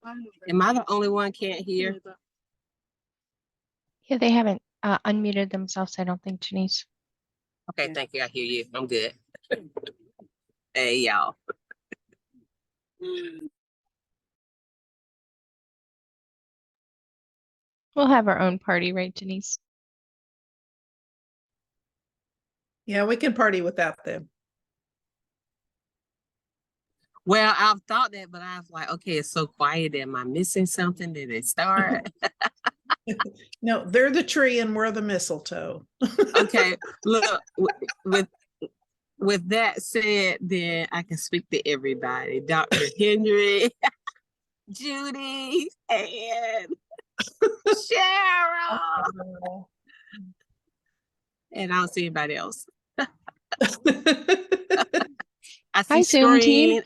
Am I the only one can't hear? Yeah, they haven't unmuted themselves, I don't think, Janice. Okay, thank you. I hear you. I'm good. Hey, y'all. We'll have our own party, right, Janice? Yeah, we can party without them. Well, I've thought that, but I was like, okay, it's so quiet. Am I missing something? Did it start? No, they're the tree and we're the mistletoe. Okay, look, with with that said, then I can speak to everybody. Dr. Henry, Judy, and Cheryl. And I don't see anybody else. I see Hi, Zoom team.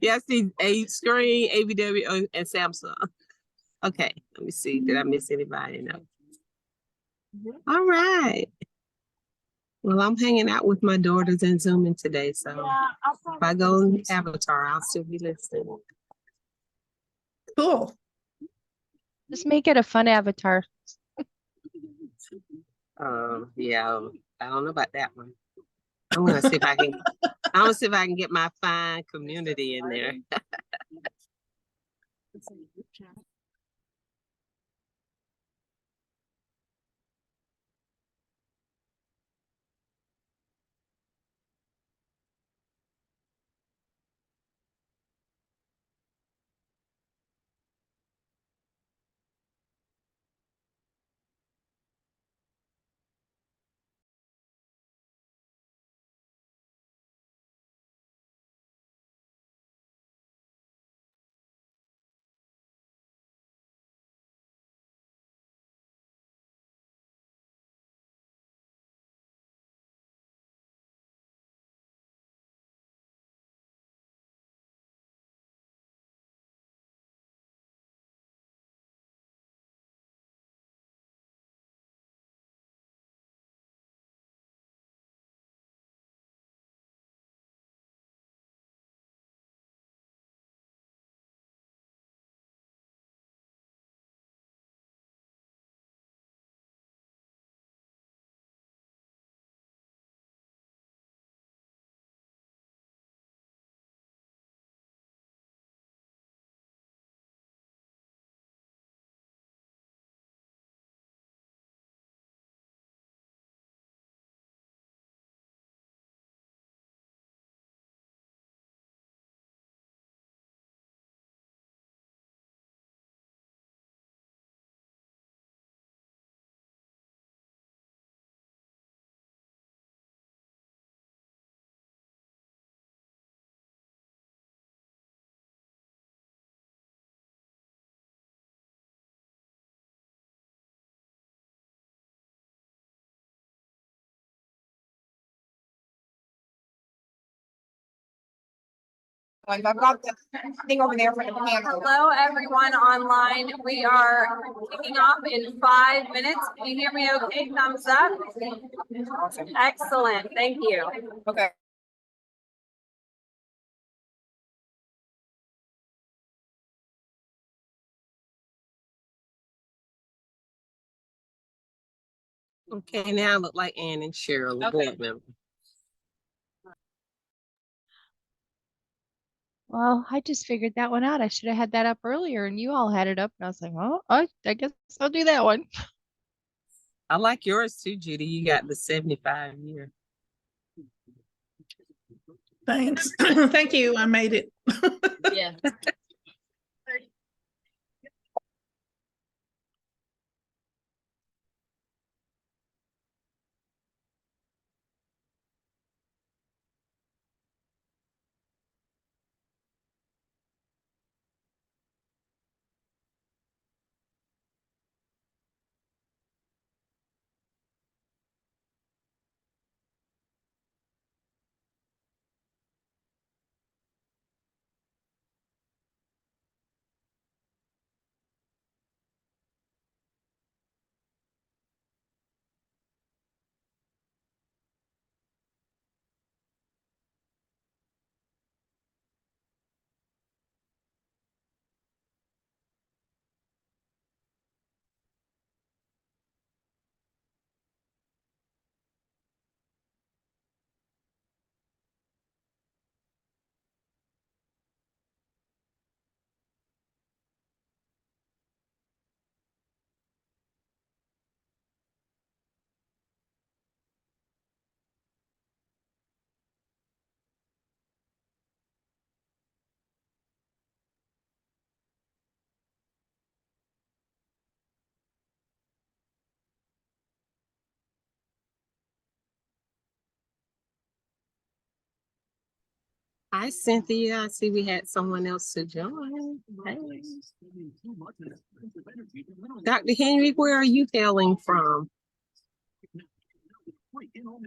Yeah, I see a screen, ABW, and Samsung. Okay, let me see. Did I miss anybody? No. All right. Well, I'm hanging out with my daughters and Zooming today. So if I go on Avatar, I'll still be listening. Cool. Just make it a fun avatar. Yeah, I don't know about that one. I'm gonna see if I can. I'm gonna see if I can get my fine community in there. Like I've got the thing over there for the panel. Hello, everyone online. We are kicking off in 5 minutes. Can you hear me okay? Thumbs up. Excellent. Thank you. Okay. Okay, now I look like Ann and Cheryl, the board member. Well, I just figured that one out. I should have had that up earlier and you all had it up. And I was like, oh, I guess I'll do that one. I like yours too, Judy. You got the 75 year. Thanks. Thank you. I made it. Yeah. Hi, Cynthia. I see we had someone else to join. Hey. Dr. Henry, where are you hailing from?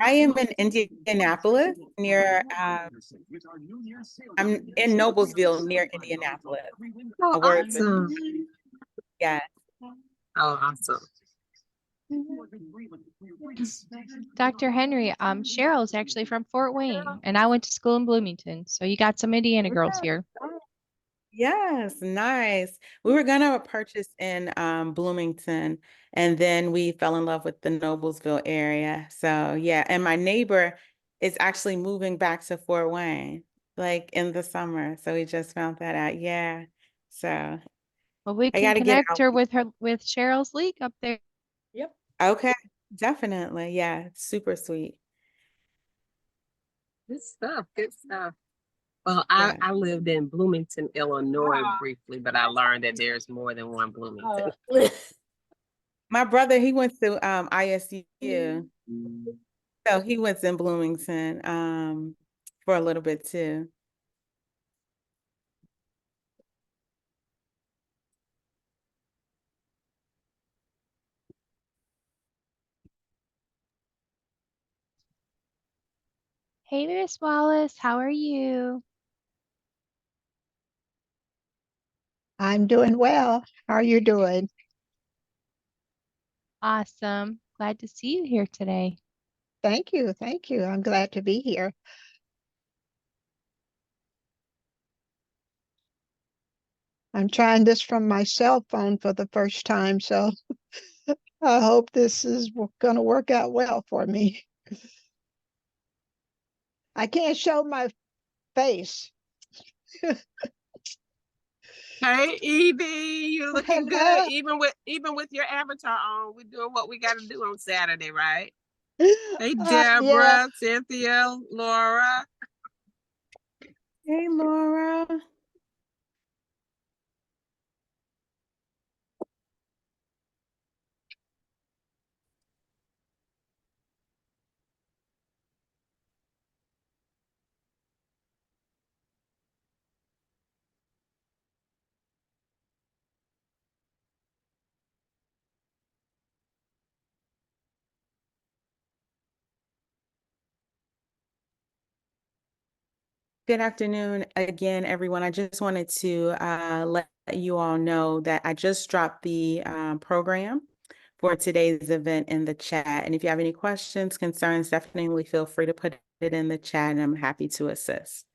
I am in Indianapolis near, I'm in Noblesville near Indianapolis. Oh, I work, awesome. yeah. Oh, awesome. Dr. Henry, Cheryl's actually from Fort Wayne, and I went to school in Bloomington. So you got some Indiana girls here. Yes, nice. We were gonna purchase in Bloomington, and then we fell in love with the Noblesville area. So yeah, and my neighbor is actually moving back to Fort Wayne, like in the summer. So we just found that out. Yeah. So Well, we I can gotta get connect out. her with Cheryl's league up there. Yep. Okay, definitely. Yeah, super sweet. Good stuff. Good stuff. Well, I, Yeah. I lived in Bloomington, Illinois briefly, but I learned that there's more than one Bloomington. My brother, he went to ISU. So he was in Bloomington for a little bit too. Hey, Miss Wallace, how are you? I'm doing well. How are you doing? Awesome. Glad to see you here today. Thank you. Thank you. I'm glad to be here. I'm trying this from my cell phone for the first time, so I hope this is going to work out well for me. I can't show my face. Hey, Evie, you're looking good. Even with your avatar on, we're doing what we got to do on Saturday, right? Hey, Yeah, Deborah, Cynthia, Laura. Hey, Laura. Good afternoon again, everyone. I just wanted to let you all know that I just dropped the program for today's event in the chat. And if you have any questions, concerns, definitely feel free to put it in the chat, and I'm happy to assist.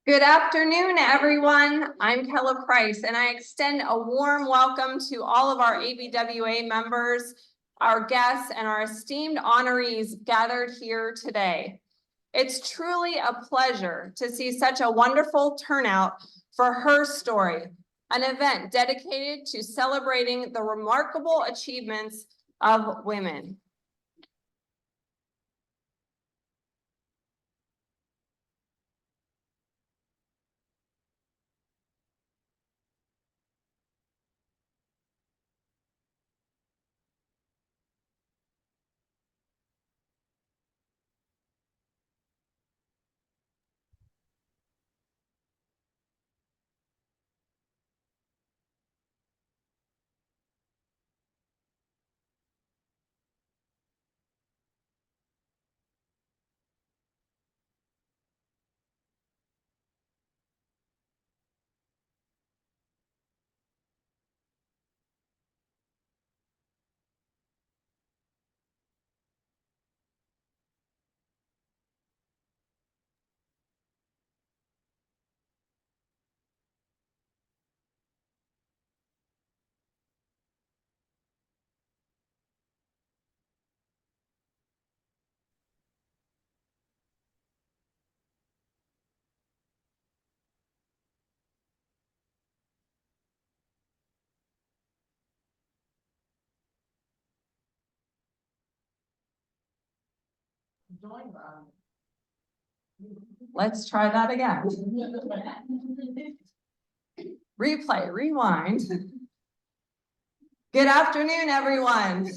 Good afternoon, everyone. I'm Kella Price, and I extend a warm welcome to all of our ABWA members, our guests, and our esteemed honorees gathered here today. It's truly a pleasure to see such a wonderful turnout for Her Story, an event dedicated to celebrating the remarkable achievements of women. Let's try that again. Replay, rewind. Good afternoon, everyone.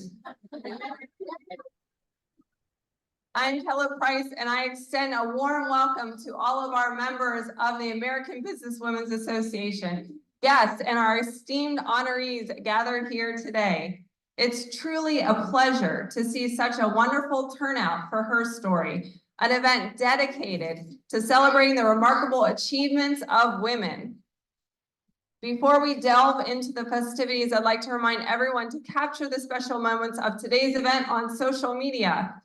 I'm Kella Price, and I extend a warm welcome to all of our members of the American Businesswomen's Association, guests, and our esteemed honorees gathered here today. It's truly a pleasure to see such a wonderful turnout for Her Story, an event dedicated to celebrating the remarkable achievements of women. Before we delve into the festivities, I'd like to remind everyone to capture the special moments of today's event on social media.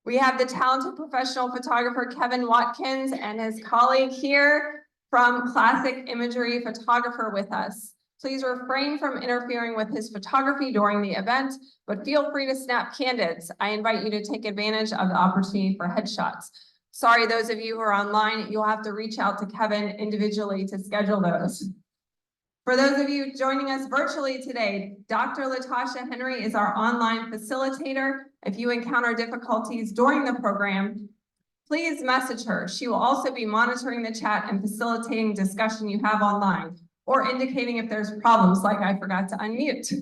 We have the talented professional photographer Kevin Watkins and his colleague here from Classic Imagery Photographer with us. Please refrain from interfering with his photography during the event, but feel free to snap candids. I invite you to take advantage of the opportunity for headshots. Sorry, those of you who are online, you'll have to reach out to Kevin individually to schedule those. For those of you joining us virtually today, Dr. Latasha Henry is our online facilitator. If you encounter difficulties during the program, please message her. She will also be monitoring the chat and facilitating discussion you have online, or indicating if there's problems like I forgot to unmute.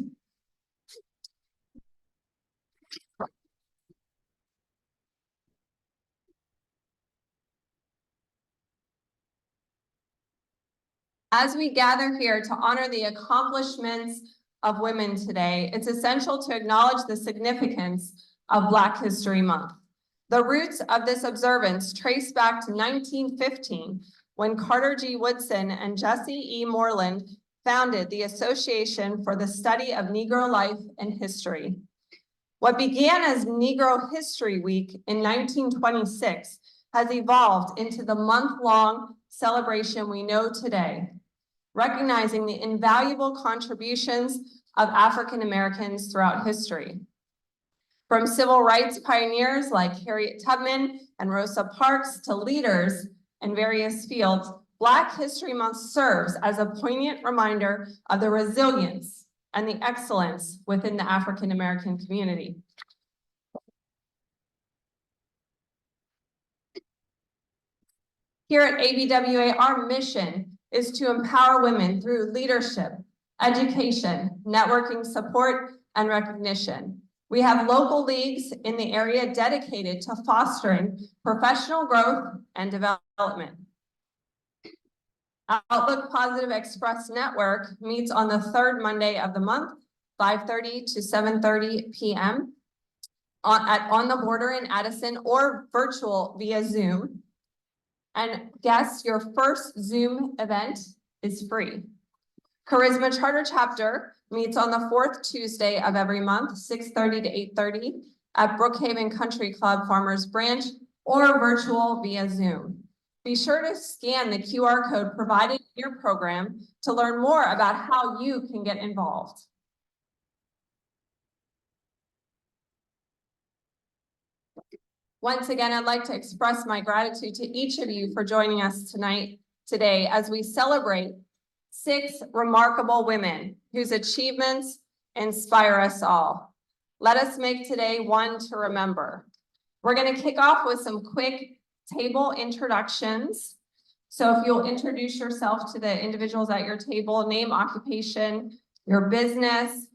As we gather here to honor the accomplishments of women today, it's essential to acknowledge the significance of Black History Month. The roots of this observance trace back to 1915, when Carter G. Woodson and Jesse E. Moreland founded the Association for the Study of Negro Life and History. What began as Negro History Week in 1926 has evolved into the month-long celebration we know today, recognizing the invaluable contributions of African Americans throughout history. From civil rights pioneers like Harriet Tubman and Rosa Parks to leaders in various fields, Black History Month serves as a poignant reminder of the resilience and the excellence within the African American community. Here at ABWA, our mission is to empower women through leadership, education, networking support, and recognition. We have local leagues in the area dedicated to fostering professional growth and development. Outlook Positive Express Network meets on the third Monday of the month, 5:30 to 7:30 p.m. on the border in Addison, or virtual via Zoom. And guests, your first Zoom event is free. Charisma Charter Chapter Meets on the fourth Tuesday of every month, 6:30 to 8:30 at Brookhaven Country Club Farmers Branch or virtual via Zoom. Be sure to scan the QR code provided in your program to learn more about how you can get involved. Once again, I'd like to express my gratitude to each of you for joining us today as we celebrate 6 remarkable women whose achievements inspire us all. Let us make today one to remember. We're going to kick off with some quick table introductions. So if you'll introduce yourself to the individuals at your table, name, occupation, your business,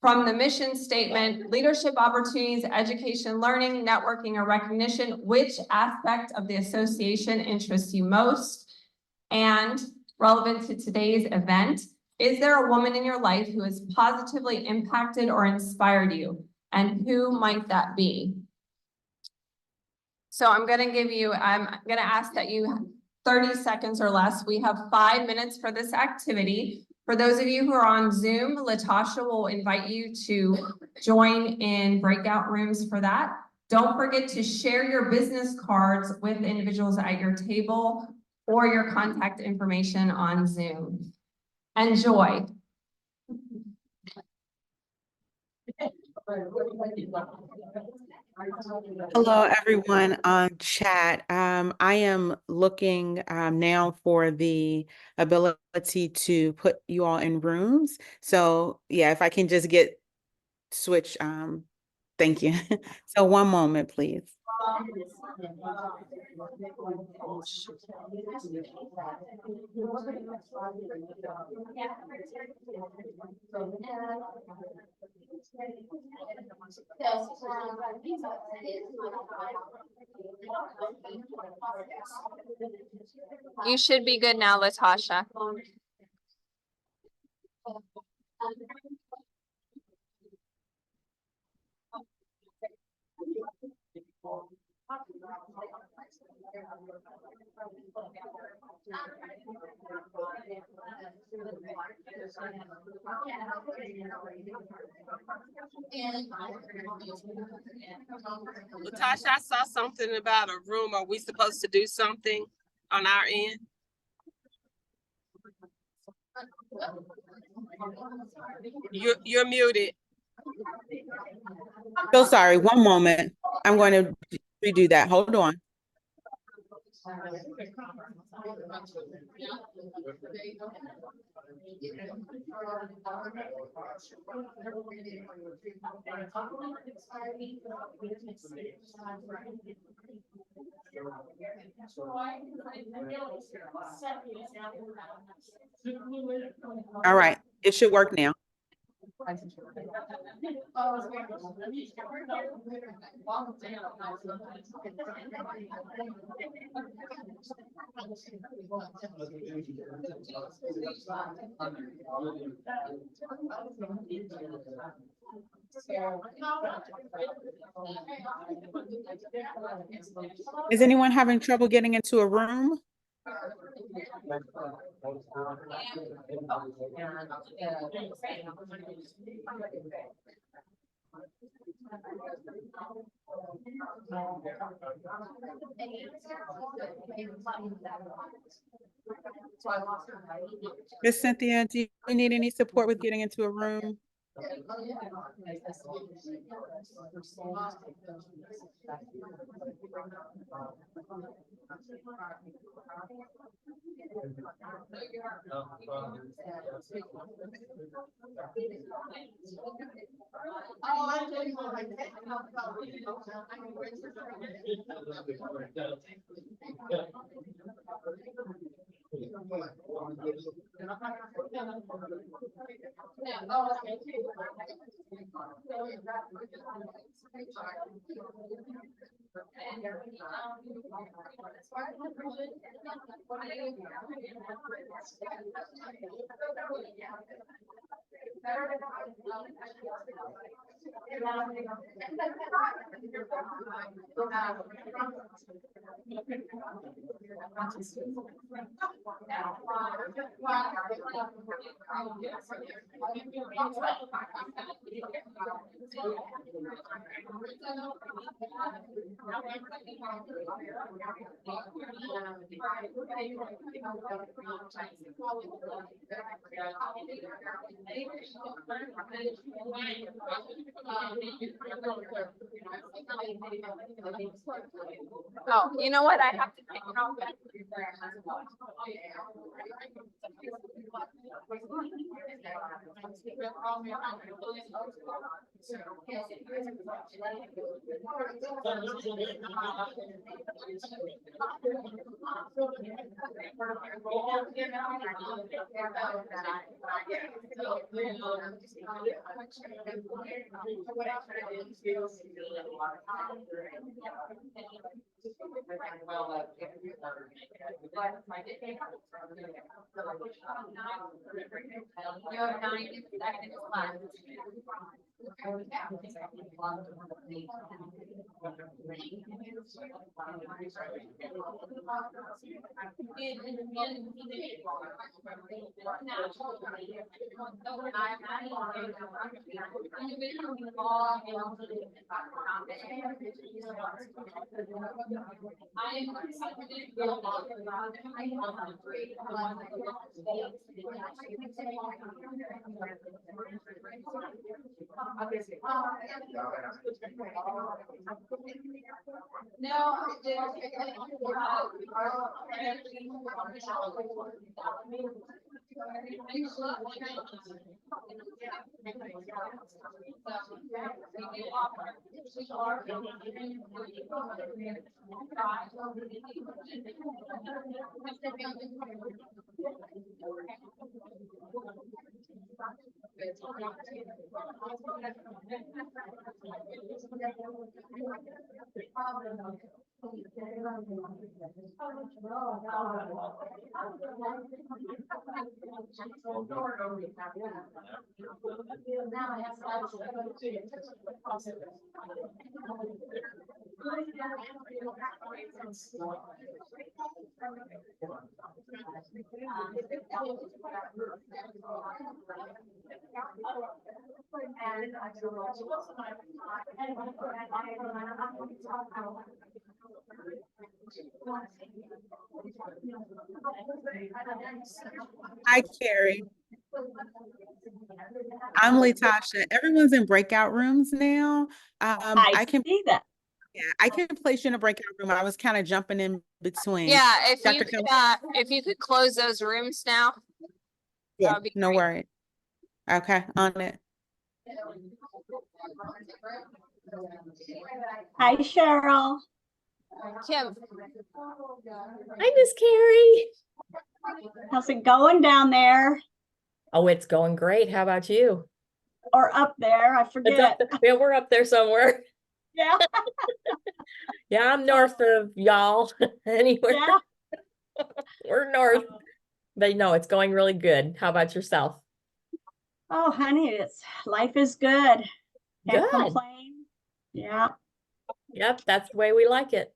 from the mission statement, leadership opportunities, education, learning, networking, or recognition, which aspect of the association interests you most? And relevant to today's event, is there a woman in your life who has positively impacted or inspired you? And who might that be? So I'm going to ask that you 30 seconds or less. We have 5 minutes for this activity. For those of you who are on Zoom, Latasha will invite you to join in breakout rooms for that. Don't forget to share your business cards with individuals at your table or your contact information on Zoom. Enjoy. Hello, everyone on chat. I am looking now for the ability to put you all in rooms. So yeah, if I can just get switch, thank you. So one moment, please. You should be good now, Latasha. Latasha, I saw something about a room. Are we supposed to do something on our end? You're muted. So sorry, one moment. I'm going to redo that. Hold on. All right, it should work now. Is anyone having trouble getting into a room? Miss Cynthia, do you need any support with getting into a room? Oh, you know what? I have to take it off. You have 90 seconds left. No. Hi, Carrie. I'm Latasha. Everyone's in breakout rooms now. I can see that. I can place you in a breakout room. I was kind of jumping in between. Yeah, Dr. Kelly? if you could close those rooms now. Yeah, would be no great. worries. Okay, on it. Hi, Cheryl. Kim, Hi, Miss Carrie. How's it going down there Oh, it's going great. How about you? or up there? I It's forget. up yeah, we're up there somewhere. Yeah, Yeah, I'm north of y'all. Anywhere. yeah. We're north. But no, it's going really good. How about yourself? Oh, honey, life is good. Can't Good. complain. Yeah, Yep, that's the way we like it.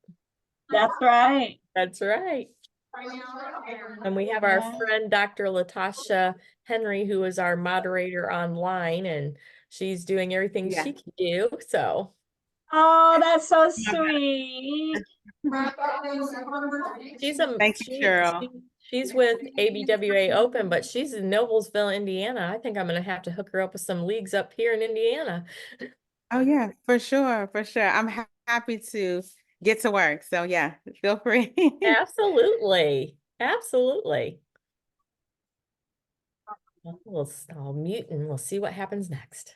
that's right. That's right. And we have our Yeah. friend Dr. Latasha Henry, who is our moderator online, and she's doing everything Yeah. she can do. So Oh, that's so sweet. she's Thank you, Cheryl. she's with ABWA Open, but she's in Noblesville, Indiana. I think I'm gonna have to hook her up with some leagues up here in Indiana. Oh yeah, for sure, for sure. I'm happy to get to work. So yeah, feel free. Absolutely. Absolutely. I'll mute and we'll see what happens next.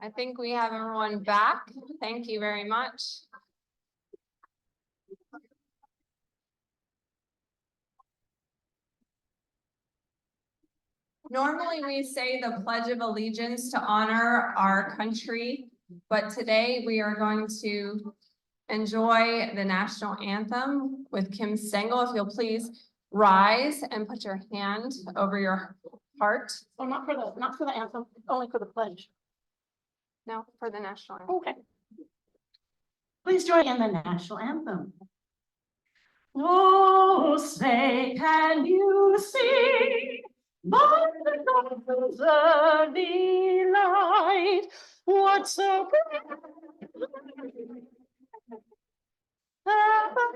I think we have everyone back. Thank you very much. Normally, we say the Pledge of Allegiance to honor our country, but today we are going to enjoy the national anthem with Kim Stengel. If you'll please rise and put your hand over your heart. Oh, not for the anthem, only for the pledge. No, for the national anthem. Okay. Please join in the national anthem. Oh, say, can you see by the dawn's early light what so bright the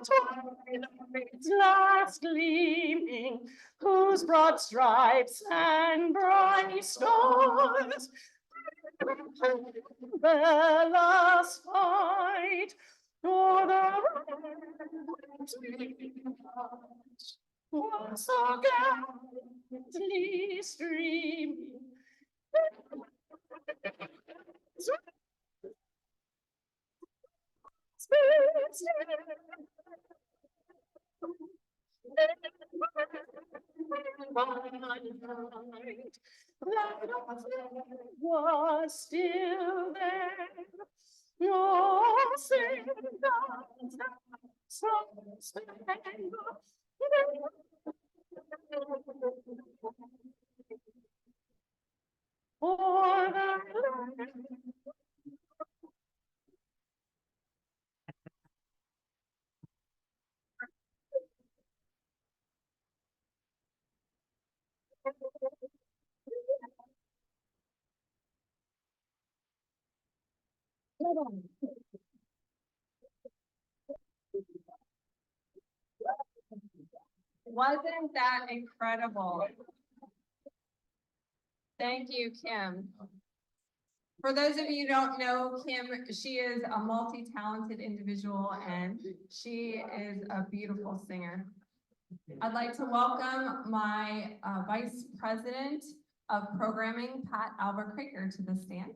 twilight's last gleaming, whose broad stripes and bright stars the last fight o'er the was so gallantly streaming. Was still there. No sin so for the Wasn't that incredible? Thank you, Kim. For those of you who don't know Kim, she is a multi-talented individual and she is a beautiful singer. I'd like to welcome my Vice President of Programming, Pat Albuquerque, to the stand.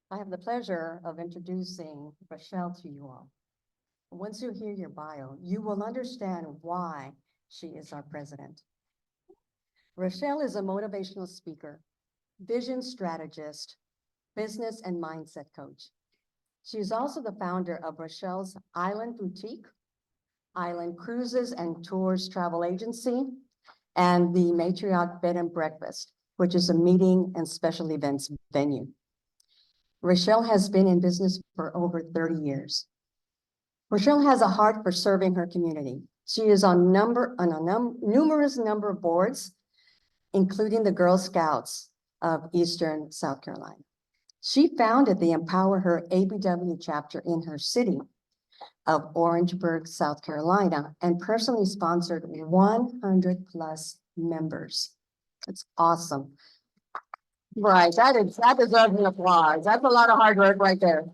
I have the pleasure of introducing Rochelle to you all. Once you hear your bio, you will understand why she is our president. Rochelle is a motivational speaker, vision strategist, business and mindset coach. She is also the founder of Rochelle's Island Boutique, Island Cruises and Tours Travel Agency, and the Matriarch Bed and Breakfast, which is a meeting and special events venue. Rochelle has been in business for over 30 years. Rochelle has a heart for serving her community. She is on numerous number of boards, including the Girl Scouts of Eastern South Carolina. She founded the Empower Her ABW chapter in her city of Orangeburg, South Carolina, and personally sponsored 100+ members. It's awesome. Right, that deserves an applause. That's a lot of hard work right there.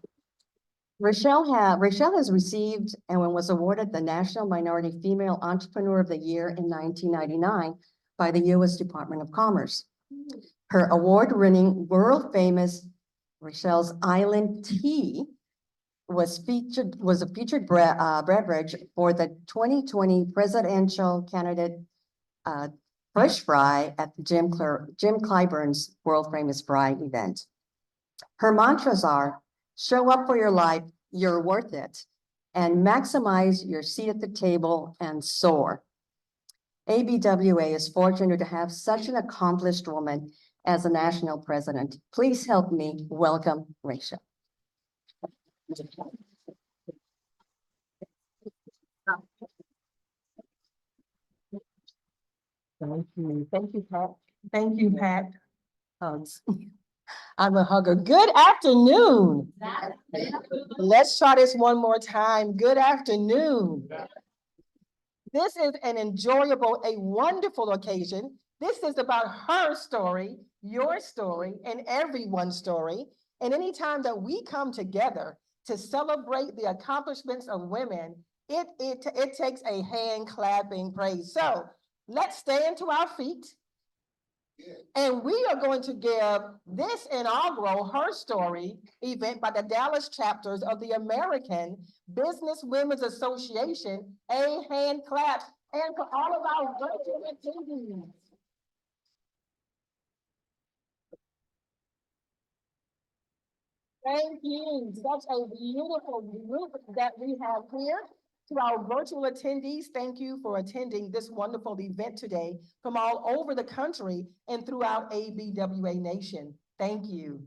Rochelle has received and was awarded the National Minority Female Entrepreneur of the Year in 1999 by the U.S. Department of Commerce. Her award-winning, world-famous Rochelle's Island Tea was a featured beverage for the 2020 presidential candidate Fresh Fry at the Jim Clyburn's World Famous Fry event. Her mantras are, show up for your life, you're worth it, and maximize your seat at the table and soar. ABWA is fortunate to have such an accomplished woman as a national president. Please help me welcome Rachel. Thank you, Pat. Thank you, Pat. Hugs. I'm a hugger. Good afternoon. Let's try this one more time. Good afternoon. This is an enjoyable, a wonderful occasion. This is about her story, your story, and everyone's story. And anytime that we come together to celebrate the accomplishments of women, it takes a hand clapping praise. So let's stand to our feet. And we are going to give this inaugural Her Story event by the Dallas chapters of the American Business Women's Association a hand clap, and for all of our virtual attendees. Thank you. Such a beautiful group that we have here. To our virtual attendees, thank you for attending this wonderful event today from all over the country and throughout ABWA Nation. Thank you.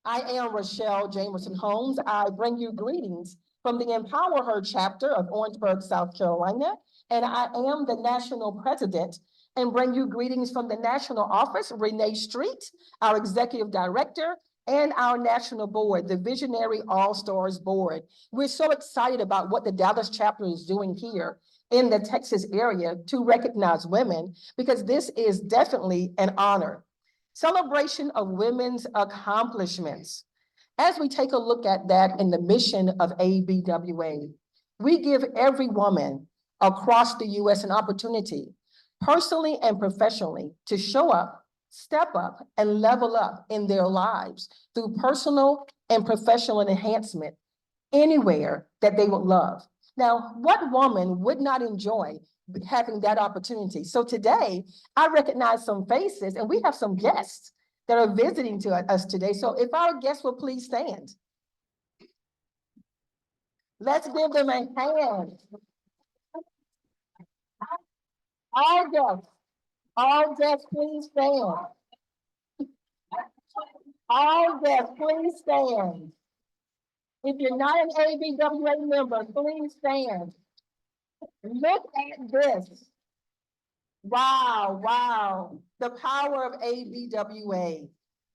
I am Rochelle Jamerson Holmes. I bring you greetings from the Empower Her chapter of Orangeburg, South Carolina, and I am the national president and bring you greetings from the national office, Renee Street, our executive director, and our national board, the Visionary All-Stars Board. We're so excited about what the Dallas chapter is doing here in the Texas area to recognize women, because this is definitely an honor. Celebration of women's accomplishments. As we take a look at that in the mission of ABWA, we give every woman across the U.S. an opportunity, personally and professionally, to show up, step up, and level up in their lives through personal and professional enhancement anywhere that they would love. Now, what woman would not enjoy having that opportunity? So today, I recognize some faces, and we have some guests that are visiting to us today. So if our guests will please stand. Let's give them a hand. All guests, please stand. All guests, please stand. If you're not an ABWA member, please stand. Look at this. Wow, wow. The power of ABWA.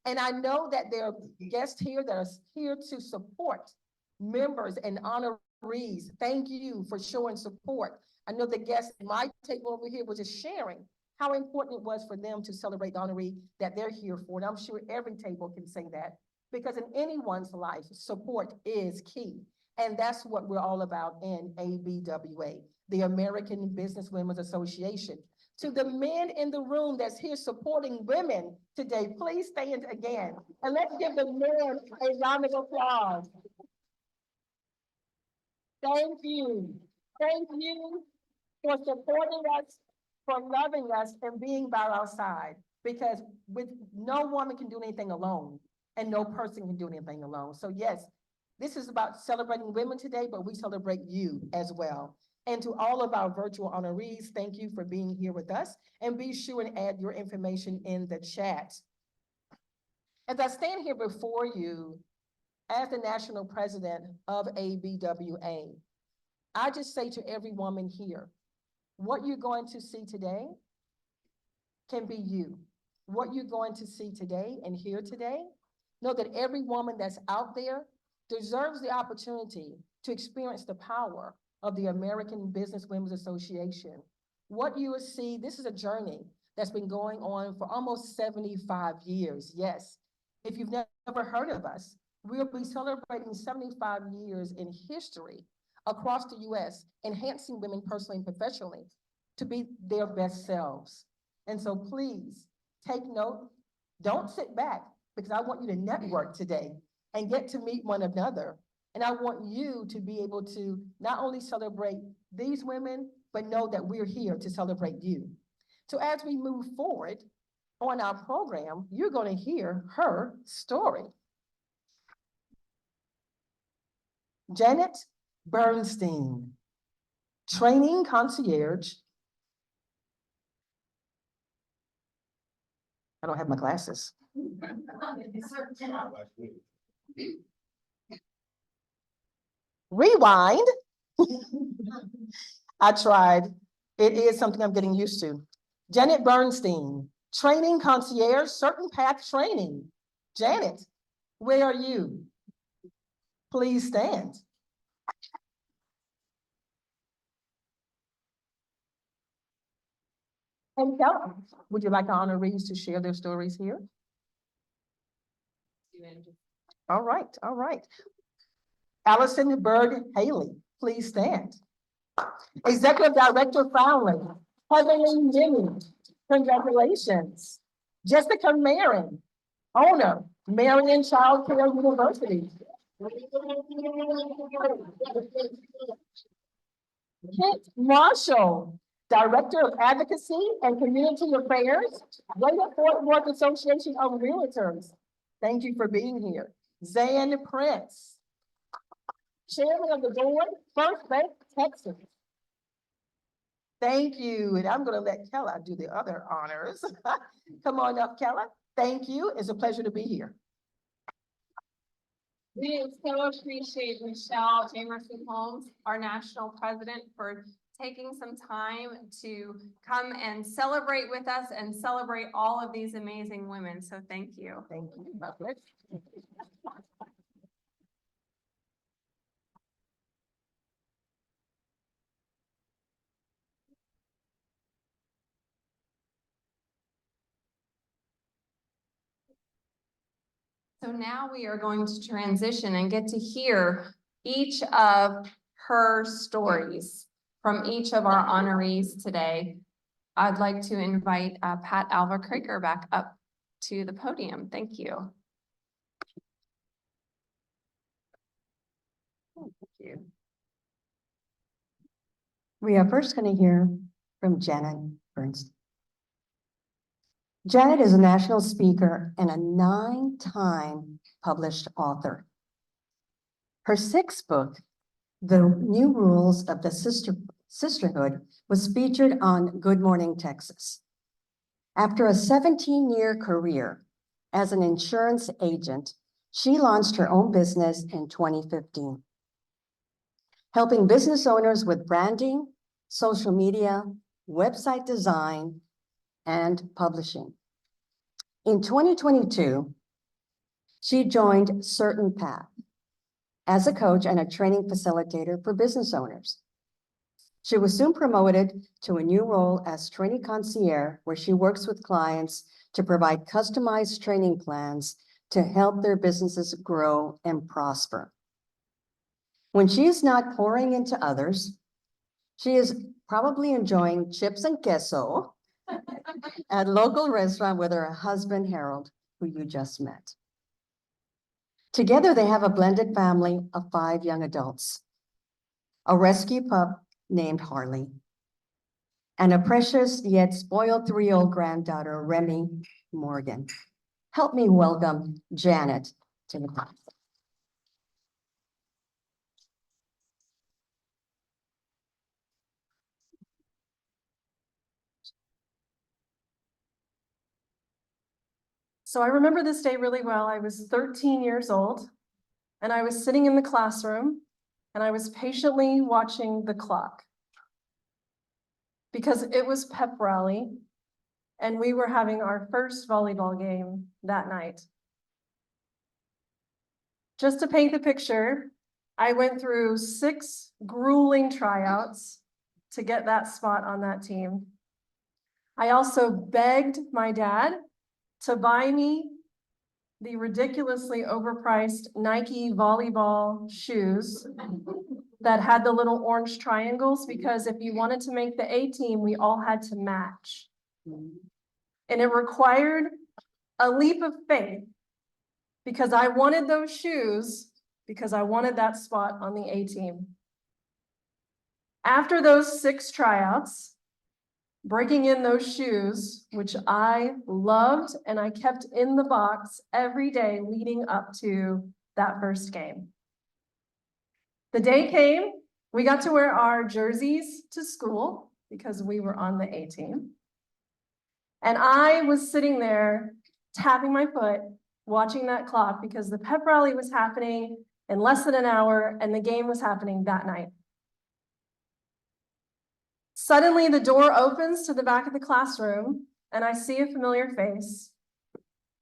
And I know that there are guests here that are here to support members and honorees. Thank you for showing support. I know the guests at my table over here was just sharing how important it was for them to celebrate the honoree that they're here for. And I'm sure every table can say that, because in anyone's life, support is key. And that's what we're all about in ABWA, the American Business Women's Association. To the men in the room that's here supporting women today, please stand again. And let's give the men a round of applause. Thank you. Thank you for supporting us, for loving us, and being by our side. Because no woman can do anything alone, and no person can do anything alone. So yes, this is about celebrating women today, but we celebrate you as well. And to all of our virtual honorees, thank you for being here with us. And be sure and add your information in the chat. As I stand here before you as the national president of ABWA, I just say to every woman here, what you're going to see today can be you. What you're going to see today and hear today, know that every woman that's out there deserves the opportunity to experience the power of the American Business Women's Association. What you will see, this is a journey that's been going on for almost 75 years. Yes, if you've never heard of us, we'll be celebrating 75 years in history across the US, enhancing women personally and professionally to be their best selves. And so please take note, don't sit back, because I want you to network today and get to meet one another. And I want you to be able to not only celebrate these women, but know that we're here to celebrate you. So as we move forward on our program, you're going to hear her story. Janet Bernstein, training concierge. I don't have my glasses. Rewind. I tried. It is something I'm getting used to. Janet Bernstein, Training concierge, certain path training. Janet, where are you? Please stand. And Kelly, would you like the honorees to share their stories here? All right, all right. Allison Berg Haley, please stand. Executive Director Fowler, Heatherly Jimmy, congratulations. Jessica Marin, owner, Marion Child Care University. Kit Marshall, Director of Advocacy and Community Affairs, Greater Fort Worth Association of Realtors. Thank you for being here. Zan Prince, Chairman of the Board, First Bank, Texas. Thank you, and I'm gonna let Kella do the other honors. Come on up, Kella. Thank you, it's a pleasure to be here. We so appreciate Michelle Jamerson Holmes, our national president, for taking some time to come and celebrate with us and celebrate all of these amazing women. So thank you. Thank you. My pleasure. So now we are going to transition and get to hear each of her stories from each of our honorees today. I'd like to invite Pat Alva-Kraker back up to the podium. Thank you. Thank you. We are first going to hear from Janet Bernstein. Janet is a national speaker and a 9-time published author. Her 6th book, The New Rules of the Sisterhood, was featured on Good Morning Texas. After a 17-year career as an insurance agent, she launched her own business in 2015, helping business owners with branding, social media, website design, and publishing. In 2022, she joined Certain Path as a coach and a training facilitator for business owners. She was soon promoted to a new role as training concierge, where she works with clients to provide customized training plans to help their businesses grow and prosper. When she is not pouring into others, she is probably enjoying chips and queso at a local restaurant with her husband, Harold, who you just met. Together, they have a blended family of 5 young adults, a rescue pup named Harley, and a precious yet spoiled 3-year-old granddaughter, Remy Morgan. Help me welcome Janet to the class. So I remember this day really well. I was 13 years old and I was sitting in the classroom and I was patiently watching the clock because it was pep rally and we were having our first volleyball game that night. Just to paint the picture, I went through 6 grueling tryouts to get that spot on that team. I also begged my dad to buy me the ridiculously overpriced Nike volleyball shoes that had the little orange triangles, because if you wanted to make the A team, we all had to match. And it required a leap of faith because I wanted those shoes because I wanted that spot on the A team. After those 6 tryouts, breaking in those shoes, which I loved and I kept in the box every day leading up to that first game. The day came, we got to wear our jerseys to school because we were on the A team. And I was sitting there tapping my foot, watching that clock because the pep rally was happening in less than an hour and the game was happening that night. Suddenly, the door opens to the back of the classroom, and I see a familiar face,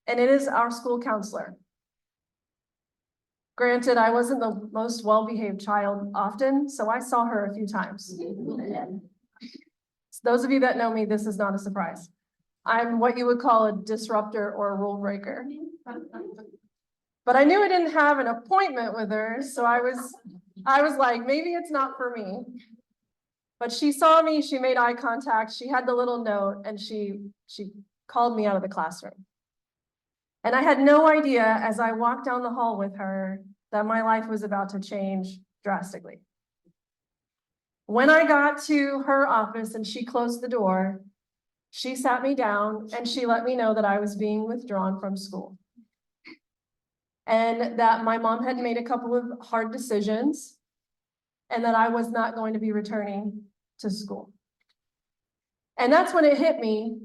and it is our school counselor. Granted, I wasn't the most well-behaved child often, so I saw her a few times. Those of you that know me, this is not a surprise. I'm what you would call a disruptor or a rule breaker. But I knew I didn't have an appointment with her, so I was like, maybe it's not for me. But she saw me, she made eye contact, she had the little note, and she called me out of the classroom. And I had no idea as I walked down the hall with her that my life was about to change drastically. When I got to her office and she closed the door, she sat me down and she let me know that I was being withdrawn from school. And that my mom had made a couple of hard decisions and that I was not going to be returning to school. And that's when it hit me.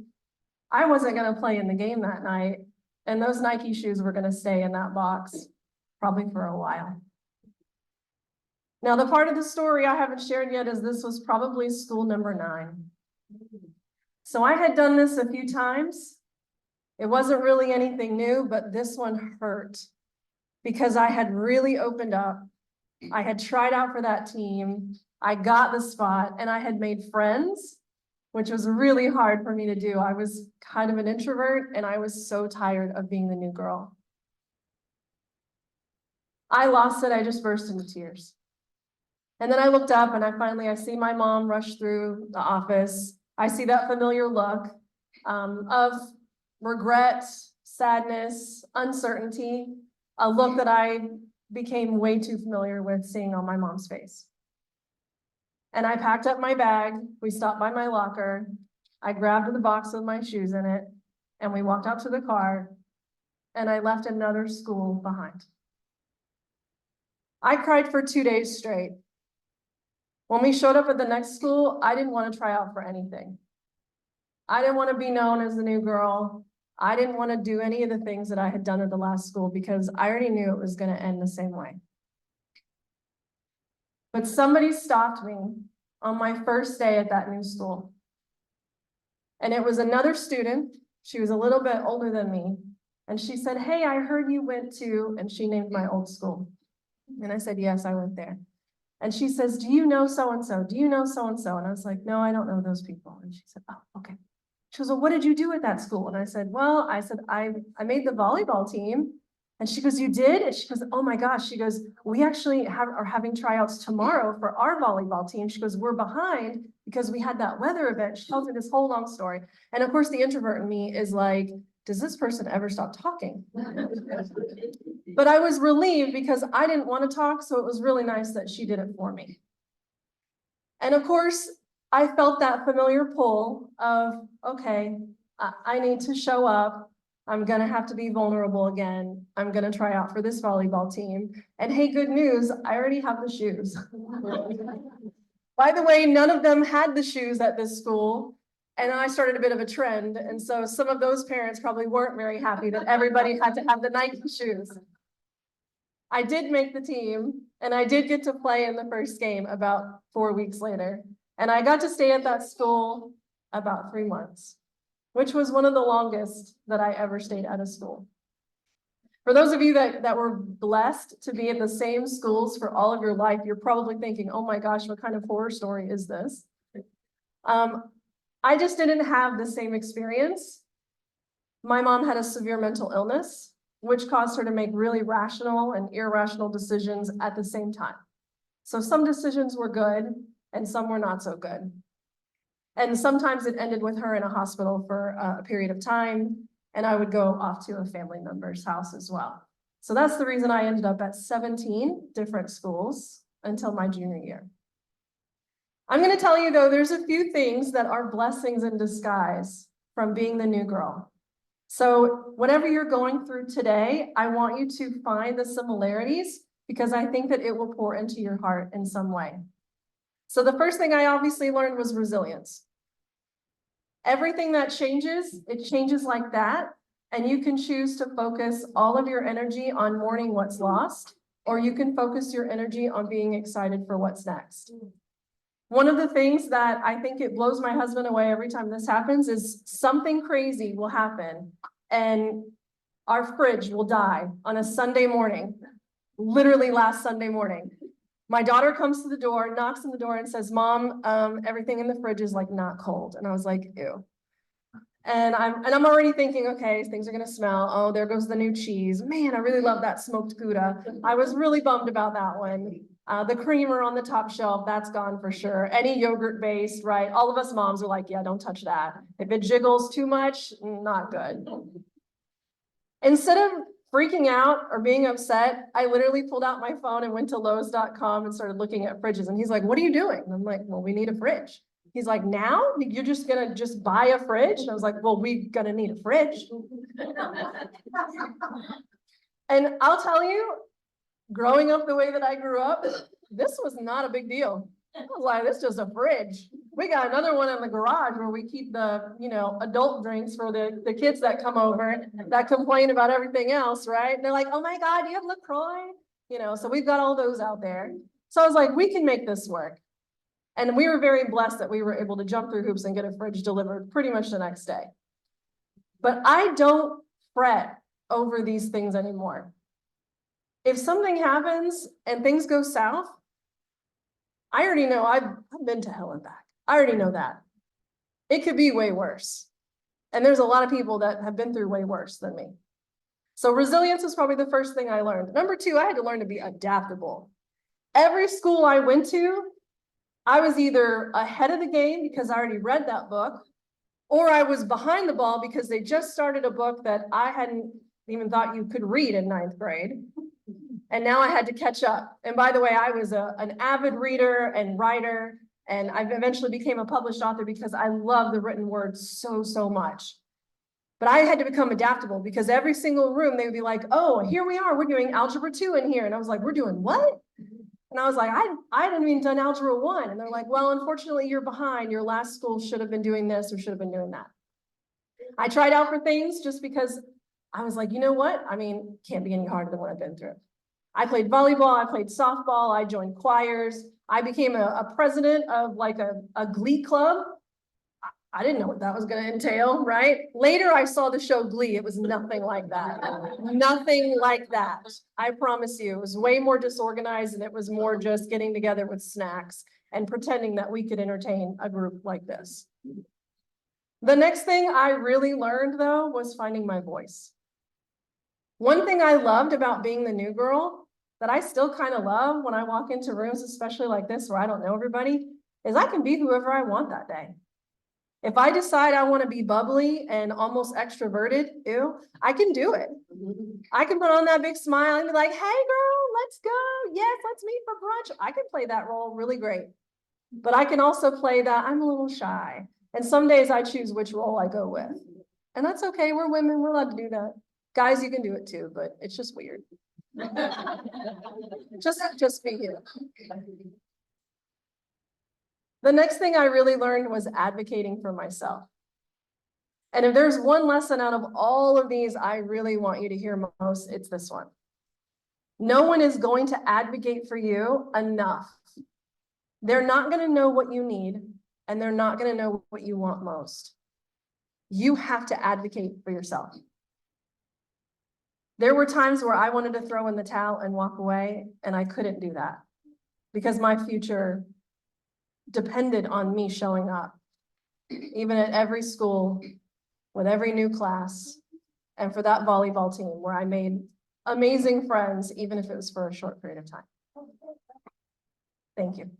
I wasn't going to play in the game that night. And those Nike shoes were going to stay in that box probably for a while. Now, the part of the story I haven't shared yet is this was probably school number 9. So I had done this a few times. It wasn't really anything new, but this one hurt because I had really opened up. I had tried out for that team. I got the spot and I had made friends, which was really hard for me to do. I was kind of an introvert and I was so tired of being the new girl. I lost it. I just burst into tears. And then I looked up and I see my mom rush through the office. I see that familiar look of regret, sadness, uncertainty, a look that I became way too familiar with seeing on my mom's face. And I packed up my bag. We stopped by my locker. I grabbed the box with my shoes in it and we walked out to the car and I left another school behind. I cried for 2 days straight. When we showed up at the next school, I didn't want to try out for anything. I didn't want to be known as the new girl. I didn't want to do any of the things that I had done at the last school because I already knew it was going to end the same way. But somebody stopped me on my first day at that new school. And it was another student. She was a little bit older than me. And she said, "Hey, I heard you went to," and she named my old school. And I said, "Yes, I went there." And she says, "Do you know so-and-so? Do you know so-and-so?" And I was like, "No, I don't know those people." And she said, "Oh, okay." She goes, "Well, what did you do at that school?" And I said, I made the volleyball team. And she goes, "You did?" And she goes, "Oh my gosh." She goes, "We actually are having tryouts tomorrow for our volleyball team." She goes, "We're behind because we had that weather event." She tells me this whole long story. And of course, the introvert in me is like, does this person ever stop talking? But I was relieved because I didn't want to talk, so it was really nice that she did it for me. And of course, I felt that familiar pull of, okay, I need to show up. I'm going to have to be vulnerable again. I'm going to try out for this volleyball team. And hey, good news, I already have the shoes. By the way, none of them had the shoes at this school. And then I started a bit of a trend. And so some of those parents probably weren't very happy that everybody had to have the Nike shoes. I did make the team and I did get to play in the first game about 4 weeks later. And I got to stay at that school about 3 months, which was one of the longest that I ever stayed at a school. For those of you that were blessed to be in the same schools for all of your life, you're probably thinking, oh my gosh, what kind of horror story is this? I just didn't have the same experience. My mom had a severe mental illness, which caused her to make really rational and irrational decisions at the same time. So some decisions were good and some were not so good. And sometimes it ended with her in a hospital for a period of time, and I would go off to a family member's house as well. So that's the reason I ended up at 17 different schools until my junior year. I'm going to tell you, though, there's a few things that are blessings in disguise from being the new girl. So whatever you're going through today, I want you to find the similarities because I think that it will pour into your heart in some way. So the first thing I obviously learned was resilience. Everything that changes, it changes like that. And you can choose to focus all of your energy on mourning what's lost, or you can focus your energy on being excited for what's next. One of the things that I think it blows my husband away every time this happens is something crazy will happen and our fridge will die on a Sunday morning, literally last Sunday morning. My daughter comes to the door, knocks on the door and says, Mom, everything in the fridge is like not cold. And I was like, ew. And I'm already thinking, okay, things are gonna smell. Oh, there goes the new cheese. Man, I really love that smoked Gouda. I was really bummed about that one. The creamer on the top shelf, that's gone for sure. Any yogurt based, right? All of us moms are like, yeah, don't touch that. If it jiggles too much, not good. Instead of freaking out or being upset, I literally pulled out my phone and went to Lowe's.com and started looking at fridges. And he's like, what are you doing? And I'm like, well, we need a fridge. He's like, now you're just gonna just buy a fridge? And I was like, well, we're gonna need a fridge. And I'll tell you, growing up the way that I grew up, this was not a big deal. I was like, this is just a fridge. We got another one in the garage where we keep the, adult drinks for the kids that come over that complain about everything else, right? And they're like, oh my God, do you have LaCroix? So we've got all those out there. So I was like, we can make this work. And we were very blessed that we were able to jump through hoops and get a fridge delivered pretty much the next day. But I don't fret over these things anymore. If something happens and things go south, I already know I've been to hell and back. I already know that. It could be way worse. And there's a lot of people that have been through way worse than me. So resilience was probably the first thing I learned. Number two, I had to learn to be adaptable. Every school I went to, I was either ahead of the game because I already read that book, or I was behind the ball because they just started a book that I hadn't even thought you could read in 9th grade. And now I had to catch up. And by the way, I was an avid reader and writer, and I eventually became a published author because I love the written word so, so much. But I had to become adaptable because every single room they would be like, oh, here we are, we're doing algebra 2 in here. And I was like, we're doing what? And I was like, I hadn't even done algebra 1. And they're like, well, unfortunately, you're behind. Your last school should have been doing this or should have been doing that. I tried out for things just because I was like, you know what? I mean, can't be any harder than what I've been through. I played volleyball, I played softball, I joined choirs. I became a president of like a glee club. I didn't know what that was going to entail, right? Later, I saw the show Glee. It was nothing like that. Nothing like that. I promise you, it was way more disorganized and it was more just getting together with snacks and pretending that we could entertain a group like this. The next thing I really learned, though, was finding my voice. One thing I loved about being the new girl that I still kind of love when I walk into rooms, especially like this, where I don't know everybody, is I can be whoever I want that day. If I decide I want to be bubbly and almost extroverted, I can do it. I can put on that big smile and be like, hey girl, let's go. Yes, let's meet for brunch. I can play that role really great. But I can also play that I'm a little shy. And some days I choose which role I go with. And that's okay. We're women. We're allowed to do that. Guys, you can do it too, but it's just weird. just be you. The next thing I really learned was advocating for myself. And if there's one lesson out of all of these I really want you to hear most, it's this one. No one is going to advocate for you enough. They're not going to know what you need, and they're not going to know what you want most. You have to advocate for yourself. There were times where I wanted to throw in the towel and walk away, and I couldn't do that because my future depended on me showing up, even at every school, with every new class, and for that volleyball team where I made amazing friends, even if it was for a short period of time. Thank you.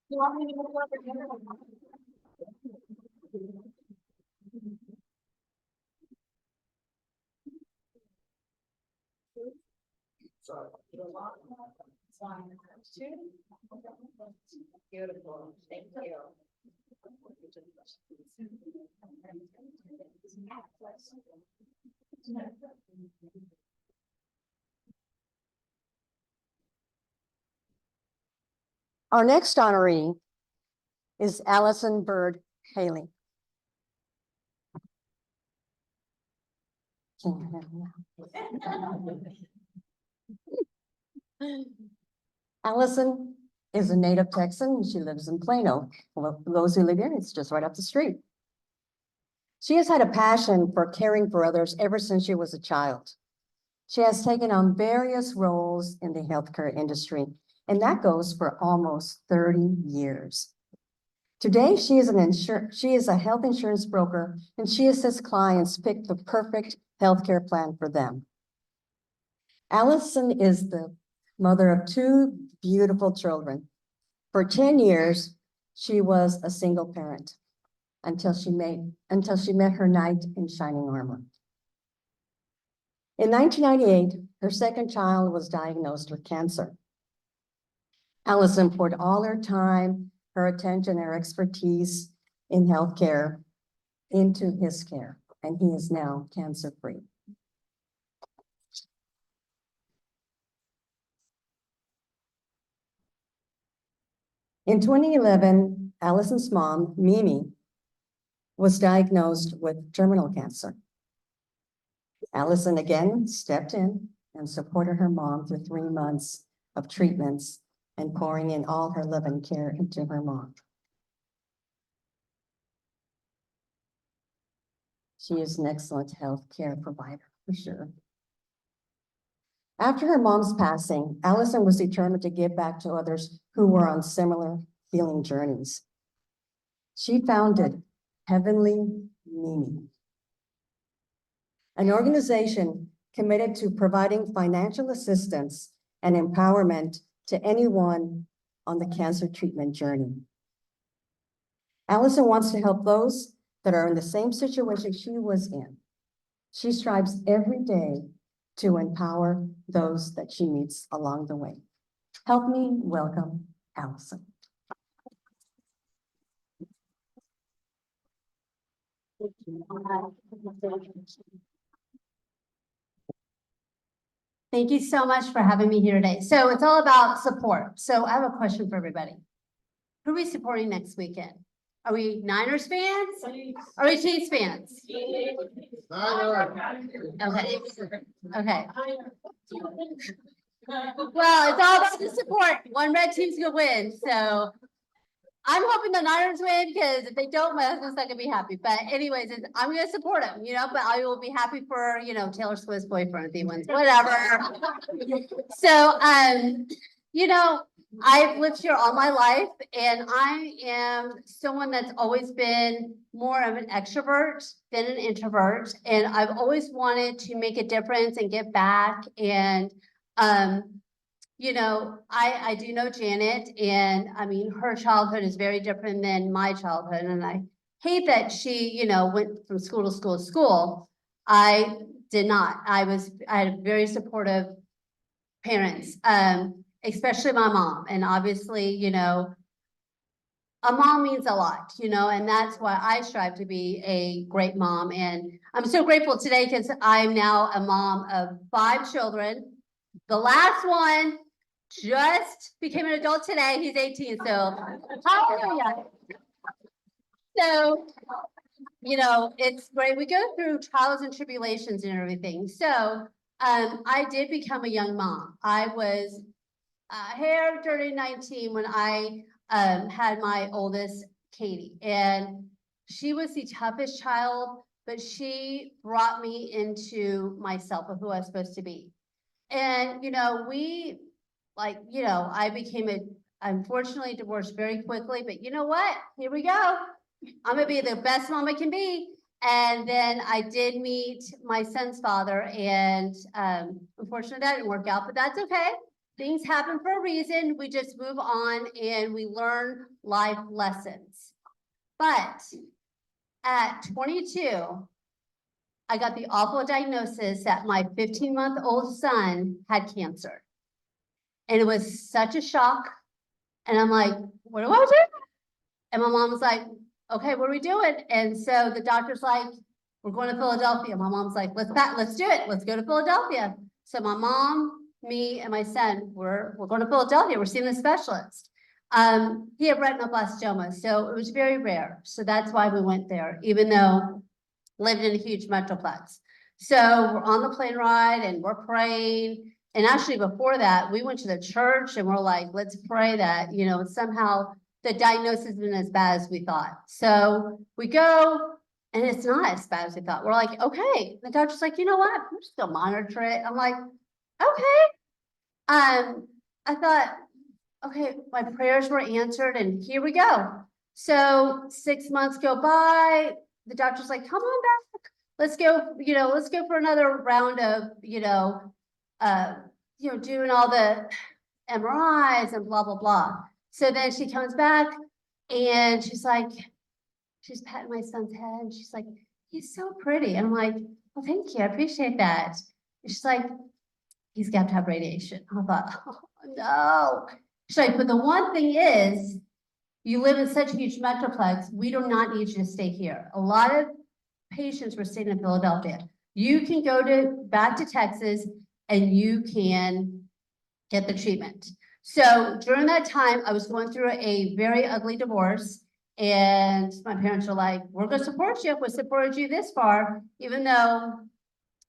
You want me to move over here? Beautiful. Thank you. Our next honoree is Allison Bird Haley. Allison is a native Texan and she lives in Plano. Well, for those who live here, it's just right up the street. She has had a passion for caring for others ever since she was a child. She has taken on various roles in the healthcare industry, and that goes for almost 30 years. Today, she is a health insurance broker, and she assists clients pick the perfect healthcare plan for them. Allison is the mother of 2 beautiful children. For 10 years, she was a single parent until she met her knight in shining armor. In 1998, her second child was diagnosed with cancer. Allison poured all her time, her attention, her expertise in healthcare into his care, and he is now cancer-free. In 2011, Allison's mom, Mimi, was diagnosed with terminal cancer. Allison again stepped in and supported her mom through 3 months of treatments and pouring in all her love and care into her mom. She is an excellent health care provider, for sure. After her mom's passing, Allison was determined to give back to others who were on similar healing journeys. She founded Heavenly Mimi, an organization committed to providing financial assistance and empowerment to anyone on the cancer treatment journey. Allison wants to help those that are in the same situation she was in. She strives every day to empower those that she meets along the way. Help me welcome Allison. Thank you so much for having me here today. So it's all about support. So I have a question for everybody. Who are we supporting next weekend? Are we Niners fans? Are we Chiefs fans? Okay. Okay. Well, it's all about the support. One red team's gonna win. So I'm hoping the Niners win because if they don't, my husband's not gonna be happy. But anyways, I'm gonna support him, but I will be happy for, Taylor Swift's boyfriend if he wins, whatever. So, I've lived here all my life and I am someone that's always been more of an extrovert than an introvert. And I've always wanted to make a difference and give back. And, I do know Janet, and I mean, her childhood is very different than my childhood. And I hate that she, went from school to school to school. I did not. I had very supportive parents, especially my mom. And obviously, a mom means a lot, and that's why I strive to be a great mom. And I'm so grateful today because I'm now a mom of 5 children. The last one just became an adult today. He's 18, so hallelujah. So, it's great. We go through trials and tribulations and everything. So, I did become a young mom. I was here during 19 when I had my oldest, Katie, and she was the toughest child, but she brought me into myself of who I was supposed to be. And, I became unfortunately divorced very quickly, but you know what? Here we go. I'm gonna be the best mom I can be. And then I did meet my son's father, and unfortunately that didn't work out, but that's okay. Things happen for a reason. We just move on and we learn life lessons. But at 22, I got the awful diagnosis that my 15-month-old son had cancer. And it was such a shock. And I'm like, what do I do? And my mom was like, okay, what are we doing? And so the doctor's like, we're going to Philadelphia. My mom's like, let's do it. Let's go to Philadelphia. So my mom, me, and my son, we're going to Philadelphia. We're seeing the specialist. He had retinoblastoma, so it was very rare. So that's why we went there, even though lived in a huge metroplex. So we're on the plane ride and we're praying. And actually before that, we went to the church and we're like, let's pray that, you know, somehow the diagnosis isn't as bad as we thought. So we go and it's not as bad as we thought. We're like, okay. The doctor's like, you know what? I'm just gonna monitor it. I'm like, okay. I thought, okay, my prayers were answered and here we go. So 6 months go by. The doctor's like, come on back. Let's go, you know, let's go for another round of, doing all the MRIs and blah, blah, blah. So then she comes back and she's like, she's patting my son's head and she's like, he's so pretty. And I'm like, well, thank you. I appreciate that. And she's like, he's got to have radiation. I thought, oh no. She's like, but the one thing is, you live in such a huge metroplex, we do not need you to stay here. A lot of patients were staying in Philadelphia. You can go back to Texas and you can get the treatment. So during that time, I was going through a very ugly divorce and my parents were like, we're gonna support you. We supported you this far, even though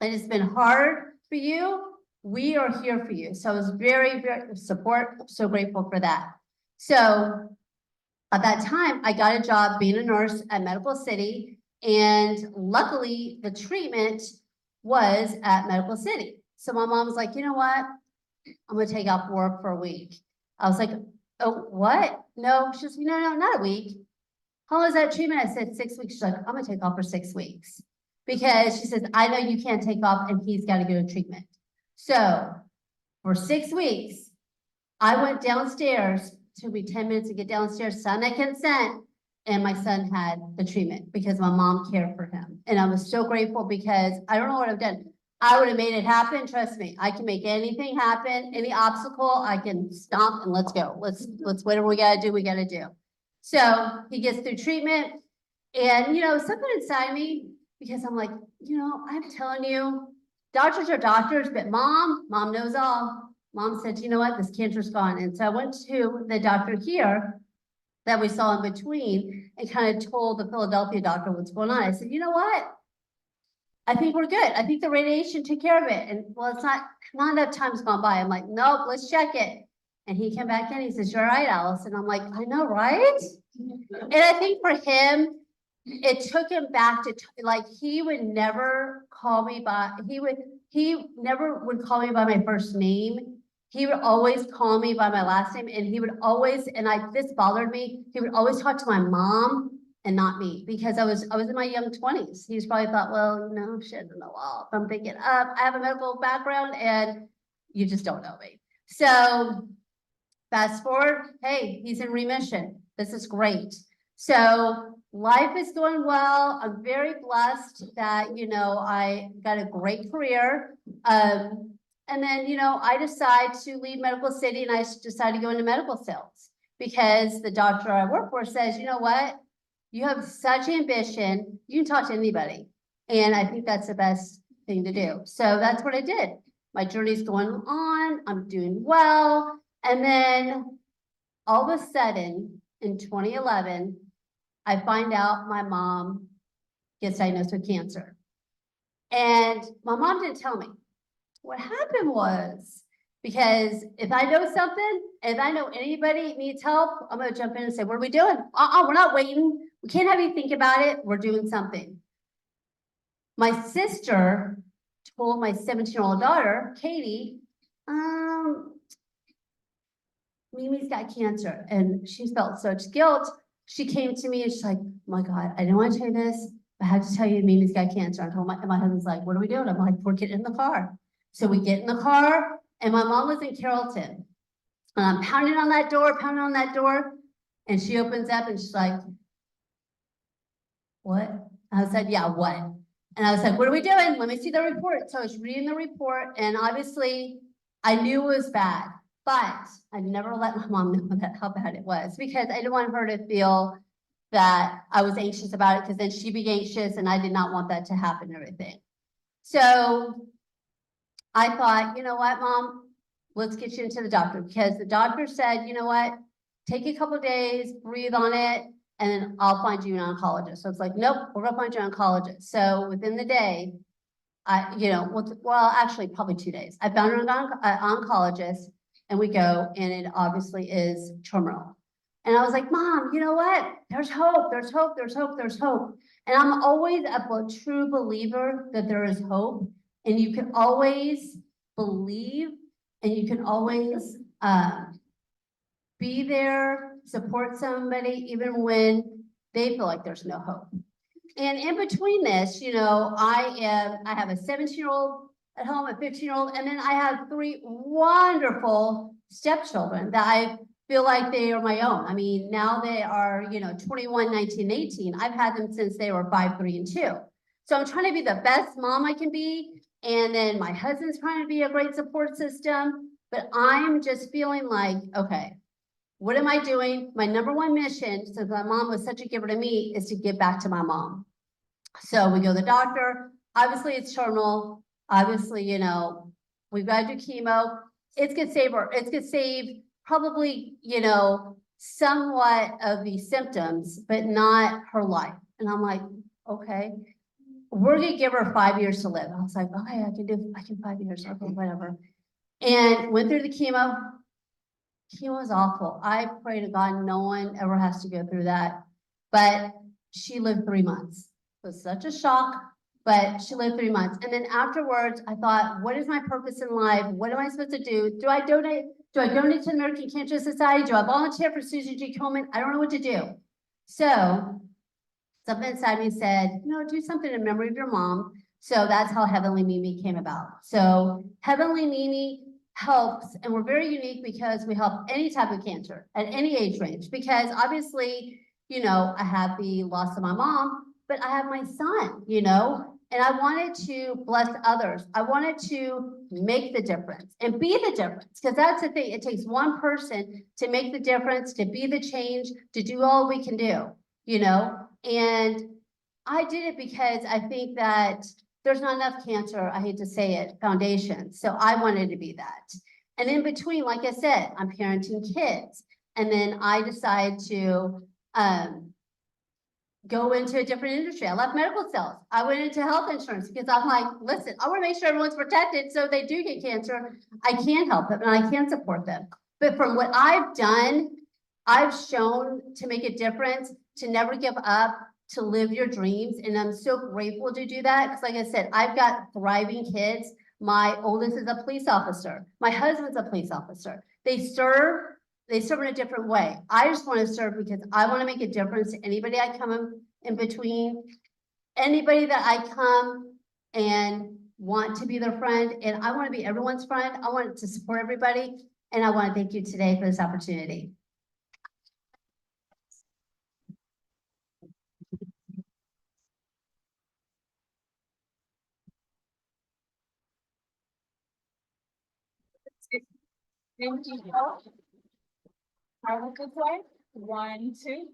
it has been hard for you, we are here for you. So I was very, very so grateful for that. So at that time, I got a job being a nurse at Medical City. And luckily, the treatment was at Medical City. So my mom was like, you know what? I'm going to take off work for a week. I was like, oh, what? No, she's, no, not a week. How long is that treatment? I said 6 weeks. She's like, I'm going to take off for 6 weeks. Because she says, I know you can't take off and he's got to go to treatment. So for 6 weeks, I went downstairs. It took me 10 minutes to get downstairs, signed that consent, and my son had the treatment because my mom cared for him. And I was so grateful because I don't know what I've done. I would have made it happen. Trust me, I can make anything happen. Any obstacle, I can stomp and let's go. Let's whatever we gotta do, we gotta do. So he gets through treatment and something inside me, because I'm like, I'm telling you, doctors are doctors, but mom knows all. Mom said, you know what, this cancer's gone. And so I went to the doctor here that we saw in between and kind of told the Philadelphia doctor what's going on. I said, you know what? I think we're good. I think the radiation took care of it. And well, it's not enough time's gone by. I'm like, nope, let's check it. And he came back in, he says, you're right, Alice. And I'm like, I know, right? And I think for him, it took him back to, like, he would never call me by, he never would call me by my first name. He would always call me by my last name, and he would always, this bothered me, he would always talk to my mom and not me, because I was in my young 20s. He's probably thought, well, shit in the wall. I'm thinking, I have a medical background and you just don't know me. So fast forward, hey, he's in remission. This is great. So life is going well. I'm very blessed that, I got a great career. And then, I decide to leave Medical City and I decide to go into medical sales because the doctor I work for says, you know what? You have such ambition. You can talk to anybody. And I think that's the best thing to do. So that's what I did. My journey's going on. I'm doing well. And then all of a sudden in 2011, I find out my mom gets diagnosed with cancer. And my mom didn't tell me. What happened was, because if I know something, if I know anybody needs help, I'm going to jump in and say, what are we doing? We're not waiting. We can't have you think about it. We're doing something. My sister told my 17-year-old daughter, Katie, Mimi's got cancer. And she felt such guilt. She came to me and she's like, oh my God, I didn't want to tell you this, but I have to tell you Mimi's got cancer. I told my husband's like, what are we doing? I'm like, we're getting in the car. So we get in the car and my mom was in Carrollton. And I'm pounding on that door. And she opens up and she's like, what? I said, yeah, what? And I was like, what are we doing? Let me see the report. So I was reading the report and obviously I knew it was bad, but I never let my mom know how bad it was because I didn't want her to feel that I was anxious about it because then she'd be anxious and I did not want that to happen and everything. So I thought, you know what, Mom, let's get you into the doctor because the doctor said, you know what, take a couple of days, breathe on it, and then I'll find you an oncologist. So it's like, nope, we're gonna find you an oncologist. So within the day, actually probably 2 days, I found an oncologist, and we go, and it obviously is terminal. And I was like, Mom, you know what? There's hope, there's hope, there's hope, there's hope. And I'm always a true believer that there is hope, and you can always believe, and you can always be there, support somebody, even when they feel like there's no hope. And in between this, I have a 17-year-old at home, a 15-year-old, and then I have 3 wonderful stepchildren that I feel like they are my own. I mean, now they are, 21, 19, 18. I've had them since they were 5, 3, and 2. So I'm trying to be the best mom I can be. And then my husband's trying to be a great support system, but I'm just feeling like, okay, what am I doing? My number 1 mission, since my mom was such a giver to me, is to give back to my mom. So we go to the doctor. Obviously, it's terminal. Obviously, we've got to do chemo. It's gonna save her. It's gonna save probably, somewhat of the symptoms, but not her life. And I'm like, okay, we're gonna give her 5 years to live. I was like, okay, I can 5 years, okay, whatever. And went through the chemo. Chemo was awful. I pray to God no one ever has to go through that. But she lived 3 months. It was such a shock, but she lived 3 months. And then afterwards, I thought, what is my purpose in life? What am I supposed to do? Do I donate to the American Cancer Society? Do I volunteer for Susan G. Komen? I don't know what to do. So something inside me said, do something in memory of your mom. So that's how Heavenly Mimi came about. So Heavenly Mimi helps, and we're very unique because we help any type of cancer at any age range, because obviously, I have the loss of my mom, but I have my son, and I wanted to bless others. I wanted to make the difference and be the difference, because that's the thing. It takes one person to make the difference, to be the change, to do all we can do, and I did it because I think that there's not enough cancer, I hate to say it, foundations. So I wanted to be that. And in between, like I said, I'm parenting kids. And then I decide to go into a different industry. I left medical sales. I went into health insurance because I'm like, listen, I want to make sure everyone's protected. So if they do get cancer, I can help them and I can support them. But from what I've done, I've shown to make a difference, to never give up, to live your dreams. And I'm so grateful to do that. Because like I said, I've got thriving kids. My oldest is a police officer. My husband's a police officer. They serve in a different way. I just want to serve because I want to make a difference to anybody I come in between, anybody that I come and want to be their friend. And I want to be everyone's friend. I want to support everybody. And I want to thank you today for this opportunity. Thank you. Have a good day. 1, 2.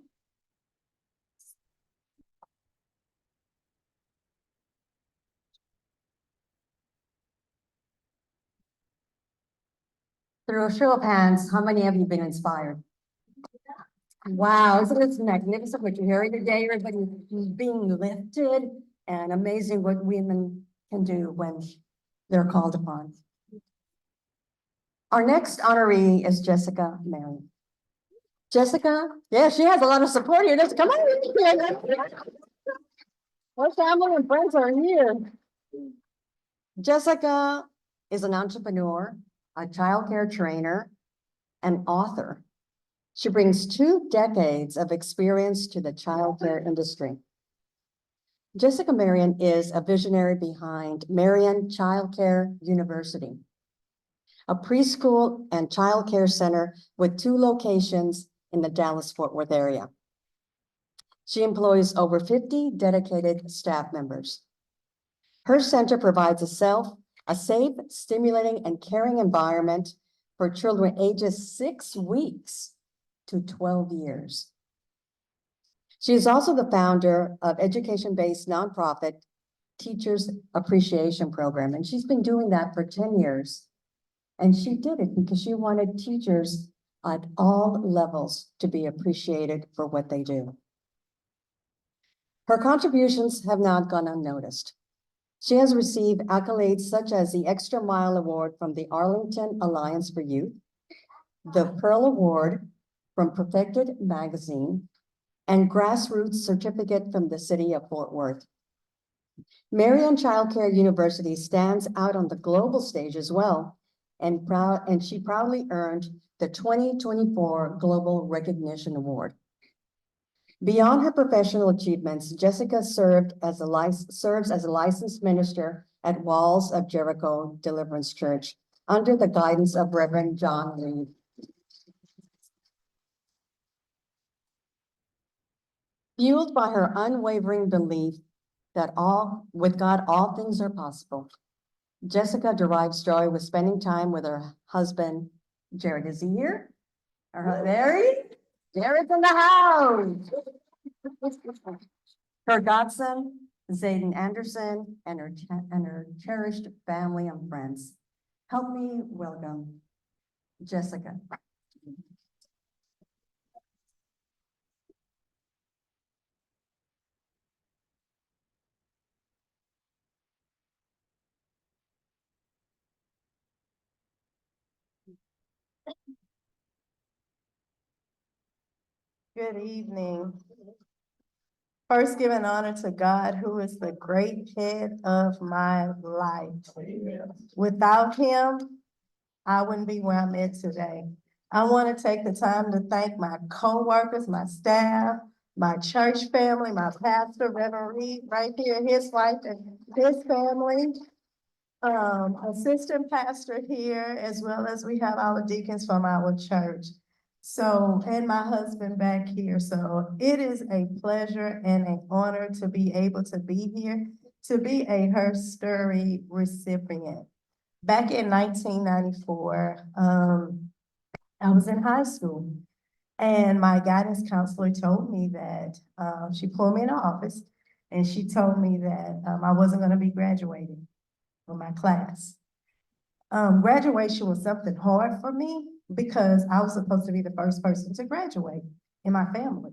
Through a show of hands, how many of you have been inspired? Wow, isn't it magnificent what you're hearing today? Everybody is being lifted, and amazing what women can do when they're called upon. Our next honoree is Jessica Marion. Jessica, yeah, she has a lot of support here. Just come on. Our family and friends are here. Jessica is an entrepreneur, a childcare trainer, and author. She brings 2 decades of experience to the childcare industry. Jessica Marion is a visionary behind Marion Childcare University, a preschool and childcare center with 2 locations in the Dallas-Fort Worth area. She employs over 50 dedicated staff members. Her center provides a safe, stimulating, and caring environment for children ages 6 weeks to 12 years. She is also the founder of education-based nonprofit Teachers Appreciation Program, and she's been doing that for 10 years. And she did it because she wanted teachers at all levels to be appreciated for what they do. Her contributions have not gone unnoticed. She has received accolades such as the Extra Mile Award from the Arlington Alliance for Youth, the Pearl Award from Perfected Magazine, and Grassroots Certificate from the City of Fort Worth. Marian Child Care University stands out on the global stage as well, and she proudly earned the 2024 Global Recognition Award. Beyond her professional achievements, Jessica serves as a licensed minister at Walls of Jericho Deliverance Church under the guidance of Reverend John Reed. Fueled by her unwavering belief that with God, all things are possible, Jessica derives joy with spending time with her husband, Jared. Is he here? Jared's in the house. Her godson, Zayden Anderson, and her cherished family and friends. Help me welcome Jessica. Good evening. First, giving honor to God, who is the great head of my life. Without him, I wouldn't be where I'm at today. I want to take the time to thank my co-workers, my staff, my church family, my pastor, Reverend Reed, right here, his wife and his family. Assistant pastor here, as well as we have our deacons from our church. So, and my husband back here. So it is a pleasure and an honor to be able to be here, to be a HERSTORY recipient. Back in 1994, I was in high school and my guidance counselor told me that, she pulled me in the office and she told me that I wasn't going to be graduating from my class. Graduation was something hard for me because I was supposed to be the first person to graduate in my family.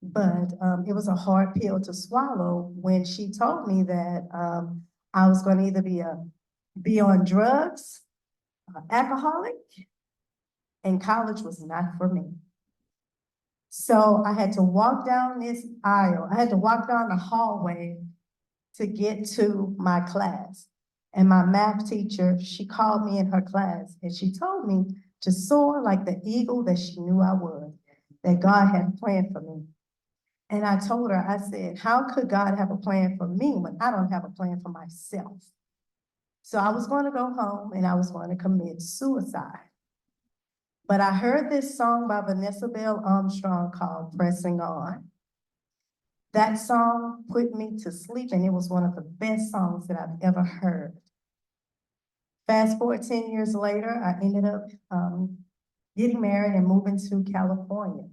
But it was a hard pill to swallow when she told me that I was going to either be on drugs, alcoholic, and college was not for me. So I had to walk down this aisle. I had to walk down the hallway to get to my class. And my math teacher, she called me in her class and she told me to soar like the eagle that she knew I was, that God had planned for me. And I told her, I said, how could God have a plan for me when I don't have a plan for myself? So I was going to go home and I was going to commit suicide. But I heard this song by Vanessa Bell Armstrong called Pressing On. That song put me to sleep and it was one of the best songs that I've ever heard. Fast forward 10 years later, I ended up getting married and moving to California.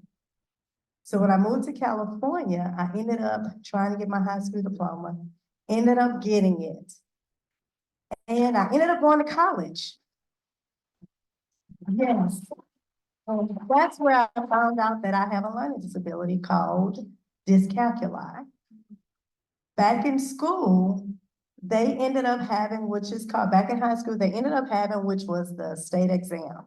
So when I moved to California, I ended up trying to get my high school diploma, ended up getting it. And I ended up going to college. Yes. That's where I found out that I have a learning disability called dyscalculia. Back in school, they ended up having, which is called, back in high school, they ended up having, which was the state exam.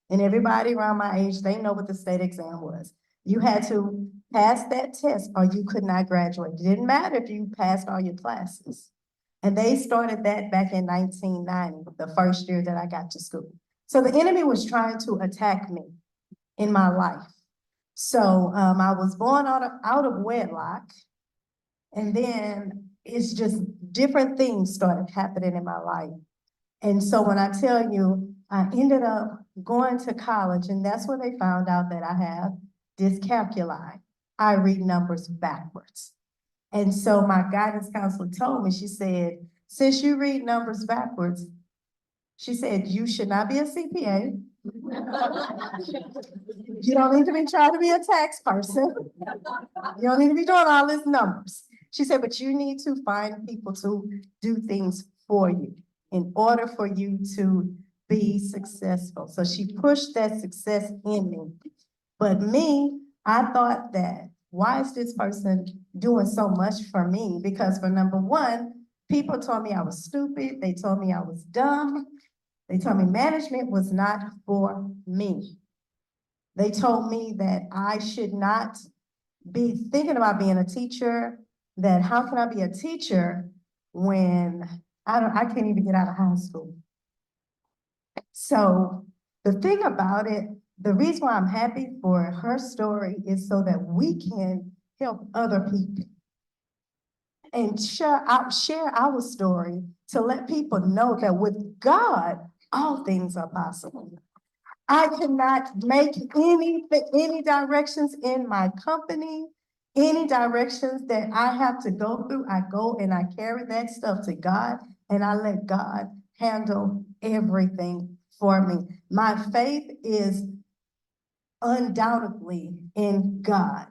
And everybody around my age, they know what the state exam was. You had to pass that test or you could not graduate. It didn't matter if you passed all your classes. And they started that back in 1990, the first year that I got to school. So the enemy was trying to attack me in my life. So I was born out of wedlock. And then it's just different things started happening in my life. And so when I tell you, I ended up going to college and that's where they found out that I have dyscalculia. I read numbers backwards. And so my guidance counselor told me, she said, since you read numbers backwards, she said, you should not be a CPA. You don't need to be trying to be a tax person. You don't need to be doing all these numbers. She said, but you need to find people to do things for you in order for you to be successful. So she pushed that success in me. But me, I thought that, why is this person doing so much for me? Because for number one, people told me I was stupid. They told me I was dumb. They told me management was not for me. They told me that I should not be thinking about being a teacher, that how can I be a teacher when I can't even get out of high school. So the thing about it, the reason why I'm happy for her story is so that we can help other people and share our story to let people know that with God, all things are possible. I cannot make any directions in my company, any directions that I have to go through. I go and I carry that stuff to God, and I let God handle everything for me. My faith is undoubtedly in God.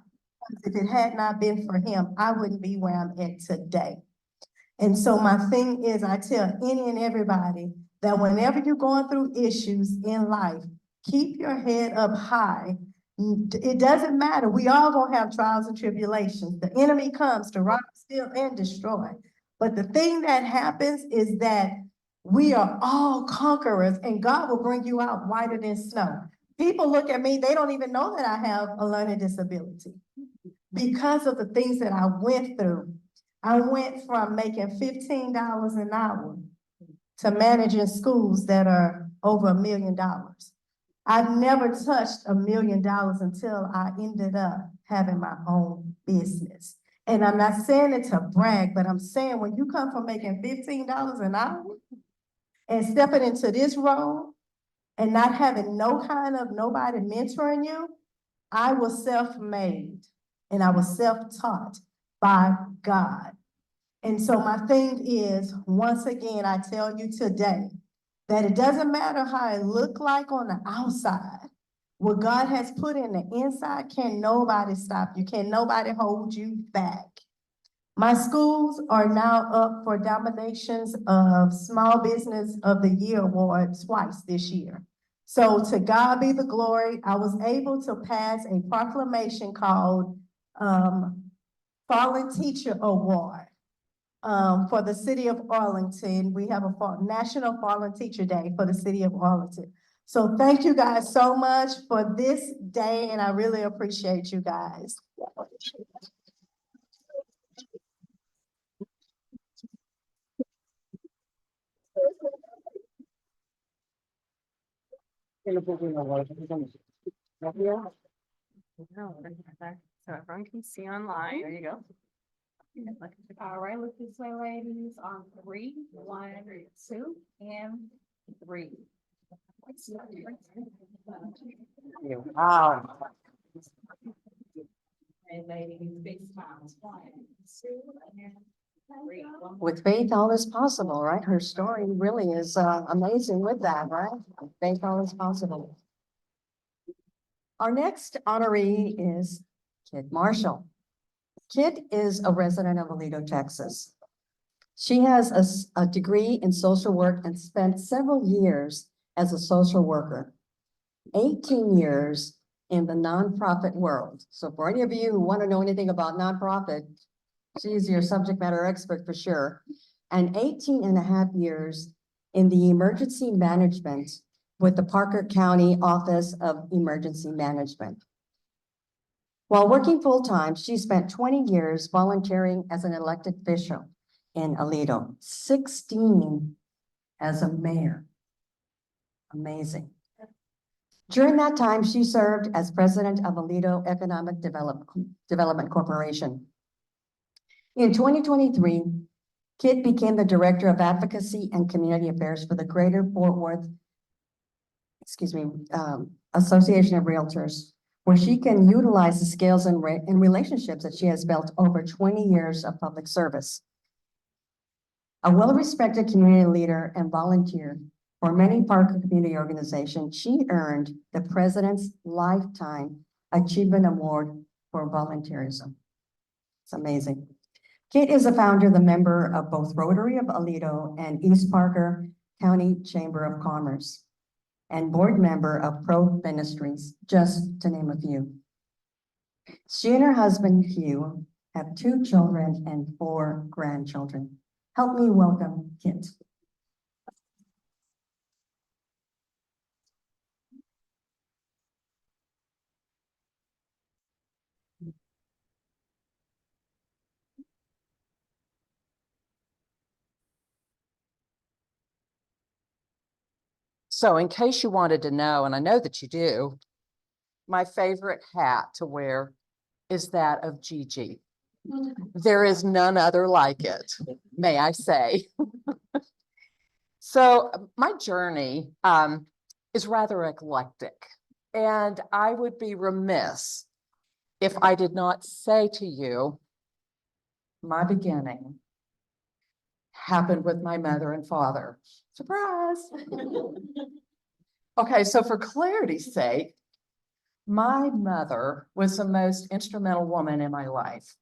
If it had not been for him, I wouldn't be where I'm at today. And so my thing is, I tell any and everybody that whenever you're going through issues in life, keep your head up high. It doesn't matter. We all gonna have trials and tribulations. The enemy comes to rob, steal, and destroy. But the thing that happens is that we are all conquerors, and God will bring you out whiter than snow. People look at me, they don't even know that I have a learning disability because of the things that I went through. I went from making $15 an hour to managing schools that are over $1 million. I've never touched $1 million until I ended up having my own business. And I'm not saying it to brag, but I'm saying when you come from making $15 an hour and stepping into this role and not having nobody mentoring you, I was self-made and I was self-taught by God. And so my thing is, once again, I tell you today that it doesn't matter how it look like on the outside. What God has put in the inside, can nobody stop you, can nobody hold you back. My schools are now up for nominations of Small Business of the Year award twice this year. So to God be the glory. I was able to pass a proclamation called Fallen Teacher Award. For the city of Arlington. We have a National Fallen Teacher Day for the city of Arlington. So thank you guys so much for this day, and I really appreciate you guys. So everyone can see online. There you go. All right, look this way, ladies, on 3, 1, 2, and 3. Wow. And ladies, big smiles. 1, 2, and 3. With faith, all is possible, right? Her story really is amazing with that, right? With faith, all is possible. Our next honoree is Kit Marshall. Kit is a resident of Aledo, Texas. She has a degree in social work and spent several years as a social worker, 18 years in the nonprofit world. So for any of you who want to know anything about nonprofit, she's your subject matter expert for sure. And 18 and a half years in the emergency management with the Parker County Office of Emergency Management. While working full-time, she spent 20 years volunteering as an elected official in Aledo, 16 as a mayor. Amazing. During that time, she served as president of Aledo Economic Development Corporation. In 2023, Kit became the Director of Advocacy and Community Affairs for the Greater Fort Worth, Association of Realtors, where she can utilize the skills and relationships that she has built over 20 years of public service. A well-respected community leader and volunteer for many Parker community organizations, she earned the President's Lifetime Achievement Award for volunteerism. It's amazing. Kate is a founder, the member of both Rotary of Aledo and East Parker County Chamber of Commerce, and board member of Pro Ministries, just to name a few. She and her husband Hugh have 2 children and 4 grandchildren. Help me welcome Kit. So in case you wanted to know, and I know that you do, my favorite hat to wear is that of Gigi. There is none other like it, may I say. So my journey is rather eclectic, and I would be remiss if I did not say to you, my beginning happened with my mother and father. Surprise! Okay, so for clarity's sake, my mother was the most instrumental woman in my life.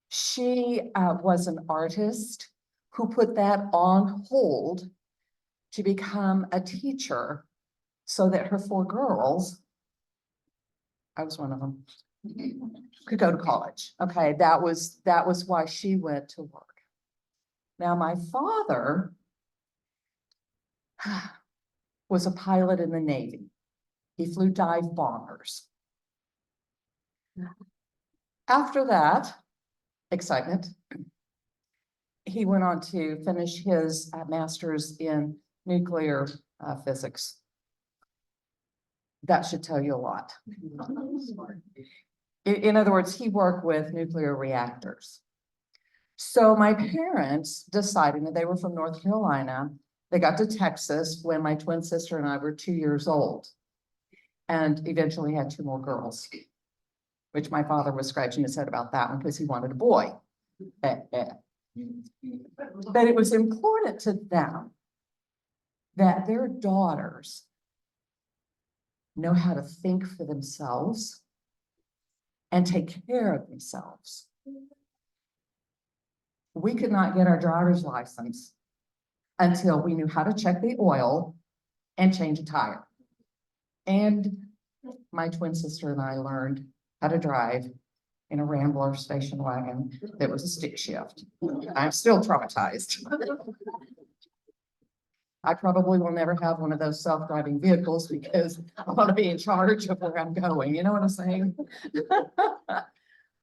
She was an artist who put that on hold to become a teacher so that her 4 girls, I was one of them, could go to college. Okay, that was why she went to work. Now, my father was a pilot in the Navy. He flew dive bombers. After that, excitement, he went on to finish his master's in nuclear physics. That should tell you a lot. In other words, he worked with nuclear reactors. So my parents decided that they were from North Carolina. They got to Texas when my twin sister and I were 2 years old, and eventually had 2 more girls, which my father was scratching his head about that one because he wanted a boy. But it was important to them that their daughters know how to think for themselves and take care of themselves. We could not get our driver's license until we knew how to check the oil and change a tire. And my twin sister and I learned how to drive in a Rambler station wagon that was a stick shift. I'm still traumatized. I probably will never have one of those self-driving vehicles because I want to be in charge of where I'm going. You know what I'm saying?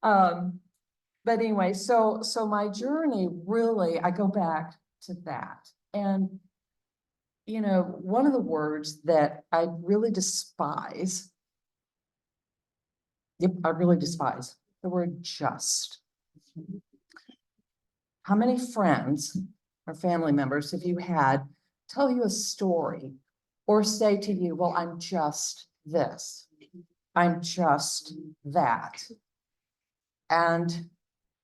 But anyway, so my journey really, I go back to that. And, you know, one of the words that I really despise, I really despise the word just. How many friends or family members have you had tell you a story or say to you, well, I'm just this, I'm just that. And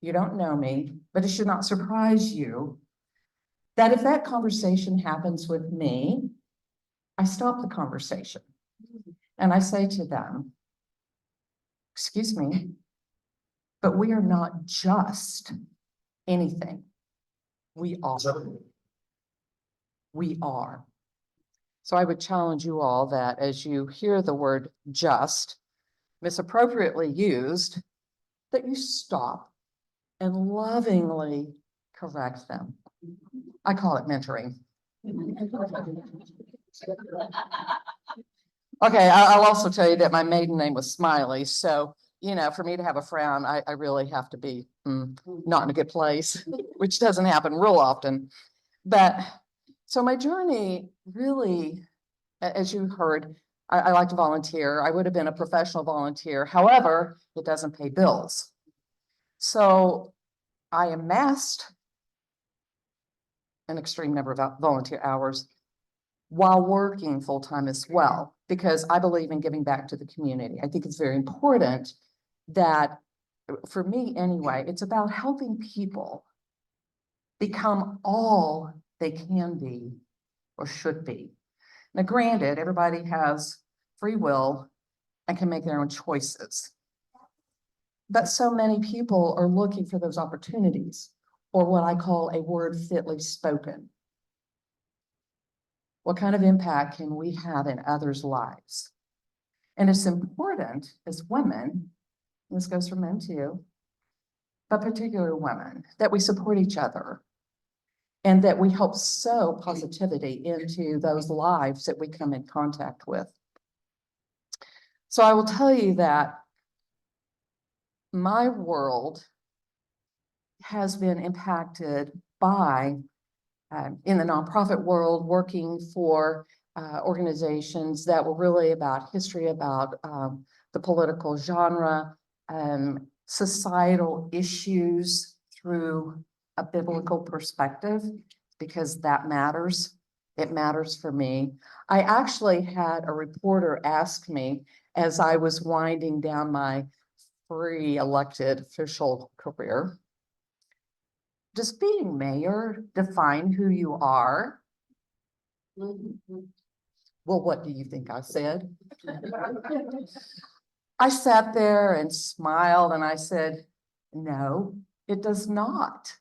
you don't know me, but it should not surprise you that if that conversation happens with me, I stop the conversation and I say to them, excuse me, but we are not just anything. We are. We are. So I would challenge you all that as you hear the word just misappropriately used, that you stop and lovingly correct them. I call it mentoring. Okay, I'll also tell you that my maiden name was Smiley. So, you know, for me to have a frown, I really have to be not in a good place, which doesn't happen real often. But so my journey really, as you heard, I like to volunteer. I would have been a professional volunteer. However, it doesn't pay bills. So I amassed an extreme number of volunteer hours while working full-time as well, because I believe in giving back to the community. I think it's very important that, for me anyway, it's about helping people become all they can be or should be. Now, granted, everybody has free will and can make their own choices. But so many people are looking for those opportunities, or what I call a word fitly spoken. What kind of impact can we have in others' lives? And it's important as women, and this goes for men too, but particularly women, that we support each other and that we help sow positivity into those lives that we come in contact with. So I will tell you that my world has been impacted by, in the nonprofit world, working for organizations that were really about history, about the political genre, societal issues through a biblical perspective, because that matters. It matters for me. I actually had a reporter ask me as I was winding down my free elected official career, does being mayor define who you are? Well, what do you think I said? I sat there and smiled and I said, no, it does not.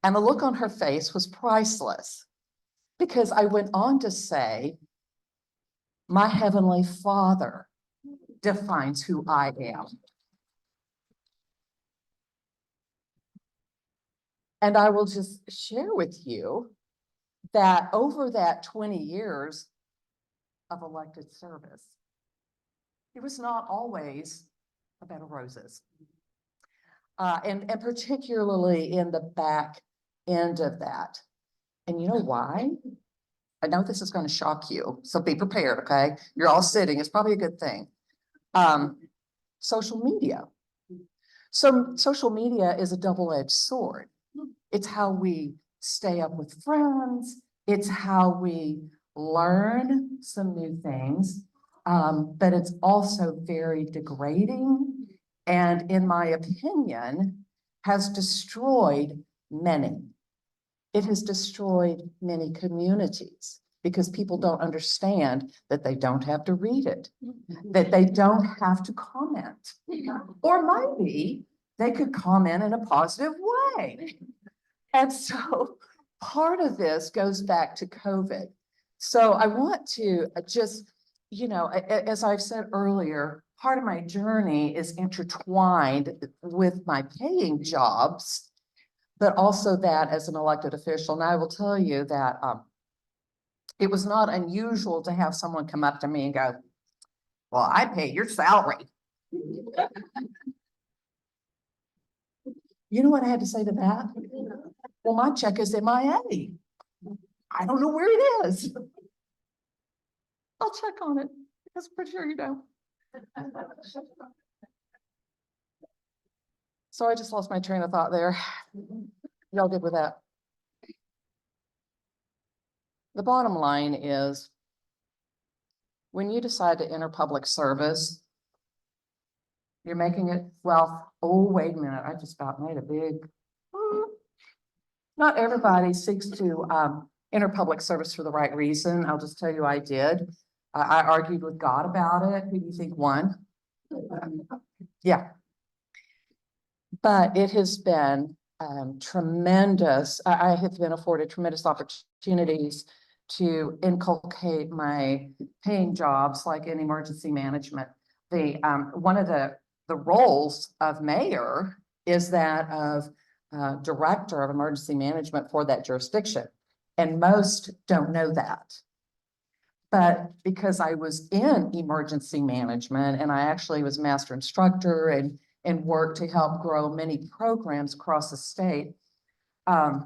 And the look on her face was priceless, because I went on to say, my Heavenly Father defines who I am. And I will just share with you that over that 20 years of elected service, it was not always a bed of roses. And particularly in the back end of that. And you know why? I know this is going to shock you, so be prepared, okay? You're all sitting, it's probably a good thing. Social media. So social media is a double-edged sword. It's how we stay up with friends. It's how we learn some new things, but it's also very degrading. And in my opinion, has destroyed many. It has destroyed many communities because people don't understand that they don't have to read it, that they don't have to comment, or maybe they could comment in a positive way. And so part of this goes back to COVID. So I want to just, as I've said earlier, part of my journey is intertwined with my paying jobs, but also that as an elected official. And I will tell you that it was not unusual to have someone come up to me and go, well, I pay your salary. You know what I had to say to that? Well, my check is MIA. I don't know where it is. I'll check on it because I'm pretty sure you know. So I just lost my train of thought there. Y'all good with that? The bottom line is, when you decide to enter public service, you're making it, well, oh, wait a minute, I just about made a big, not everybody seeks to enter public service for the right reason. I'll just tell you I did. I argued with God about it. Who do you think won? Yeah. But it has been tremendous. I have been afforded tremendous opportunities to inculcate my paying jobs, like in emergency management. One of the roles of mayor is that of director of emergency management for that jurisdiction. And most don't know that. But because I was in emergency management and I actually was master instructor and worked to help grow many programs across the state, I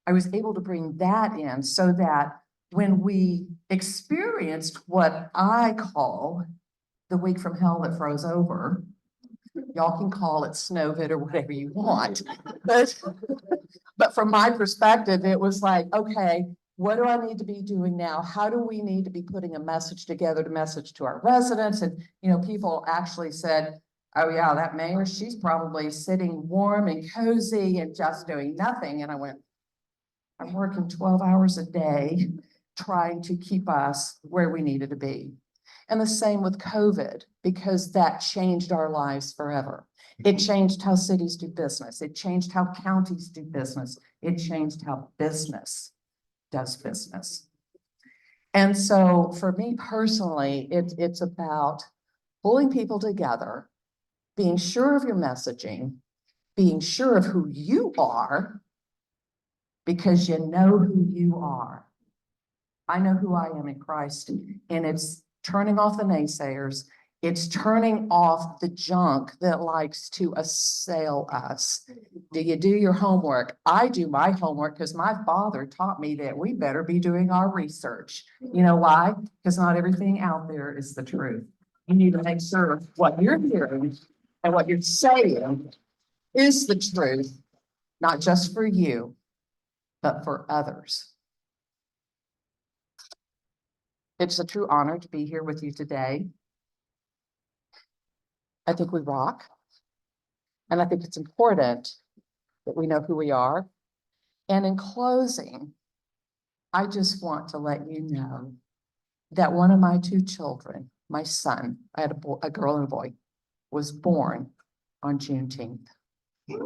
was able to bring that in so that when we experienced what I call the week from hell that froze over, y'all can call it Snowvid or whatever you want. But from my perspective, it was like, okay, what do I need to be doing now? How do we need to be putting a message together to message to our residents? And, people actually said, oh yeah, that mayor, she's probably sitting warm and cozy and just doing nothing. And I went, I'm working 12 hours a day trying to keep us where we needed to be. And the same with COVID, because that changed our lives forever. It changed how cities do business. It changed how counties do business. It changed how business does business. And so for me personally, it's about pulling people together, being sure of your messaging, being sure of who you are, because you know who you are. I know who I am in Christ, and it's turning off the naysayers. It's turning off the junk that likes to assail us. Do you do your homework? I do my homework because my father taught me that we better be doing our research. You know why? Because not everything out there is the truth. You need to make sure what you're hearing and what you're saying is the truth, not just for you, but for others. It's a true honor to be here with you today. I think we rock. And I think it's important that we know who we are. And in closing, I just want to let you know that one of my two children, my son, I had a girl and a boy, was born on Juneteenth. See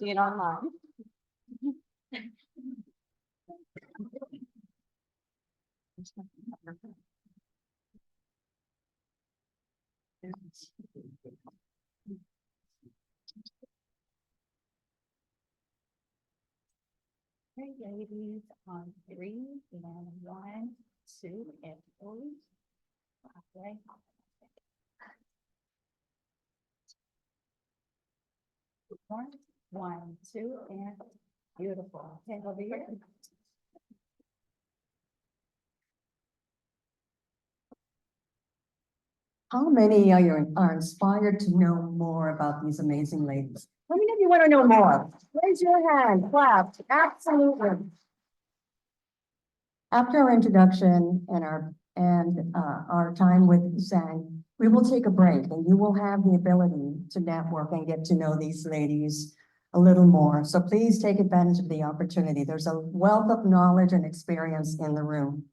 it online. Okay, ladies, on 3 and 1, 2, and 3. Okay. 1, 2, and beautiful. Okay, over here. How many are inspired to know more about these amazing ladies? How many of you want to know more? Raise your hand, clap, absolutely. After our introduction and our time with Zhang, we will take a break and you will have the ability to network and get to know these ladies a little more. So please take advantage of the opportunity. There's a wealth of knowledge and experience in the room.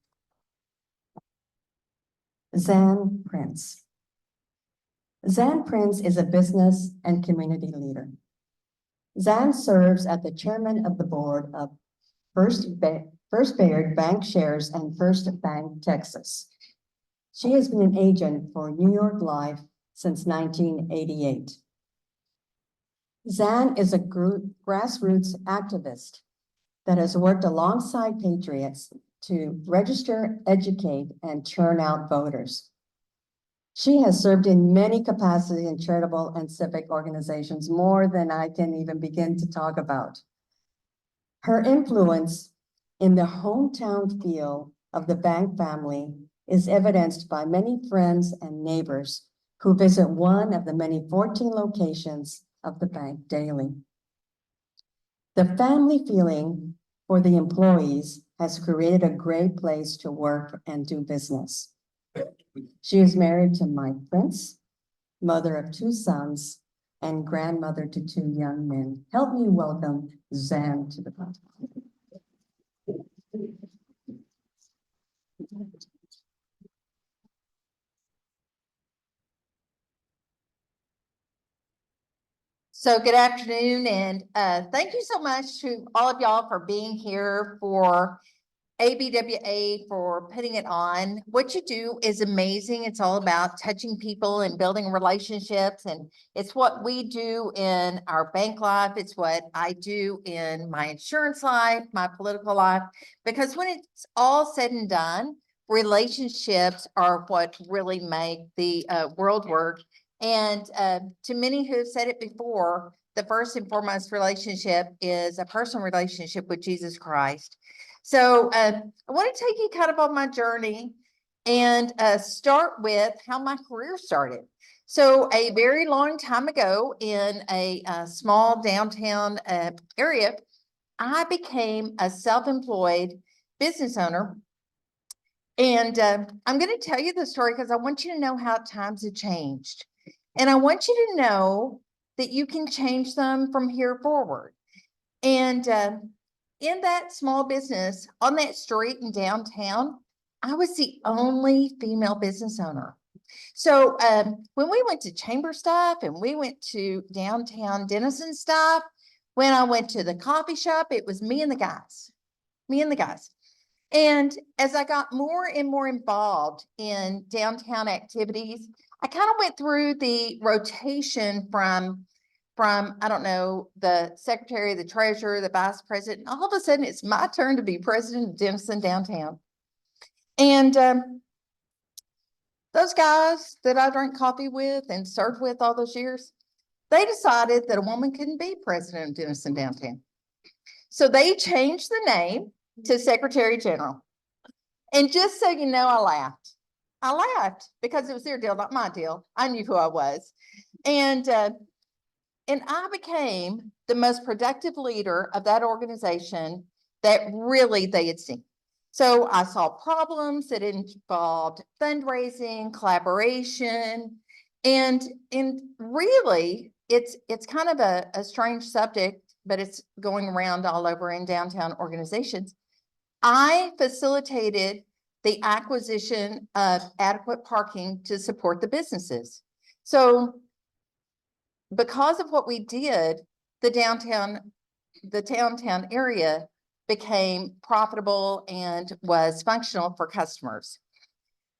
Zan Prince. Zan Prince is a business and community leader. Zan serves as the chairman of the board of First Bayard Bank Shares and First Bank Texas. She has been an agent for New York Life since 1988. Zan is a grassroots activist that has worked alongside patriots to register, educate, and turn out voters. She has served in many capacities in charitable and civic organizations, more than I can even begin to talk about. Her influence in the hometown feel of the Bank family is evidenced by many friends and neighbors who visit one of the many 14 locations of the bank daily. The family feeling for the employees has created a great place to work and do business. She is married to Mike Prince, mother of 2 sons, and grandmother to 2 young men. Help me welcome Zan to the podium. So good afternoon, and thank you so much to all of y'all for being here, for ABWA for putting it on. What you do is amazing. It's all about touching people and building relationships, and it's what we do in our bank life. It's what I do in my insurance life, my political life, because when it's all said and done, relationships are what really make the world work. And to many who have said it before, the first and foremost relationship is a personal relationship with Jesus Christ. So I want to take you kind of on my journey and start with how my career started. So a very long time ago in a small downtown area, I became a self-employed business owner. And I'm going to tell you the story because I want you to know how times have changed. And I want you to know that you can change them from here forward. And in that small business on that street in downtown, I was the only female business owner. So when we went to chamber stuff and we went to downtown Denison stuff, when I went to the coffee shop, it was me and the guys. And as I got more and more involved in downtown activities, I kind of went through the rotation from, I don't know, the secretary, the treasurer, the vice president. All of a sudden, it's my turn to be president of Denison Downtown. And those guys that I drank coffee with and served with all those years, they decided that a woman couldn't be president of Denison Downtown. So they changed the name to Secretary General. And just so you know, I laughed. I laughed because it was their deal, not my deal. I knew who I was. And I became the most productive leader of that organization that really they had seen. So I saw problems that involved fundraising, collaboration, and really it's kind of a strange subject, but it's going around all over in downtown organizations. I facilitated the acquisition of adequate parking to support the businesses. So because of what we did, the downtown area became profitable and was functional for customers.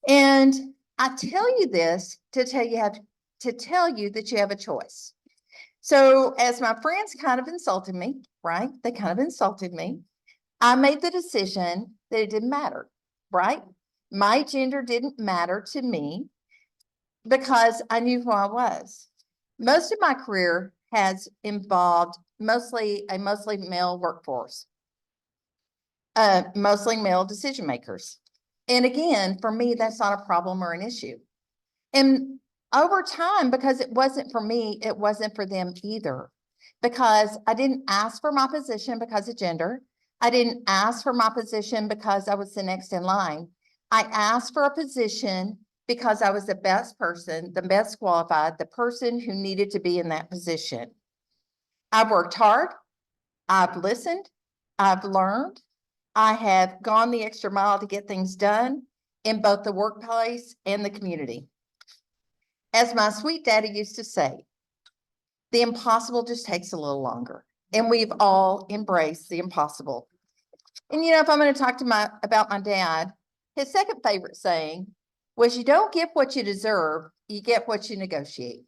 And I tell you this to tell you that you have a choice. So as my friends kind of insulted me, right? They kind of insulted me. I made the decision that it didn't matter, right? My gender didn't matter to me because I knew who I was. Most of my career has involved mostly male workforce, mostly male decision makers. And again, for me, that's not a problem or an issue. And over time, because it wasn't for me, it wasn't for them either. Because I didn't ask for my position because of gender. I didn't ask for my position because I was the next in line. I asked for a position because I was the best person, the best qualified, the person who needed to be in that position. I've worked hard. I've listened. I've learned. I have gone the extra mile to get things done in both the workplace and the community. As my sweet daddy used to say, the impossible just takes a little longer. And we've all embraced the impossible. And if I'm going to talk about my dad, his second favorite saying was, you don't get what you deserve, you get what you negotiate.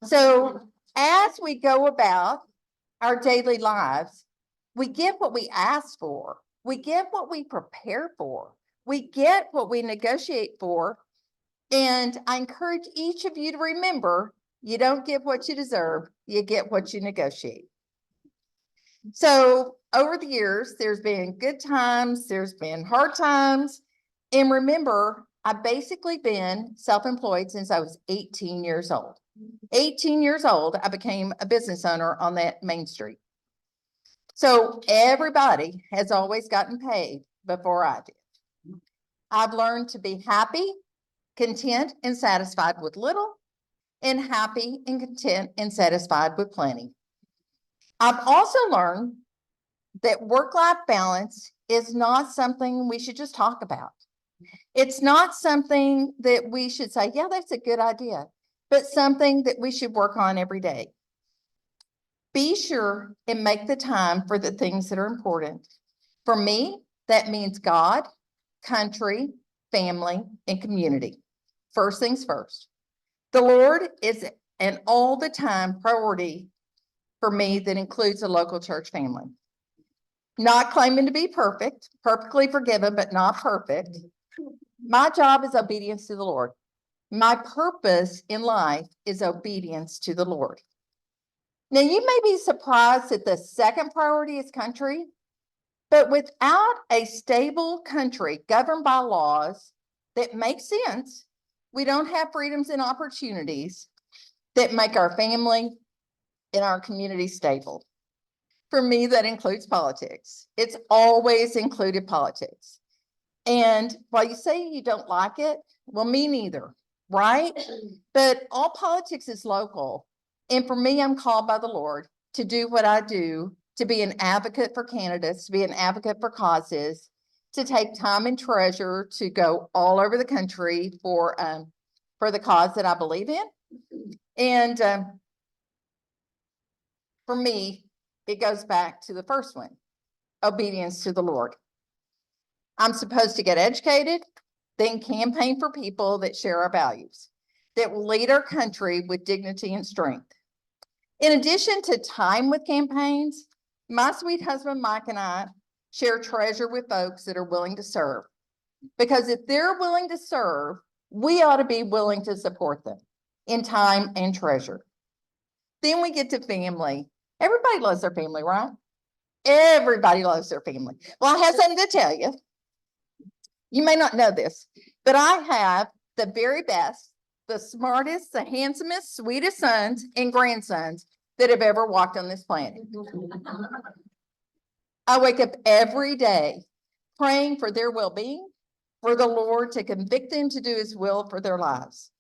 So as we go about our daily lives, we get what we ask for. We get what we prepare for. We get what we negotiate for. And I encourage each of you to remember, you don't get what you deserve, you get what you negotiate. So over the years, there's been good times, there's been hard times. And remember, I've basically been self-employed since I was 18 years old. 18 years old, I became a business owner on that Main Street. So everybody has always gotten paid before I did. I've learned to be happy, content, and satisfied with little, and happy and content and satisfied with plenty. I've also learned that work-life balance is not something we should just talk about. It's not something that we should say, yeah, that's a good idea, but something that we should work on every day. Be sure and make the time for the things that are important. For me, that means God, country, family, and community. First things first. The Lord is an all the time priority for me that includes a local church family. Not claiming to be perfect, perfectly forgiven, but not perfect. My job is obedience to the Lord. My purpose in life is obedience to the Lord. Now, you may be surprised that the second priority is country, but without a stable country governed by laws that make sense, we don't have freedoms and opportunities that make our family and our community stable. For me, that includes politics. It's always included politics. And while you say you don't like it, well, me neither, right? But all politics is local. And for me, I'm called by the Lord to do what I do to be an advocate for candidates, to be an advocate for causes, to take time and treasure to go all over the country for the cause that I believe in. And for me, it goes back to the first one, obedience to the Lord. I'm supposed to get educated, then campaign for people that share our values, that will lead our country with dignity and strength. In addition to time with campaigns, my sweet husband, Mike, and I share treasure with folks that are willing to serve. Because if they're willing to serve, we ought to be willing to support them in time and treasure. Then we get to family. Everybody loves their family, right? Everybody loves their family. Well, I have something to tell you. You may not know this, but I have the very best, the smartest, the handsomest, sweetest sons and grandsons that have ever walked on this planet. I wake up every day praying for their well-being, for the Lord to convict them to do his will for their lives.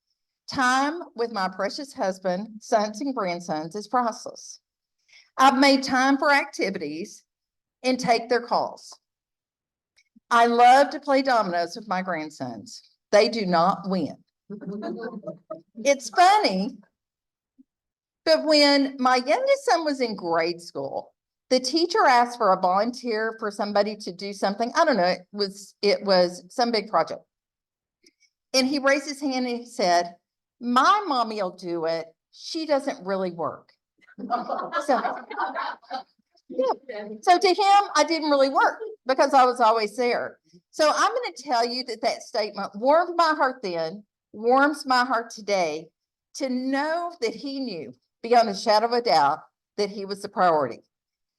Time with my precious husband, sons and grandsons is priceless. I've made time for activities and take their calls. I love to play dominoes with my grandsons. They do not win. It's funny, but when my youngest son was in grade school, the teacher asked for a volunteer for somebody to do something. I don't know, it was some big project. And he raised his hand and he said, my mommy will do it. She doesn't really work. So, yeah. So to him, I didn't really work because I was always there. So I'm going to tell you that that statement warmed my heart then, warms my heart today, to know that he knew beyond a shadow of a doubt that he was the priority.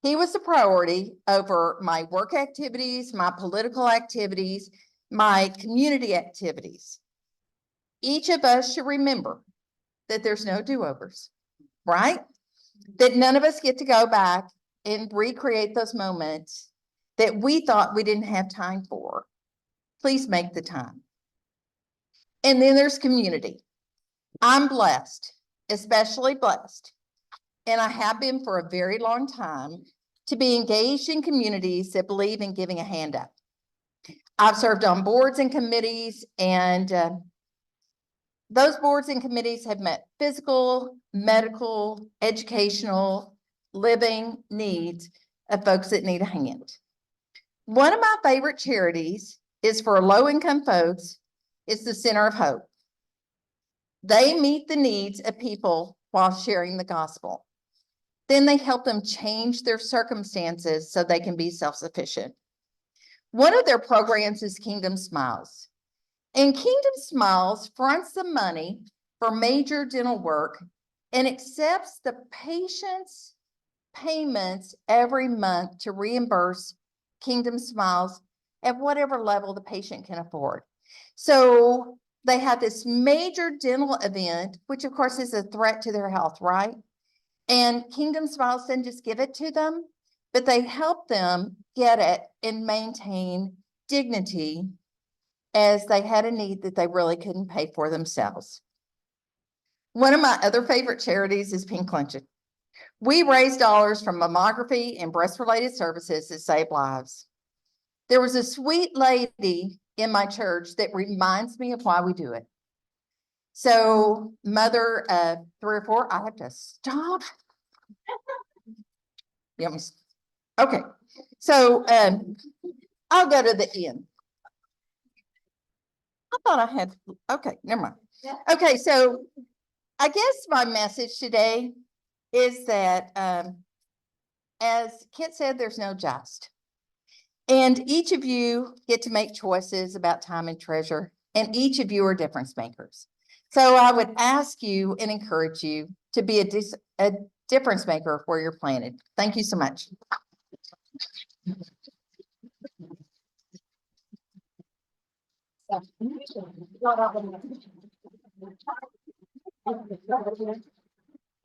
He was the priority over my work activities, my political activities, my community activities. Each of us should remember that there's no do-overs, right? That none of us get to go back and recreate those moments that we thought we didn't have time for. Please make the time. And then there's community. I'm blessed, especially blessed, and I have been for a very long time, to be engaged in communities that believe in giving a hand up. I've served on boards and committees, and those boards and committees have met physical, medical, educational, living needs of folks that need a hand. One of my favorite charities is for low-income folks. It's the Center of Hope. They meet the needs of people while sharing the gospel. Then they help them change their circumstances so they can be self-sufficient. One of their programs is Kingdom Smiles. And Kingdom Smiles fronts the money for major dental work and accepts the patient's payments every month to reimburse Kingdom Smiles at whatever level the patient can afford. So they have this major dental event, which of course is a threat to their health, right? And Kingdom Smiles doesn't just give it to them, but they help them get it and maintain dignity as they had a need that they really couldn't pay for themselves. One of my other favorite charities is Pink Luncheon. We raise dollars from mammography and breast-related services that save lives. There was a sweet lady in my church that reminds me of why we do it. So mother of 3 or 4, I have to stop. Okay, so I'll go to the end. I thought I had, okay, never mind. Okay, so I guess my message today is that, as Kit said, there's no just. And each of you get to make choices about time and treasure, and each of you are difference makers. So I would ask you and encourage you to be a difference maker where you're planted. Thank you so much.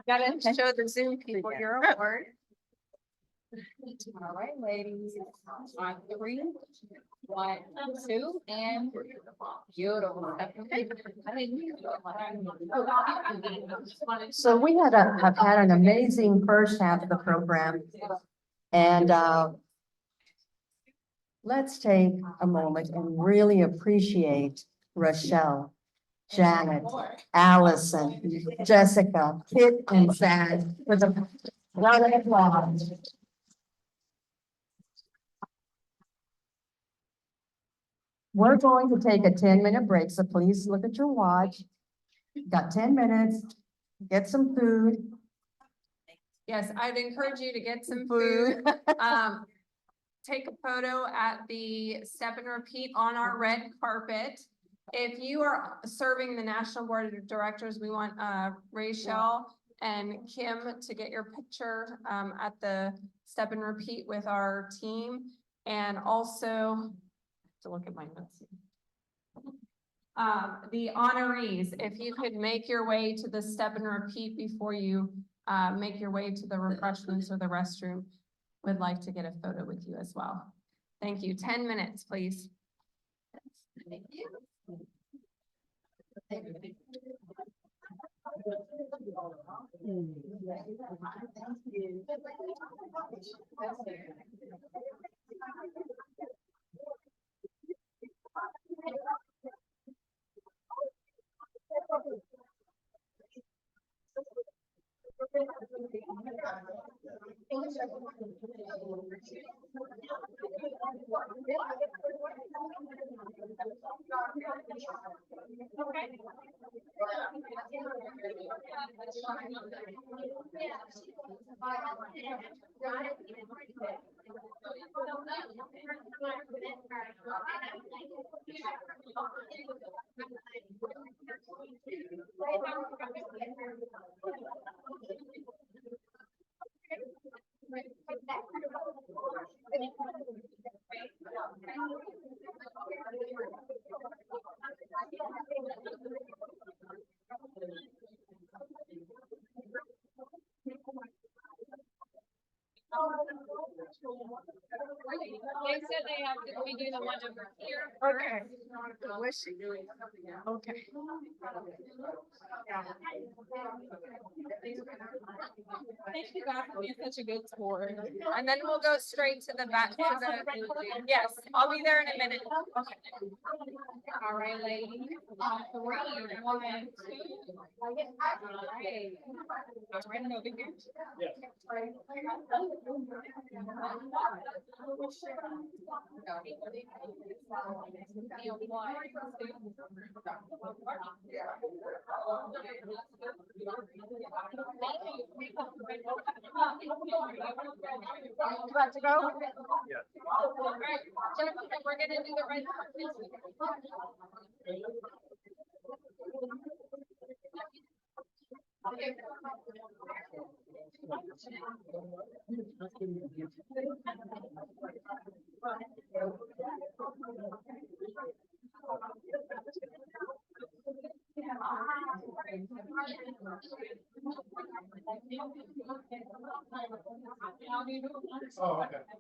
Gotta show the Zoom people your award. All right, ladies, on 3, 1, 2, and beautiful. So we have had an amazing first half of the program. And let's take a moment and really appreciate Rochelle, Janet, Allison, Jessica, Kit, and Zad for the round of applause. We're going to take a 10-minute break, so please look at your watch. Got 10 minutes, get some food. Yes, I'd encourage you to get some food. Take a photo at the step and repeat on our red carpet. If you are serving the National Board of Directors, we want Rachel and Kim to get your picture at the step and repeat with our team. And also, to look at my notes. The honorees, if you could make your way to the step and repeat before you make your way to the refreshments or the restroom, would like to get a photo with you as well. Thank you. 10 minutes, please. Thank you. They said they have to, we do the one over here. Okay. Okay. Thank you guys for being such a good sport. And then we'll go straight to the back. Yes, I'll be there in a minute. Okay. All right, ladies. 3, 1, 2. All right. All right, over here. Yes. About to go? Yeah. All right, Jennifer, we're gonna do the red carpet. Oh, okay.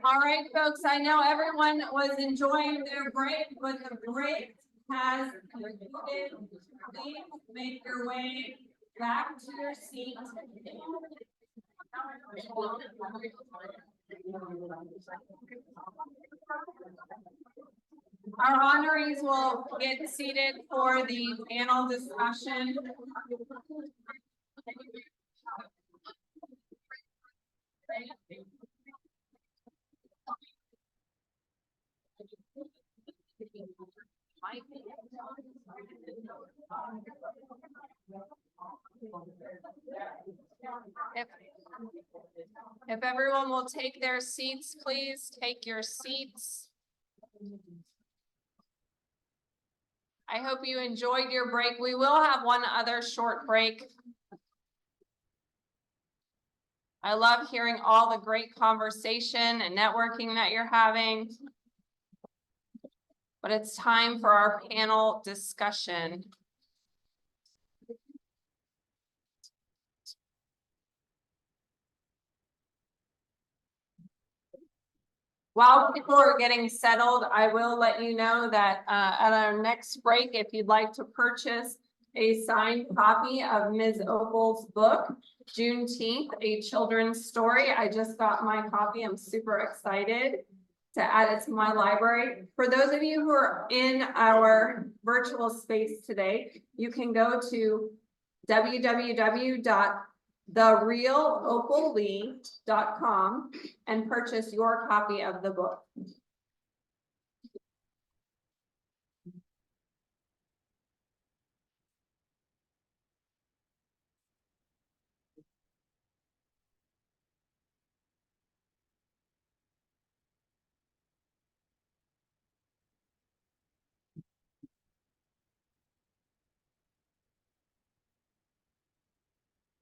All right, folks, I know everyone was enjoying their break, but the break has concluded. Please make your way back to your seat. Our honorees will get seated for the panel discussion. If everyone will take their seats, please take your seats. I hope you enjoyed your break. We will have one other short break. I love hearing all the great conversation and networking that you're having. But it's time for our panel discussion. While people are getting settled, I will let you know that at our next break, if you'd like to purchase a signed copy of Ms. Opal's book, Juneteenth, A Children's Story. I just got my copy. I'm super excited to add it to my library. For those of you who are in our virtual space today, you can go to www.therealopallee.com and purchase your copy of the book.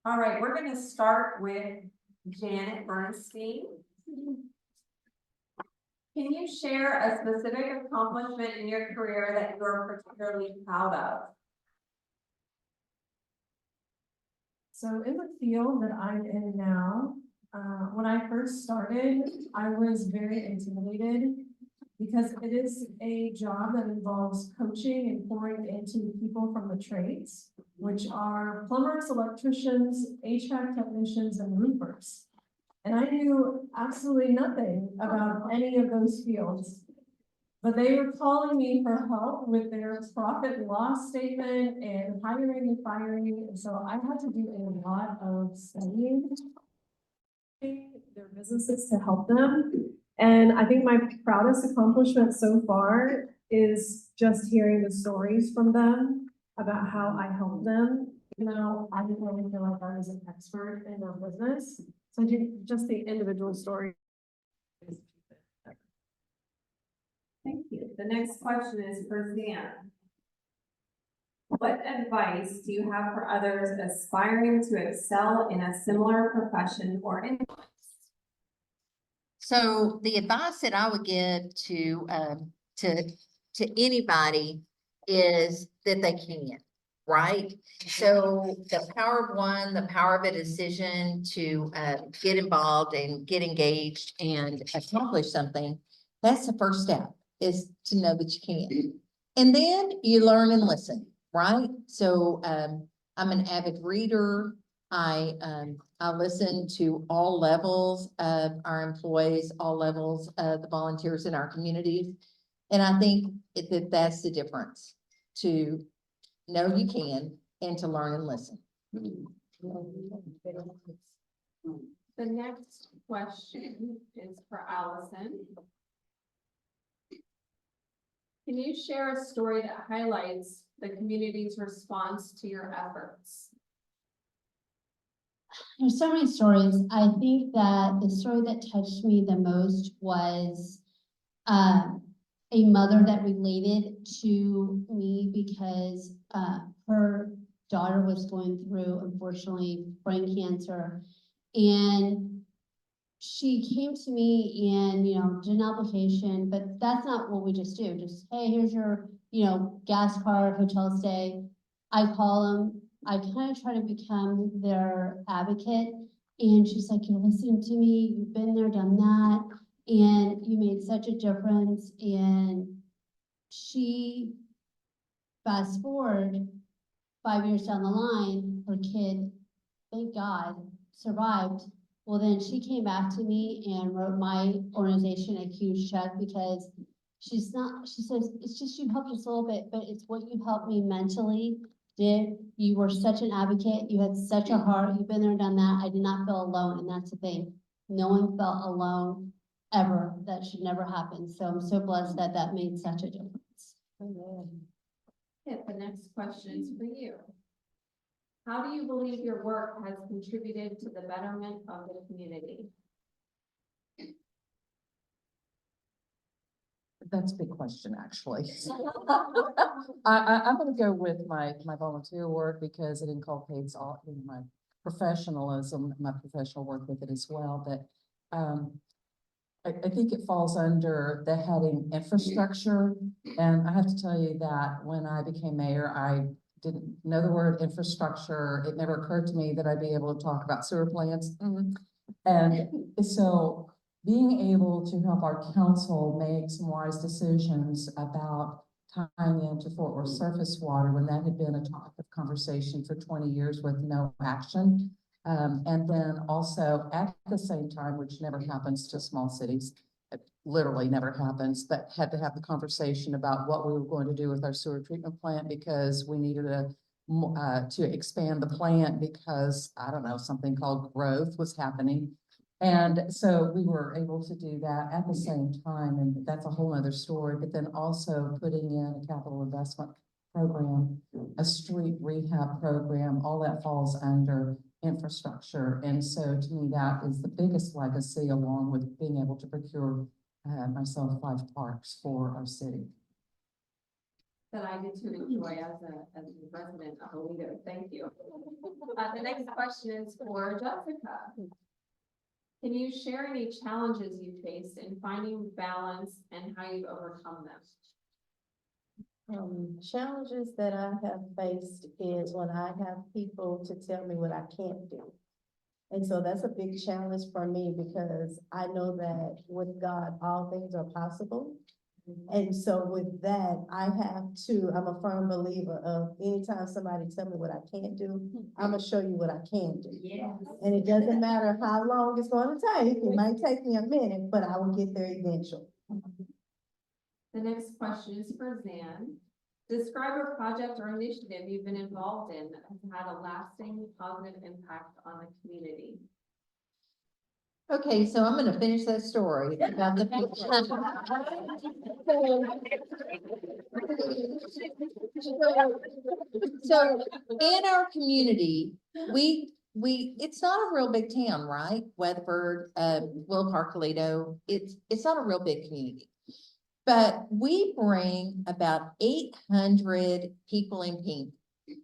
All right, we're going to start with Janet Bernstein. Can you share a specific accomplishment in your career that you're particularly proud of? So in the field that I'm in now, when I first started, I was very intimidated because it is a job that involves coaching and pouring into people from the trades, which are plumbers, electricians, HVAC technicians, and roofers. And I knew absolutely nothing about any of those fields. But they were calling me for help with their profit and loss statement and hiring and firing. And so I had to do a lot of studying their businesses to help them. And I think my proudest accomplishment so far is just hearing the stories from them about how I helped them. Now, I didn't really feel like I was an expert in their business. So I do just the individual story. Thank you. The next question is for Zan. What advice do you have for others aspiring to excel in a similar profession or influence? So the advice that I would give to anybody is that they can, right? So the power of one, the power of a decision to get involved and get engaged and accomplish something, that's the first step, is to know that you can. And then you learn and listen, right? So I'm an avid reader. I listen to all levels of our employees, all levels of the volunteers in our communities. And I think that that's the difference, to know you can and to learn and listen. The next question is for Allison. Can you share a story that highlights the community's response to your efforts? There's so many stories. I think that the story that touched me the most was a mother that related to me because her daughter was going through, unfortunately, brain cancer. And she came to me and, you know, did an application, but that's not what we just do. Just, hey, here's your, you know, gas card, hotel stay. I call them. I kind of try to become their advocate. And she's like, you're listening to me. You've been there, done that. And you made such a difference. And she, fast forward 5 years down the line, her kid, thank God, survived. Well, then she came back to me and wrote my organization a huge check because she says, it's just you helped us a little bit, but it's what you helped me mentally did. You were such an advocate. You had such a heart. You've been there and done that. I did not feel alone. And that's the thing. No one felt alone ever. That should never happen. So I'm so blessed that that made such a difference. Yeah, the next question is for you. How do you believe your work has contributed to the betterment of the community? That's a big question, actually. I'm gonna go with my volunteer work because it inculcates all my professionalism, my professional work with it as well. But I think it falls under the heading infrastructure. And I have to tell you that when I became mayor, I didn't know the word infrastructure. It never occurred to me that I'd be able to talk about sewer plants. And so being able to help our council make some wise decisions about tying into Fort Worth surface water when that had been a topic of conversation for 20 years with no action. And then also at the same time, which never happens to small cities, it literally never happens, but had to have the conversation about what we were going to do with our sewer treatment plant because we needed to expand the plant because, I don't know, something called growth was happening. And so we were able to do that at the same time, and that's a whole other story, but then also putting in a capital investment program, a street rehab program, all that falls under infrastructure. And so to me, that is the biggest legacy, along with being able to procure myself 5 parks for our city. That I get to enjoy as a resident of Aledo. Thank you. The next question is for Jessica. Can you share any challenges you faced in finding balance and how you've overcome them? Challenges that I have faced is when I have people to tell me what I can't do. And so that's a big challenge for me because I know that with God, all things are possible. And so with that, I'm a firm believer of anytime somebody tell me what I can't do, I'm gonna show you what I can do. Yes. And it doesn't matter how long it's gonna take, it might take me a minute, but I will get there eventually. The next question is for Zan. Describe a project or initiative you've been involved in that has had a lasting positive impact on the community. Okay, so I'm gonna finish that story about the. So in our community, it's not a real big town, right? Weatherford, Will Park, Toledo, it's not a real big community. But we bring about 800 people in pink,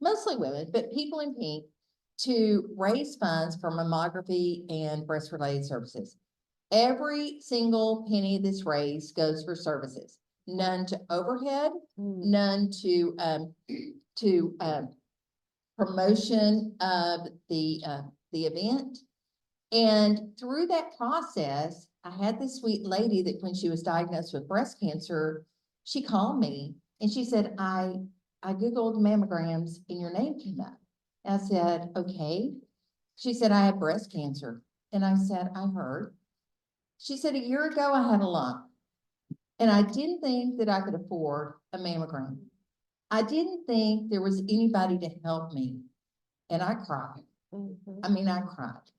mostly women, but people in pink, to raise funds for mammography and breast-related services. Every single penny that's raised goes for services, none to overhead, none to promotion of the event. And through that process, I had this sweet lady that when she was diagnosed with breast cancer, she called me and she said, I Googled mammograms and your name came up. I said, okay. She said, I have breast cancer. And I said, I heard. She said, a year ago, I had a lump and I didn't think that I could afford a mammogram. I didn't think there was anybody to help me. And I cried. I mean, I cried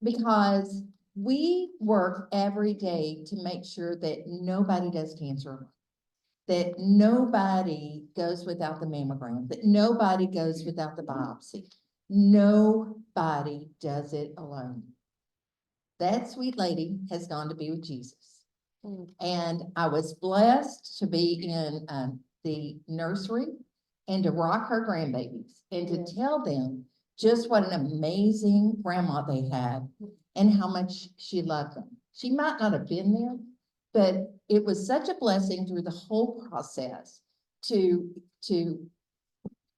because we work every day to make sure that nobody does cancer, that nobody goes without the mammogram, that nobody goes without the biopsy. Nobody does it alone. That sweet lady has gone to be with Jesus. And I was blessed to be in the nursery and to rock her grandbabies and to tell them just what an amazing grandma they had and how much she loved them. She might not have been there, but it was such a blessing through the whole process to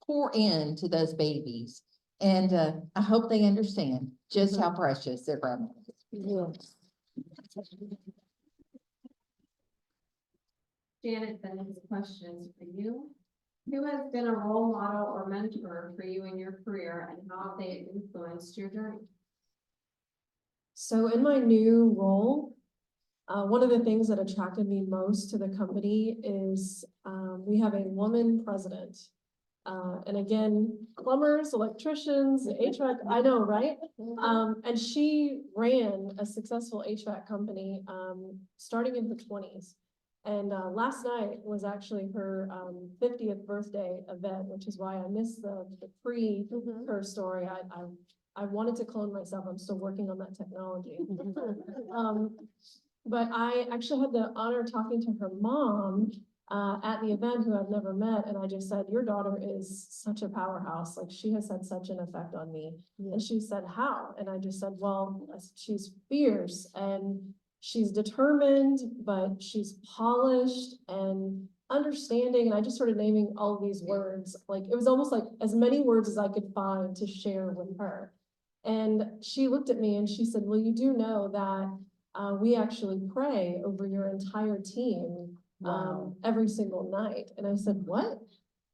pour into those babies. And I hope they understand just how precious their grandma is. Yes. Janet, the next question is for you. Who has been a role model or mentor for you in your career and how have they influenced your journey? So in my new role, one of the things that attracted me most to the company is we have a woman president. And again, plumbers, electricians, HVAC, I know, right? And she ran a successful HVAC company starting in her 20s. And last night was actually her 50th birthday event, which is why I missed the her story. I wanted to clone myself. I'm still working on that technology. But I actually had the honor of talking to her mom at the event who I've never met. And I just said, your daughter is such a powerhouse. Like she has had such an effect on me. And she said, how? And I just said, well, she's fierce and she's determined, but she's polished and understanding. And I just started naming all of these words. Like it was almost like as many words as I could find to share with her. And she looked at me and she said, well, you do know that we actually pray over your entire team every single night. And I said, what?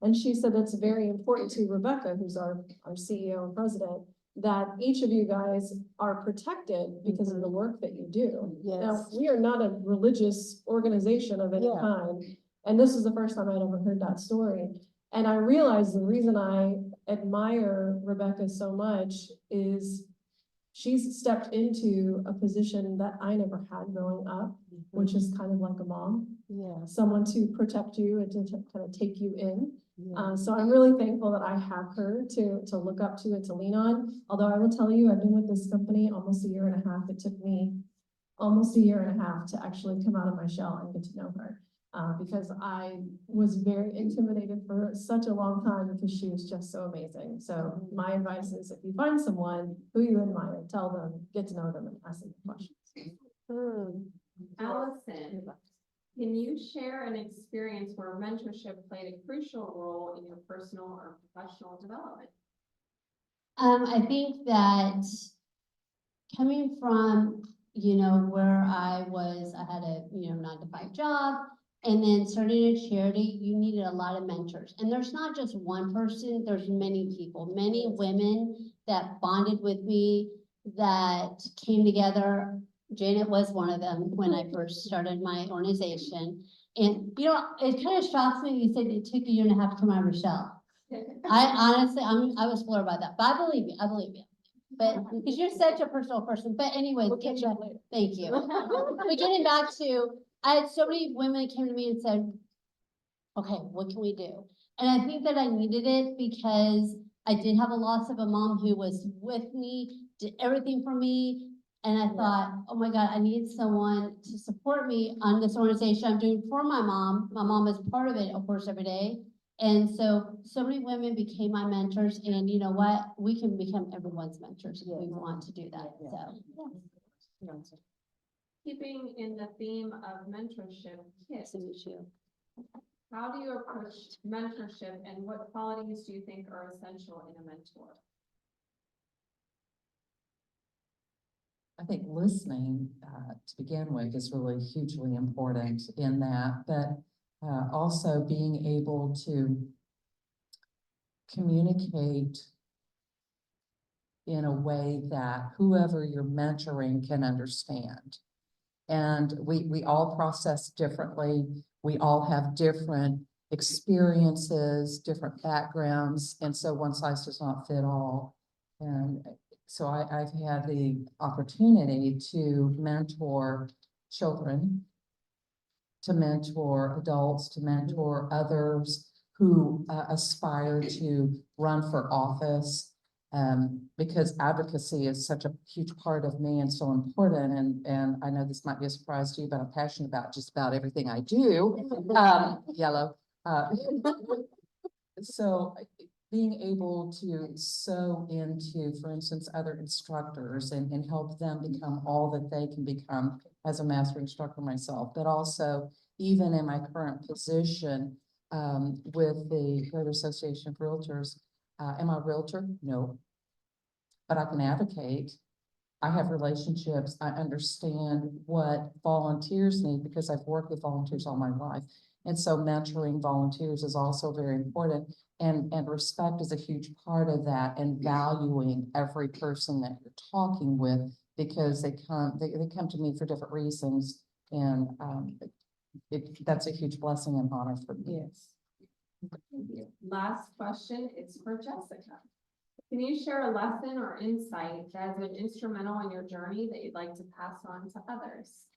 And she said, that's very important to Rebecca, who's our CEO and president, that each of you guys are protected because of the work that you do. Yes. Now, we are not a religious organization of any kind. And this is the first time I'd ever heard that story. And I realized the reason I admire Rebecca so much is she's stepped into a position that I never had growing up, which is kind of like a mom. Yeah. Someone to protect you and to kind of take you in. So I'm really thankful that I have her to look up to and to lean on. Although I will tell you, I've been with this company almost a year and a half. It took me almost a year and a half to actually come out of my shell and get to know her. Because I was very intimidated for such a long time because she was just so amazing. So my advice is if you find someone who you admire, tell them, get to know them and ask them questions. Allison, can you share an experience where mentorship played a crucial role in your personal or professional development? I think that coming from, where I had a, 9-to-5 job, And then starting a charity, you needed a lot of mentors. And there's not just one person, there's many people, many women that bonded with me, that came together. Janet was one of them when I first started my organization. And, you know, it kind of shocks me, you said it took a year and a half to come out of your shell. I honestly, I was floored by that, but I believe you, But, because you're such a personal person, but anyways, thank you. But getting back to, I had so many women that came to me and said, okay, what can we do? And I think that I needed it because I did have a loss of a mom who was with me, did everything for me. And I thought, oh my God, I need someone to support me on this organization I'm doing for my mom. My mom is part of it, of course, every day. And so many women became my mentors, and you know what? We can become everyone's mentors if we want to do that, so. Keeping in the theme of mentorship, Nice to meet you. how do you approach mentorship and what qualities do you think are essential in a mentor? I think listening to begin with is really hugely important in that, but also being able to communicate in a way that whoever you're mentoring can understand. And we all process differently. We all have different experiences, different backgrounds, and so one size does not fit all. And so I've had the opportunity to mentor children, to mentor adults, to mentor others who aspire to run for office. Because advocacy is such a huge part of me and so important. And I know this might be a surprise to you, but I'm passionate about just about everything I do. Yellow. So being able to sow into, for instance, other instructors and help them become all that they can become as a master instructor myself, but also even in my current position with the Greater Association of Realtors. Am I a realtor? No. But I can advocate. I have relationships. I understand what volunteers need because I've worked with volunteers all my life. And so mentoring volunteers is also very important. And respect is a huge part of that, and valuing every person that you're talking with, because they come to me for different reasons. And that's a huge blessing and honor for me. Yes. Last question is for Jessica. Can you share a lesson or insight that has been instrumental in your journey that you'd like to pass on to others?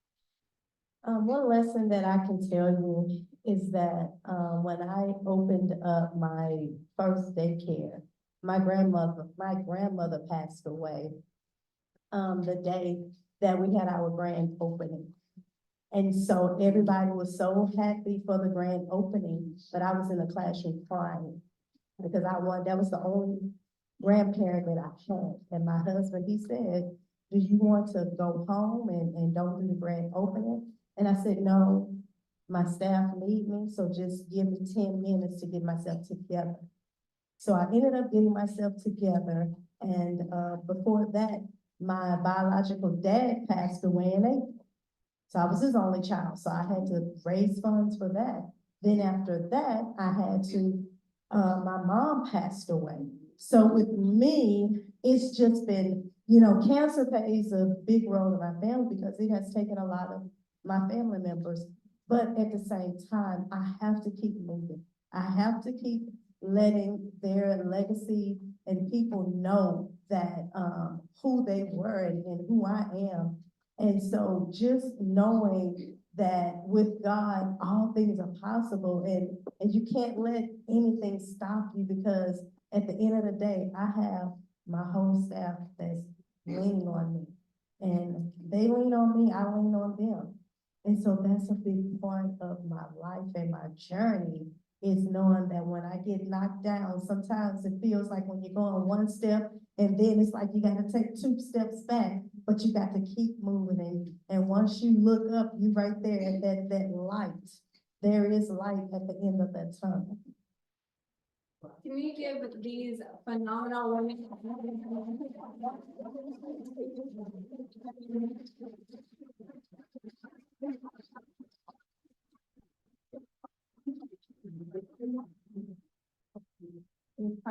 One lesson that I can tell you is that when I opened up my first daycare, my grandmother passed away the day that we had our grand opening. And so everybody was so happy for the grand opening, but I was in the classroom crying because that was the only grandparent that I had. And my husband, he said, do you want to go home and don't do the grand opening? And I said, no, my staff need me, so just give me 10 minutes to get myself together. So I ended up getting myself together. And before that, my biological dad passed away in April. So I was his only child, so I had to raise funds for that. Then after that, I had to, my mom passed away. So with me, it's just been, you know, cancer plays a big role in my family because it has taken a lot of my family members. But at the same time, I have to keep moving. I have to keep letting their legacy and people know that who they were and who I am. And so just knowing that with God, all things are possible, and you can't let anything stop you, because at the end of the day, I have my whole staff that's leaning on me, and they lean on me, I lean on them. And so that's a big part of my life and my journey, is knowing that when I get knocked down, sometimes it feels like when you're going one step and then it's like you got to take 2 steps back, but you got to keep moving. And once you look up, you right there at that light. There is light at the end of that tunnel. Can we give these phenomenal women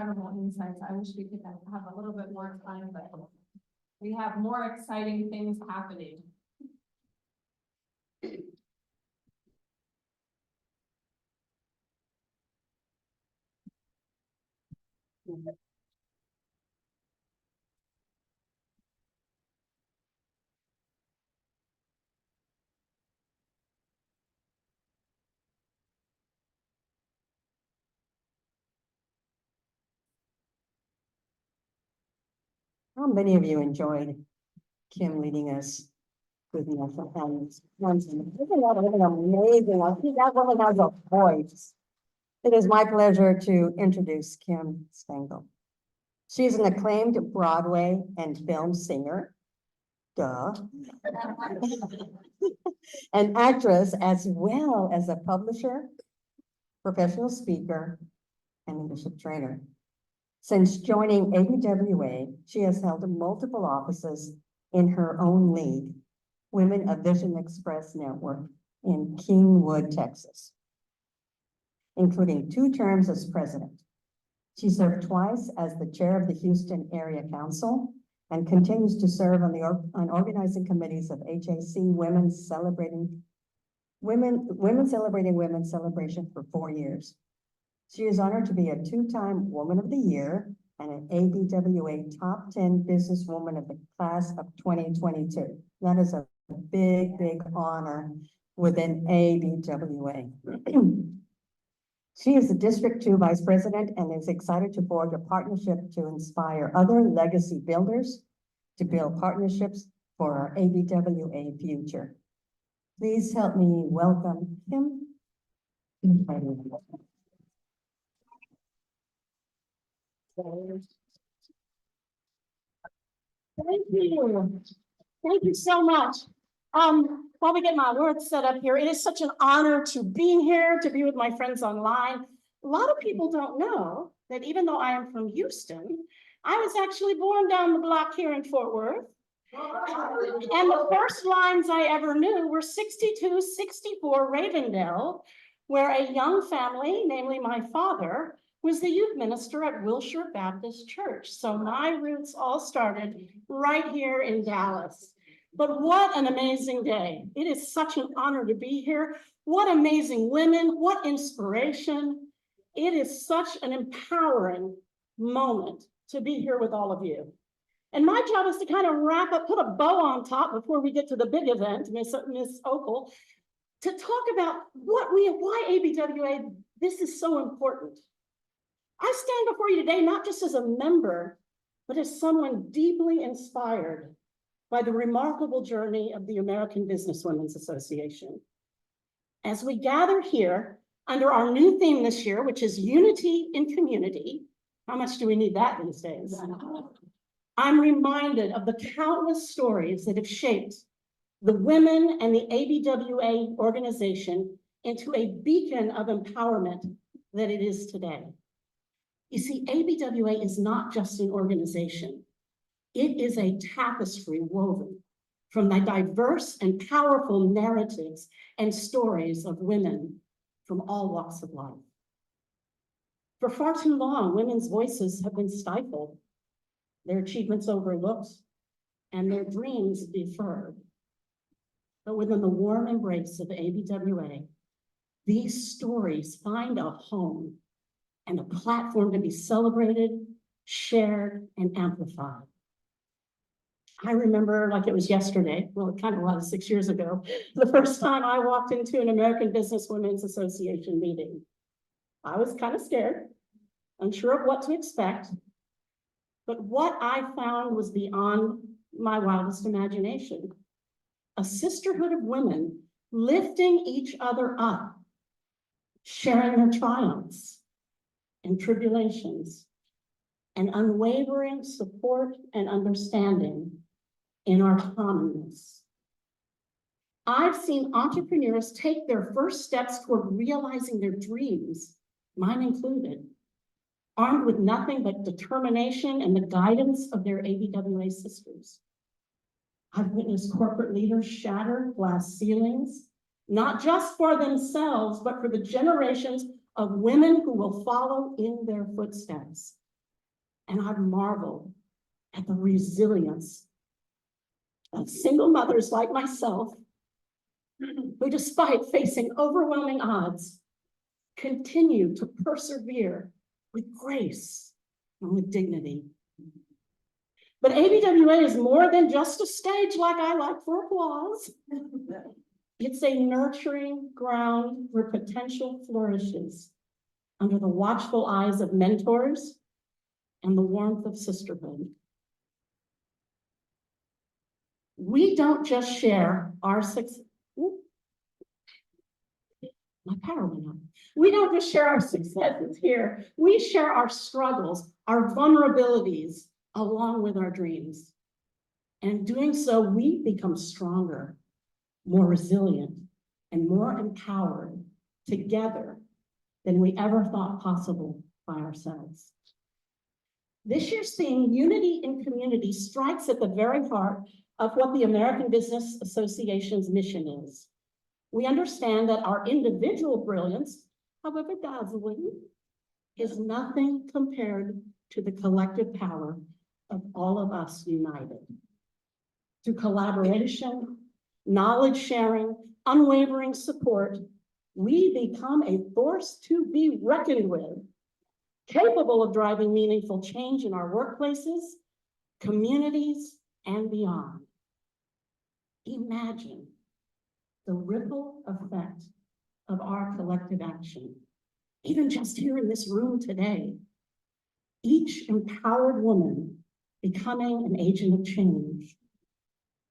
incredible insights. I wish we could have a little bit more time, but we have more exciting things happening. How many of you enjoyed Kim leading us with national hands? Isn't that amazing? I think that woman has a voice. It is my pleasure to introduce Kim Stengel. She is an acclaimed Broadway and film singer, duh, an actress, as well as a publisher, professional speaker, and leadership trainer. Since joining ABWA, she has held multiple offices in her own league, Women of Vision Express Network in Kingwood, Texas, including 2 terms as president. She served twice as the chair of the Houston Area Council and continues to serve on the organizing committees of HAC Women Celebrating Women Celebration for 4 years. She is honored to be a 2-time Woman of the Year and an ABWA Top 10 Businesswoman of the Class of 2022. That is a big, big honor within ABWA. She is the District 2 Vice President and is excited to forge a partnership to inspire other legacy builders to build partnerships for our ABWA future. Please help me welcome Kim. Thank you. Thank you so much. While we get my words set up here, it is such an honor to be here, to be with my friends online. A lot of people don't know that even though I am from Houston, I was actually born down the block here in Fort Worth. And the first lines I ever knew were 6264 Ravendale, where a young family, namely my father, was the youth minister at Wilshire Baptist Church. So my roots all started right here in Dallas. But what an amazing day. It is such an honor to be here. What amazing women, what inspiration. It is such an empowering moment to be here with all of you. And my job is to kind of wrap up, put a bow on top before we get to the big event, Miss Okel, to talk about why ABWA, this is so important. I stand before you today, not just as a member, but as someone deeply inspired by the remarkable journey of the American Businesswomen's Association. As we gather here under our new theme this year, which is Unity in Community, how much do we need that these days? I'm reminded of the countless stories that have shaped the women and the ABWA organization into a beacon of empowerment that it is today. You see, ABWA is not just an organization. It is a tapestry woven from the diverse and powerful narratives and stories of women from all walks of life. For far too long, women's voices have been stifled, their achievements overlooked, and their dreams deferred. But within the warm embrace of ABWA, these stories find a home and a platform to be celebrated, shared, and amplified. I remember like it was yesterday, well, it kind of was 6 years ago, the first time I walked into an American Businesswomen's Association meeting. I was kind of scared, unsure of what to expect, but what I found was beyond my wildest imagination. A sisterhood of women lifting each other up, sharing their triumphs and tribulations, and unwavering support and understanding in our commonness. I've seen entrepreneurs take their first steps toward realizing their dreams, mine included, armed with nothing but determination and the guidance of their ABWA sisters. I've witnessed corporate leaders shatter glass ceilings, not just for themselves, but for the generations of women who will follow in their footsteps. And I've marveled at the resilience of single mothers like myself, who, despite facing overwhelming odds, continue to persevere with grace and with dignity. But ABWA is more than just a stage like I like for applause. It's a nurturing ground where potential flourishes under the watchful eyes of mentors and the warmth of sisterhood. We don't just share our success. My power went out. We don't just share our successes here. We share our struggles, our vulnerabilities, along with our dreams. And doing so, we become stronger, more resilient, and more empowered together than we ever thought possible by ourselves. This year's theme, Unity in Community, strikes at the very heart of what the American Business Association's mission is. We understand that our individual brilliance, however dazzling, is nothing compared to the collective power of all of us united. Through collaboration, knowledge sharing, unwavering support, we become a force to be reckoned with, capable of driving meaningful change in our workplaces, communities, and beyond. Imagine the ripple effect of our collective action, even just here in this room today. Each empowered woman becoming an agent of change,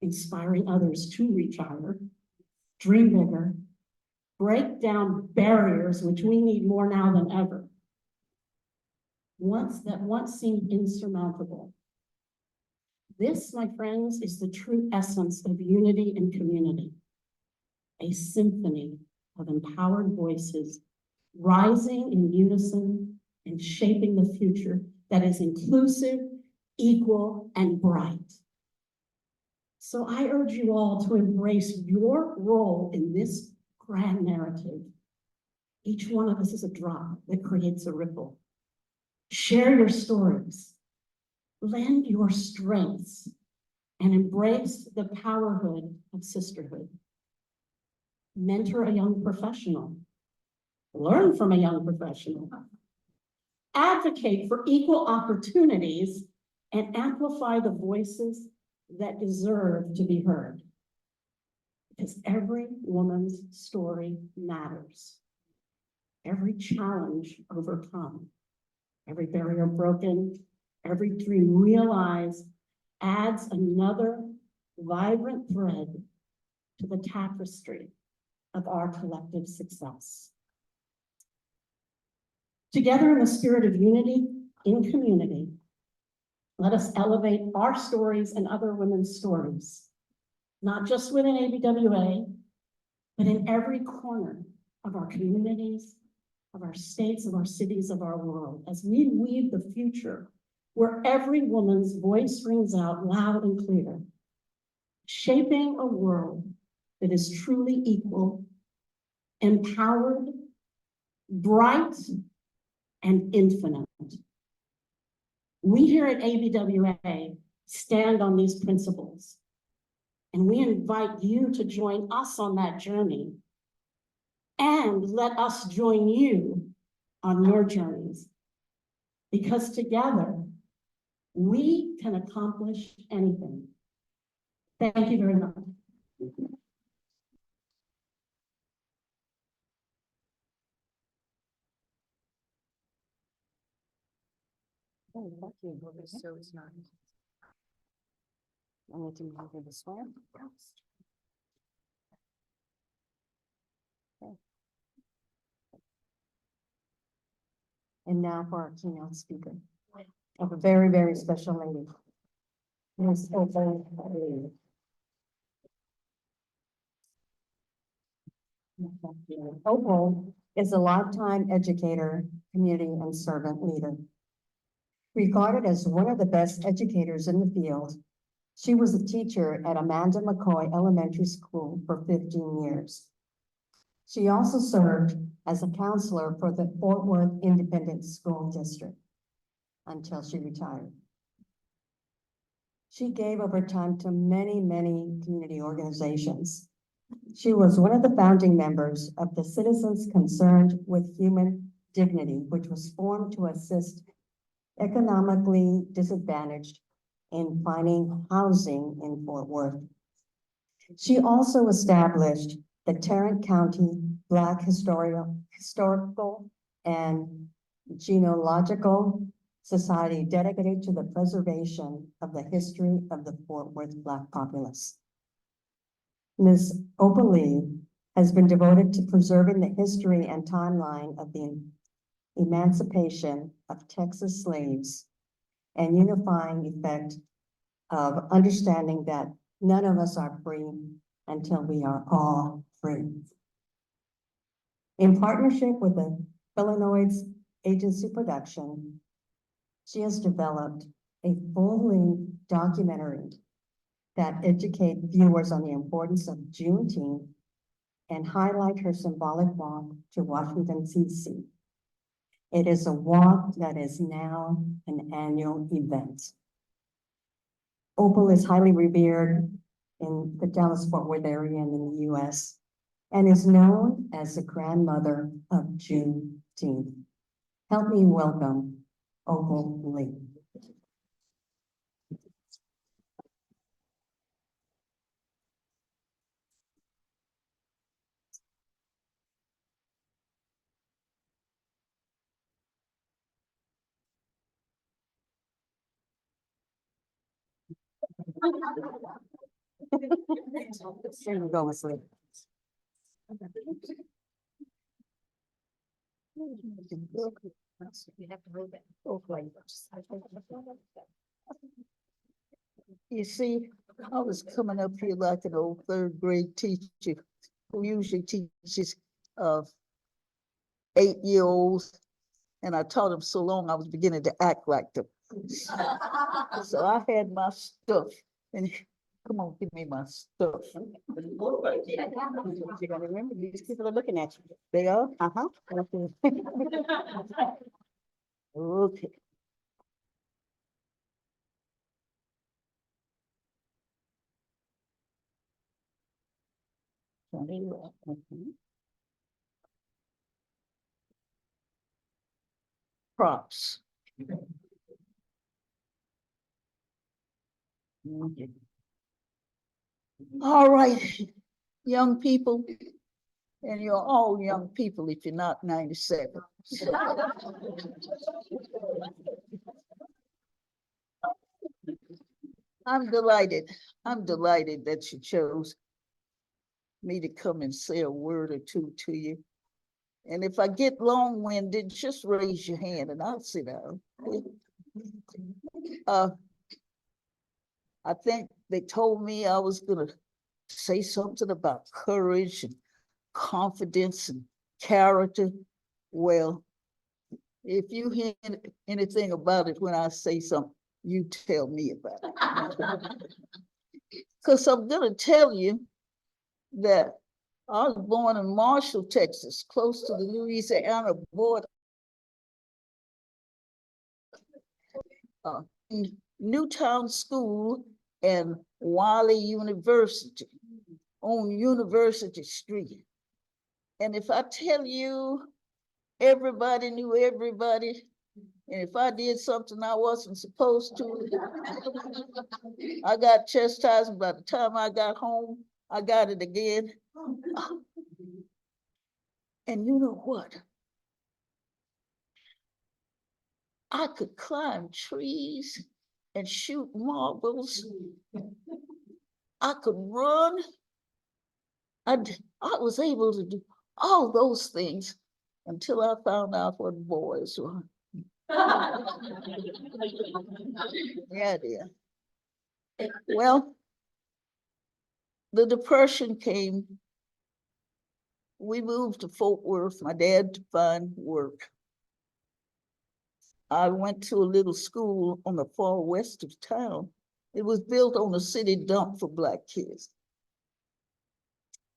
inspiring others to reach higher, dream bigger, break down barriers which we need more now than ever. Once seemed insurmountable. This, my friends, is the true essence of unity and community. A symphony of empowered voices rising in unison and shaping the future that is inclusive, equal, and bright. So I urge you all to embrace your role in this grand narrative. Each one of us is a drop that creates a ripple. Share your stories, lend your strengths, and embrace the powerhood of sisterhood. Mentor a young professional, learn from a young professional, advocate for equal opportunities, and amplify the voices that deserve to be heard. Because every woman's story matters. Every challenge overcome, every barrier broken, every dream realized adds another vibrant thread to the tapestry of our collective success. Together in the spirit of unity in community, let us elevate our stories and other women's stories, not just within ABWA, but in every corner of our communities, of our states, of our cities, of our world, as we weave the future where every woman's voice rings out loud and clear, shaping a world that is truly equal, empowered, bright, and infinite. We here at ABWA stand on these principles, and we invite you to join us on that journey, and let us join you on your journeys, because together we can accomplish anything. Thank you very much. Oh, thank you. So it's not. I'm going to move over this one. Okay. And now for our keynote speaker, of a very, very special lady. Ms. Opal. Opal is a lifetime educator, community, and servant leader. Regarded as one of the best educators in the field, she was a teacher at Amanda McCoy Elementary School for 15 years. She also served as a counselor for the Fort Worth Independent School District. until she retired. She gave of her time to many, many community organizations. She was one of the founding members of the Citizens Concerned with Human Dignity, which was formed to assist economically disadvantaged in finding housing in Fort Worth. She also established the Tarrant County Black Historical and Genealogical Society, dedicated to the preservation of the history of the Fort Worth Black populace. Ms. Opal Lee has been devoted to preserving the history and timeline of the emancipation of Texas slaves and unifying effect of understanding that none of us are free until we are all free. In partnership with the Illinois Agency Production, she has developed a full-length documentary that educate viewers on the importance of Juneteenth and highlight her symbolic walk to Washington, D.C. It is a walk that is now an annual event. Opal is highly revered in the Dallas-Fort Worth area and in the U.S. and is known as the grandmother of Juneteenth. Help me welcome Opal Lee. There we go, Miss Lee. You see, I was coming up here like an old third grade teacher who usually teaches 8-year-olds, and I taught them so long I was beginning to act like them. So I had my stuff, and come on, give me my stuff. You gotta remember, these people are looking at you. They are? Uh-huh. Okay. Props. Okay. All right, young people, and you're all young people if you're not 97. I'm delighted that you chose me to come and say a word or two to you. And if I get long-winded, just raise your hand and I'll sit down. I think they told me I was gonna say something about courage and confidence and character. Well, if you hear anything about it when I say something, you tell me about it. Because I'm gonna tell you that I was born in Marshall, Texas, close to the Louisiana border. Newtown School and Wiley University on University Street. And if I tell you, everybody knew everybody, and if I did something I wasn't supposed to, I got chastised. By the time I got home, I got it again. And you know what? I could climb trees and shoot marbles. I could run. I was able to do all those things until I found out what boys were. Yeah, dear. Well, the Depression came. We moved to Fort Worth, my dad to find work. I went to a little school on the far west of town. It was built on a city dump for Black kids.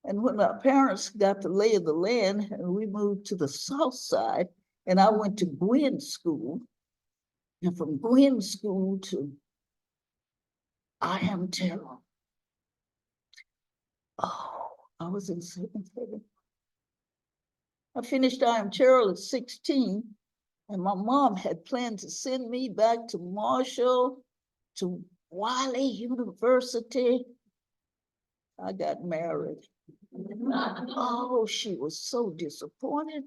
And when our parents got the lay of the land, and we moved to the south side, and I went to Gwynn School, And from Gwen School to I Am Terror. Oh, I was in seventh grade. I finished I Am Terror at 16, and my mom had planned to send me back to Marshall, to Wiley University. I got married. Oh, she was so disappointed.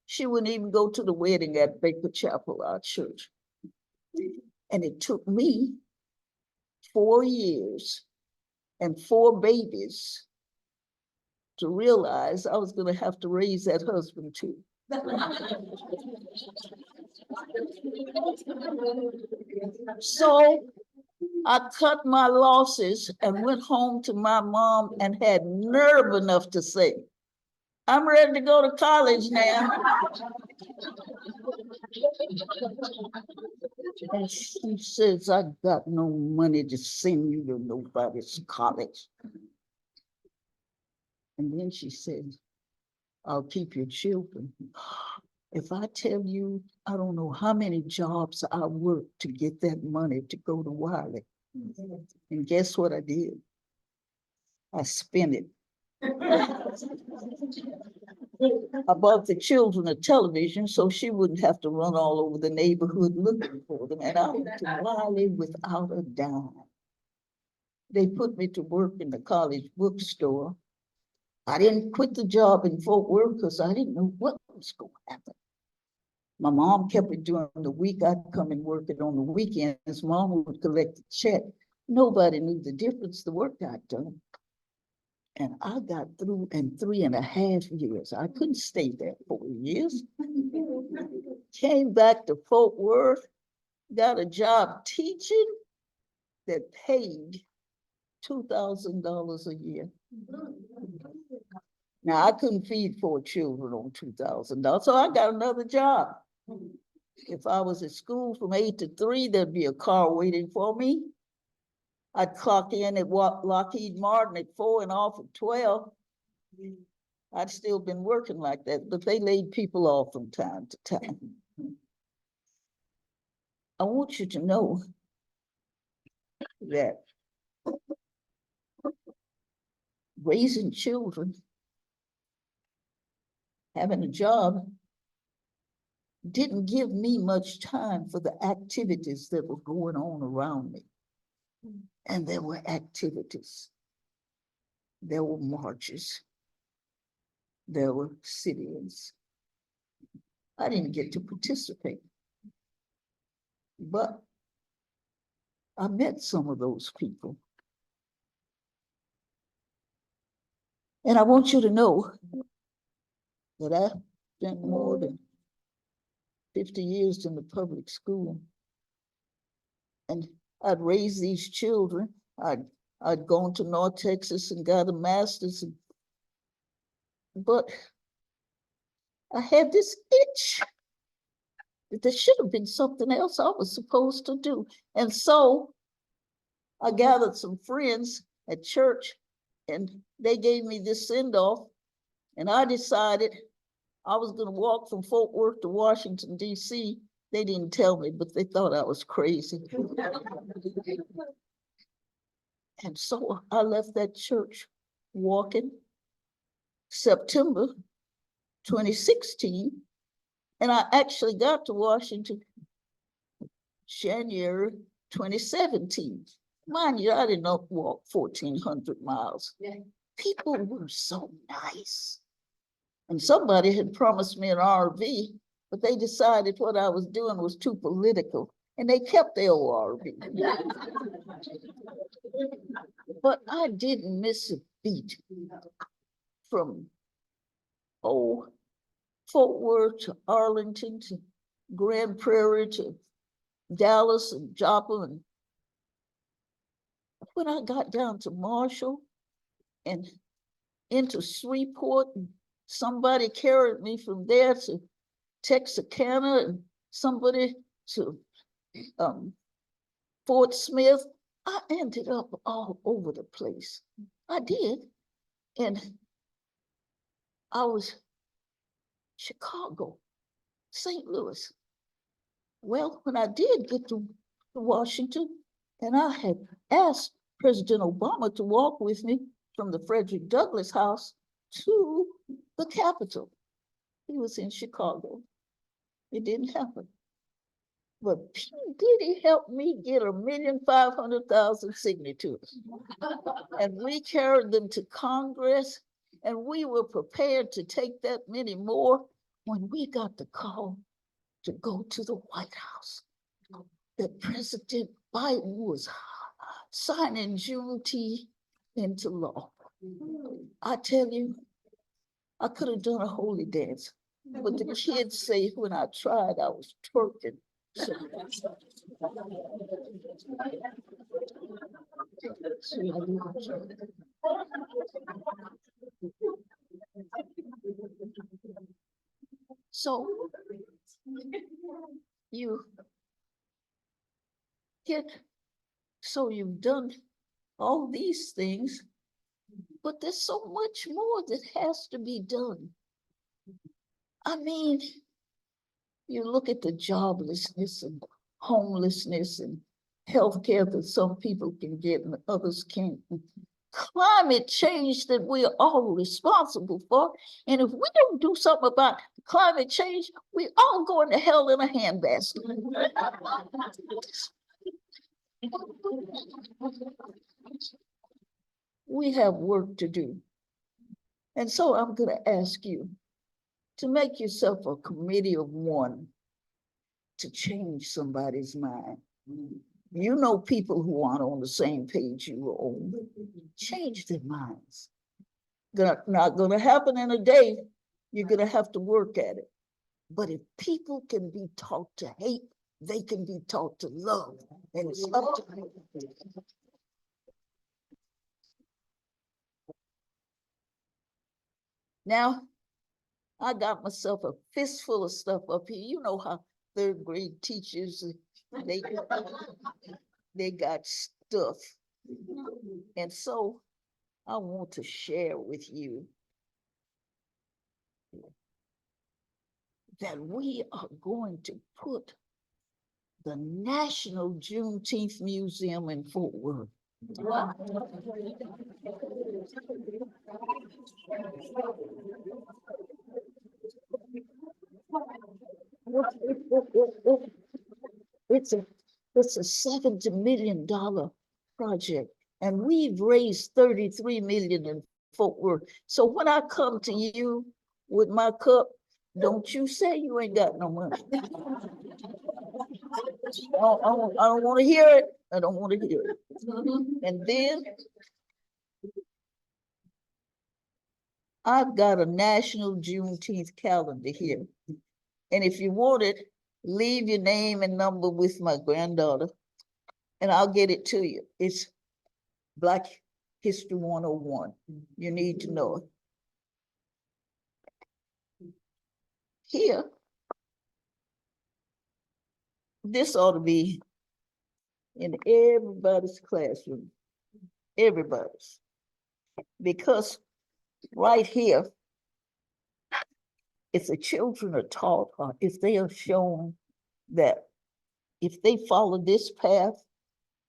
She wouldn't even go to the wedding at Baker Chapel, our church. And it took me 4 years and 4 babies to realize I was going to have to raise that husband too. So I cut my losses and went home to my mom and had nerve enough to say, I'm ready to go to college now. And she says, I got no money to send you to nobody's college. And then she said, I'll keep your children. If I tell you, I don't know how many jobs I worked to get that money to go to Wiley. And guess what I did? I spent it. I bought the children a television so she wouldn't have to run all over the neighborhood looking for them. And I went to Wiley without a dime. They put me to work in the college bookstore. I didn't quit the job in Fort Worth because I didn't know what was going to happen. My mom kept it during the week. I'd come and work it on the weekends. Mom would collect the check. Nobody knew the difference the work got done. And I got through in 3.5 years. I couldn't stay there 4 years. Came back to Fort Worth, got a job teaching that paid $2,000 a year. Now I couldn't feed 4 children on $2,000, so I got another job. If I was at school from 8 to 3, there'd be a car waiting for me. I'd clock in at Lockheed Martin at 4 and off at 12. I'd still been working like that, but they laid people off from time to time. I want you to know that raising children, having a job, didn't give me much time for the activities that were going on around me. And there were activities. There were marches. There were sit-ins. I didn't get to participate. But I met some of those people. And I want you to know that I spent more than 50 years in the public school. And I'd raised these children. I'd gone to North Texas and got a master's. But I had this itch that there should have been something else I was supposed to do. And so I gathered some friends at church and they gave me this send-off. And I decided I was going to walk from Fort Worth to Washington, D.C. They didn't tell me, but they thought I was crazy. And so I left that church walking September 2016. And I actually got to Washington January 2017. Mind you, I did not walk 1,400 miles. People were so nice. And somebody had promised me an RV, but they decided what I was doing was too political, and they kept the old RV. But I didn't miss a beat from, Fort Worth to Arlington to Grand Prairie to Dallas and Joplin. And when I got down to Marshall and into Shreveport, and somebody carried me from there to Texarkana and somebody to Fort Smith. I ended up all over the place. I did. And I was Chicago, St. Louis, Well, when I did get to Washington, and I had asked President Obama to walk with me from the Frederick Douglass House to the Capitol. He was in Chicago. It didn't happen. But P. Diddy helped me get 1,500,000 signatures. And we carried them to Congress, and we were prepared to take that many more when we got the call to go to the White House. That President Biden was signing Juneteenth into law. I tell you, I could have done a holy dance, but the kids say when I tried, I was twerking. So you get, so you've done all these things, but there's so much more that has to be done. I mean, you look at the joblessness and homelessness and healthcare that some people can get and others can't. Climate change that we are all responsible for. And if we don't do something about climate change, we all going to hell in a handbasket. We have work to do. And so I'm going to ask you to make yourself a committee of one to change somebody's mind. You know people who aren't on the same page you are on. Change their minds. Not going to happen in a day. You're going to have to work at it. But if people can be taught to hate, they can be taught to love. And it's up to you. Now, I got myself a fistful of stuff up here. You know how third grade teachers, they got stuff. And so I want to share with you that we are going to put the National Juneteenth Museum in Fort Worth. It's a $70 million project, and we've raised 33 million in Fort Worth. So when I come to you with my cup, don't you say you ain't got no money. I don't want to hear it. I don't want to hear it. And then I've got a national Juneteenth calendar here. And if you want it, leave your name and number with my granddaughter, and I'll get it to you. It's Black History 101. You need to know it. Here, this ought to be in everybody's classroom. Everybody's. Because right here, if the children are taught, or if they are shown that if they follow this path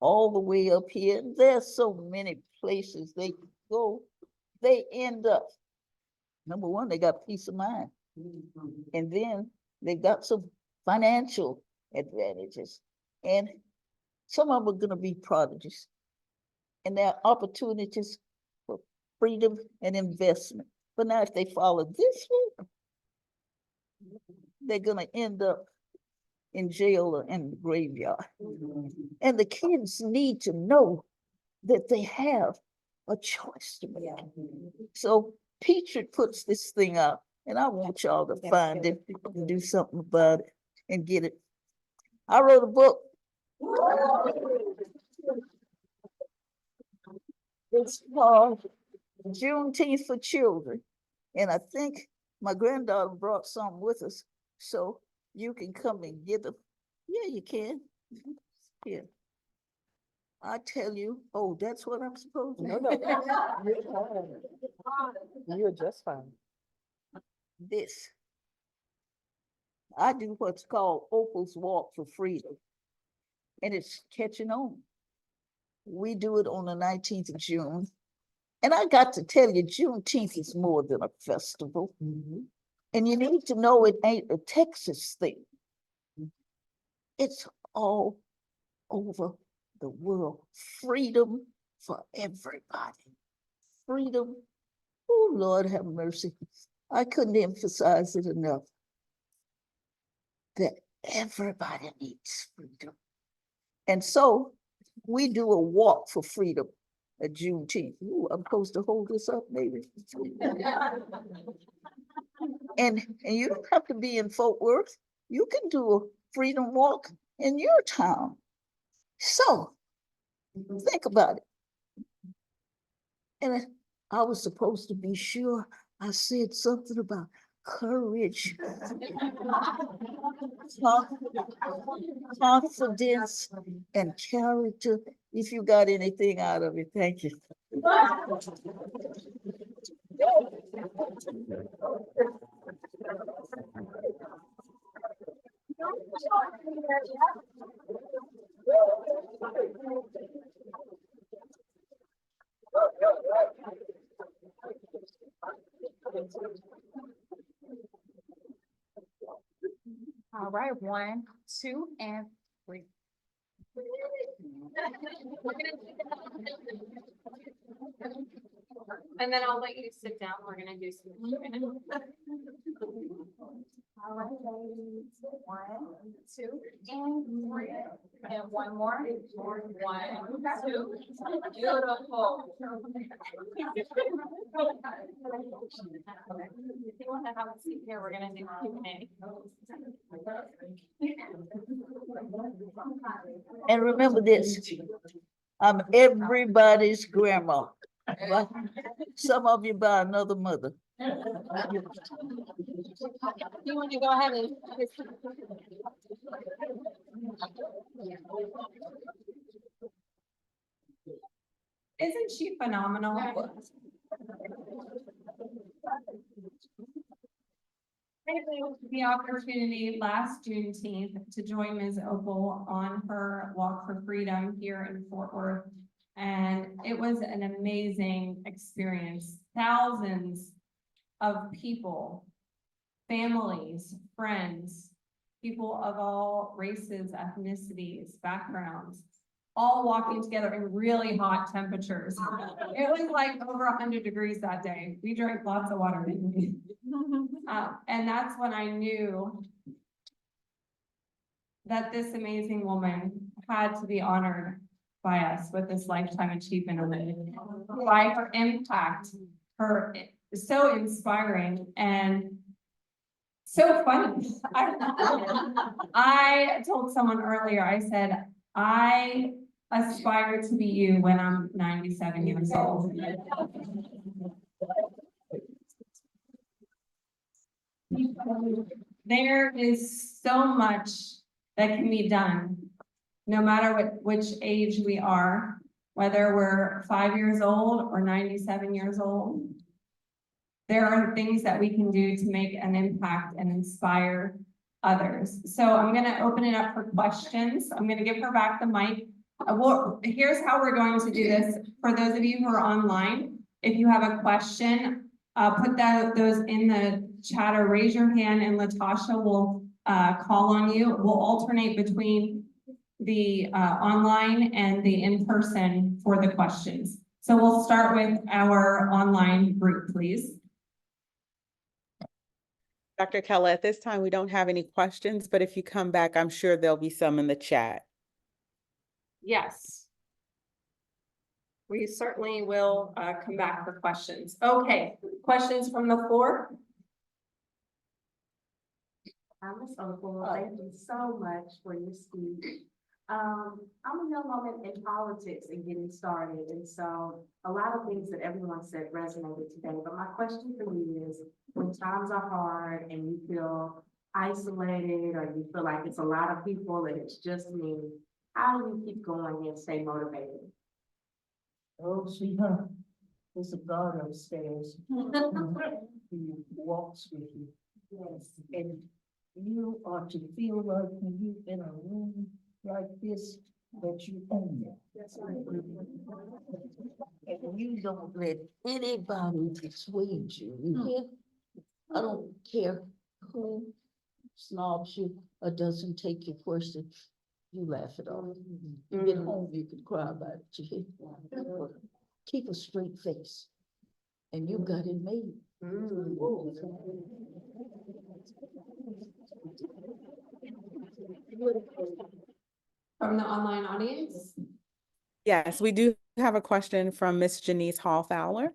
all the way up here, there's so many places they go, they end up, number one, they got peace of mind. And then they got some financial advantages. And some of them are going to be prodigies. And there are opportunities for freedom and investment. But now if they follow this one, they're going to end up in jail or in the graveyard. And the kids need to know that they have a choice to make. So Petrie puts this thing up, and I want y'all to find it and do something about it and get it. I wrote a book. It's called Juneteenth for Children. And I think my granddaughter brought some with us, so you can come and get them. Yeah, you can. Here. I tell you, oh, that's what I'm supposed to do. No, you're fine. You're just fine. This I do what's called Opal's Walk for Freedom, and it's catching on. We do it on the 19th of June. And I got to tell you, Juneteenth is more than a festival. And you need to know it ain't a Texas thing. It's all over the world. Freedom for everybody. Freedom. Oh, Lord have mercy. I couldn't emphasize it enough that everybody needs freedom. And so we do a walk for freedom at Juneteenth. Ooh, I'm supposed to hold this up, maybe. And you don't have to be in Fort Worth. You can do a freedom walk in your town. So think about it. And I was supposed to be sure I said something about courage, confidence, and character. If you got anything out of it, thank you. All right, 1, 2, and 3. And then I'll let you sit down. We're gonna do some. All right, ladies. 1, 2, and 3. And one more. 1, 2. Beautiful. If you want to have a seat here, we're gonna do Q&A. And remember this, I'm everybody's grandma. But some of you by another mother. You want to go ahead and. Isn't she phenomenal? I had the opportunity last Juneteenth to join Ms. Opal on her walk for freedom here in Fort Worth. And it was an amazing experience. Thousands of people, families, friends, people of all races, ethnicities, backgrounds, all walking together in really hot temperatures. It was like over 100 degrees that day. We drank lots of water, didn't we? And that's when I knew that this amazing woman had to be honored by us with this Lifetime Achievement Award. By her impact, her so inspiring and so funny. I told someone earlier, I said, I aspire to be you when I'm 97 years old. There is so much that can be done, no matter which age we are, whether we're 5 years old or 97 years old. There are things that we can do to make an impact and inspire others. So I'm going to open it up for questions. I'm going to give her back the mic. Here's how we're going to do this. For those of you who are online, if you have a question, put those in the chat or raise your hand and Latasha will call on you. We'll alternate between the online and the in-person for the questions. So we'll start with our online group, please. Dr. Kella, at this time, we don't have any questions, but if you come back, I'm sure there'll be some in the chat. Yes. We certainly will come back for questions. Okay, questions from the floor? Ms. Opal, thank you so much for your speech. I'm a young woman in politics and getting started, and so a lot of things that everyone said resonated today. But my question for you is, when times are hard and you feel isolated or you feel like it's a lot of people and it's just me, how do you keep going and stay motivated? Oh, sweetheart, there's a God upstairs. He walks with you. Yes. And you are to feel like when you're in a room like this, that you own it. And you don't let anybody persuade you. You hear? I don't care who snobs you or doesn't take your question. You laugh it off. You get home, you can cry about it. You hear? Keep a straight face. And you got it made. From the online audience? Yes, we do have a question from Miss Janice Hall Fowler.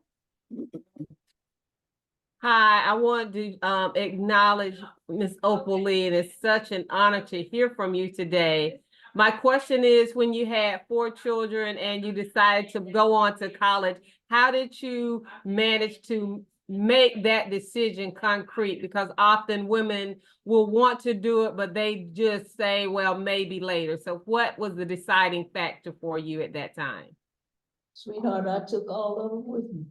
Hi, I want to acknowledge Ms. Opal Lee, and it's such an honor to hear from you today. My question is, when you had 4 children and you decided to go on to college, how did you manage to make that decision concrete? Because often women will want to do it, but they just say, well, maybe later. So what was the deciding factor for you at that time? Sweetheart, I took all of them with me.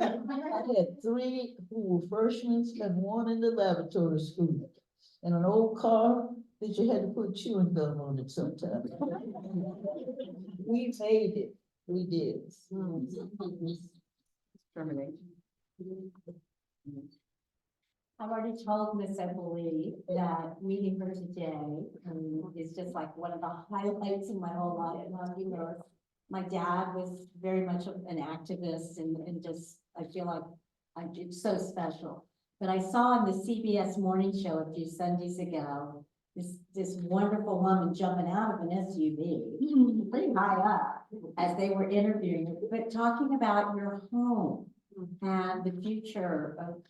I had 3 who were freshmen and 1 in the laboratory school. And an old car that you had to put chewing gum on it sometimes. We made it. We did. I've already told Miss Eppley that meeting her today is just like one of the highlights in my whole life. You know, my dad was very much an activist and just, I feel like it's so special. But I saw on the CBS morning show a few Sundays ago, this wonderful woman jumping out of an SUV, pretty high up, as they were interviewing her, but talking about your home and the future of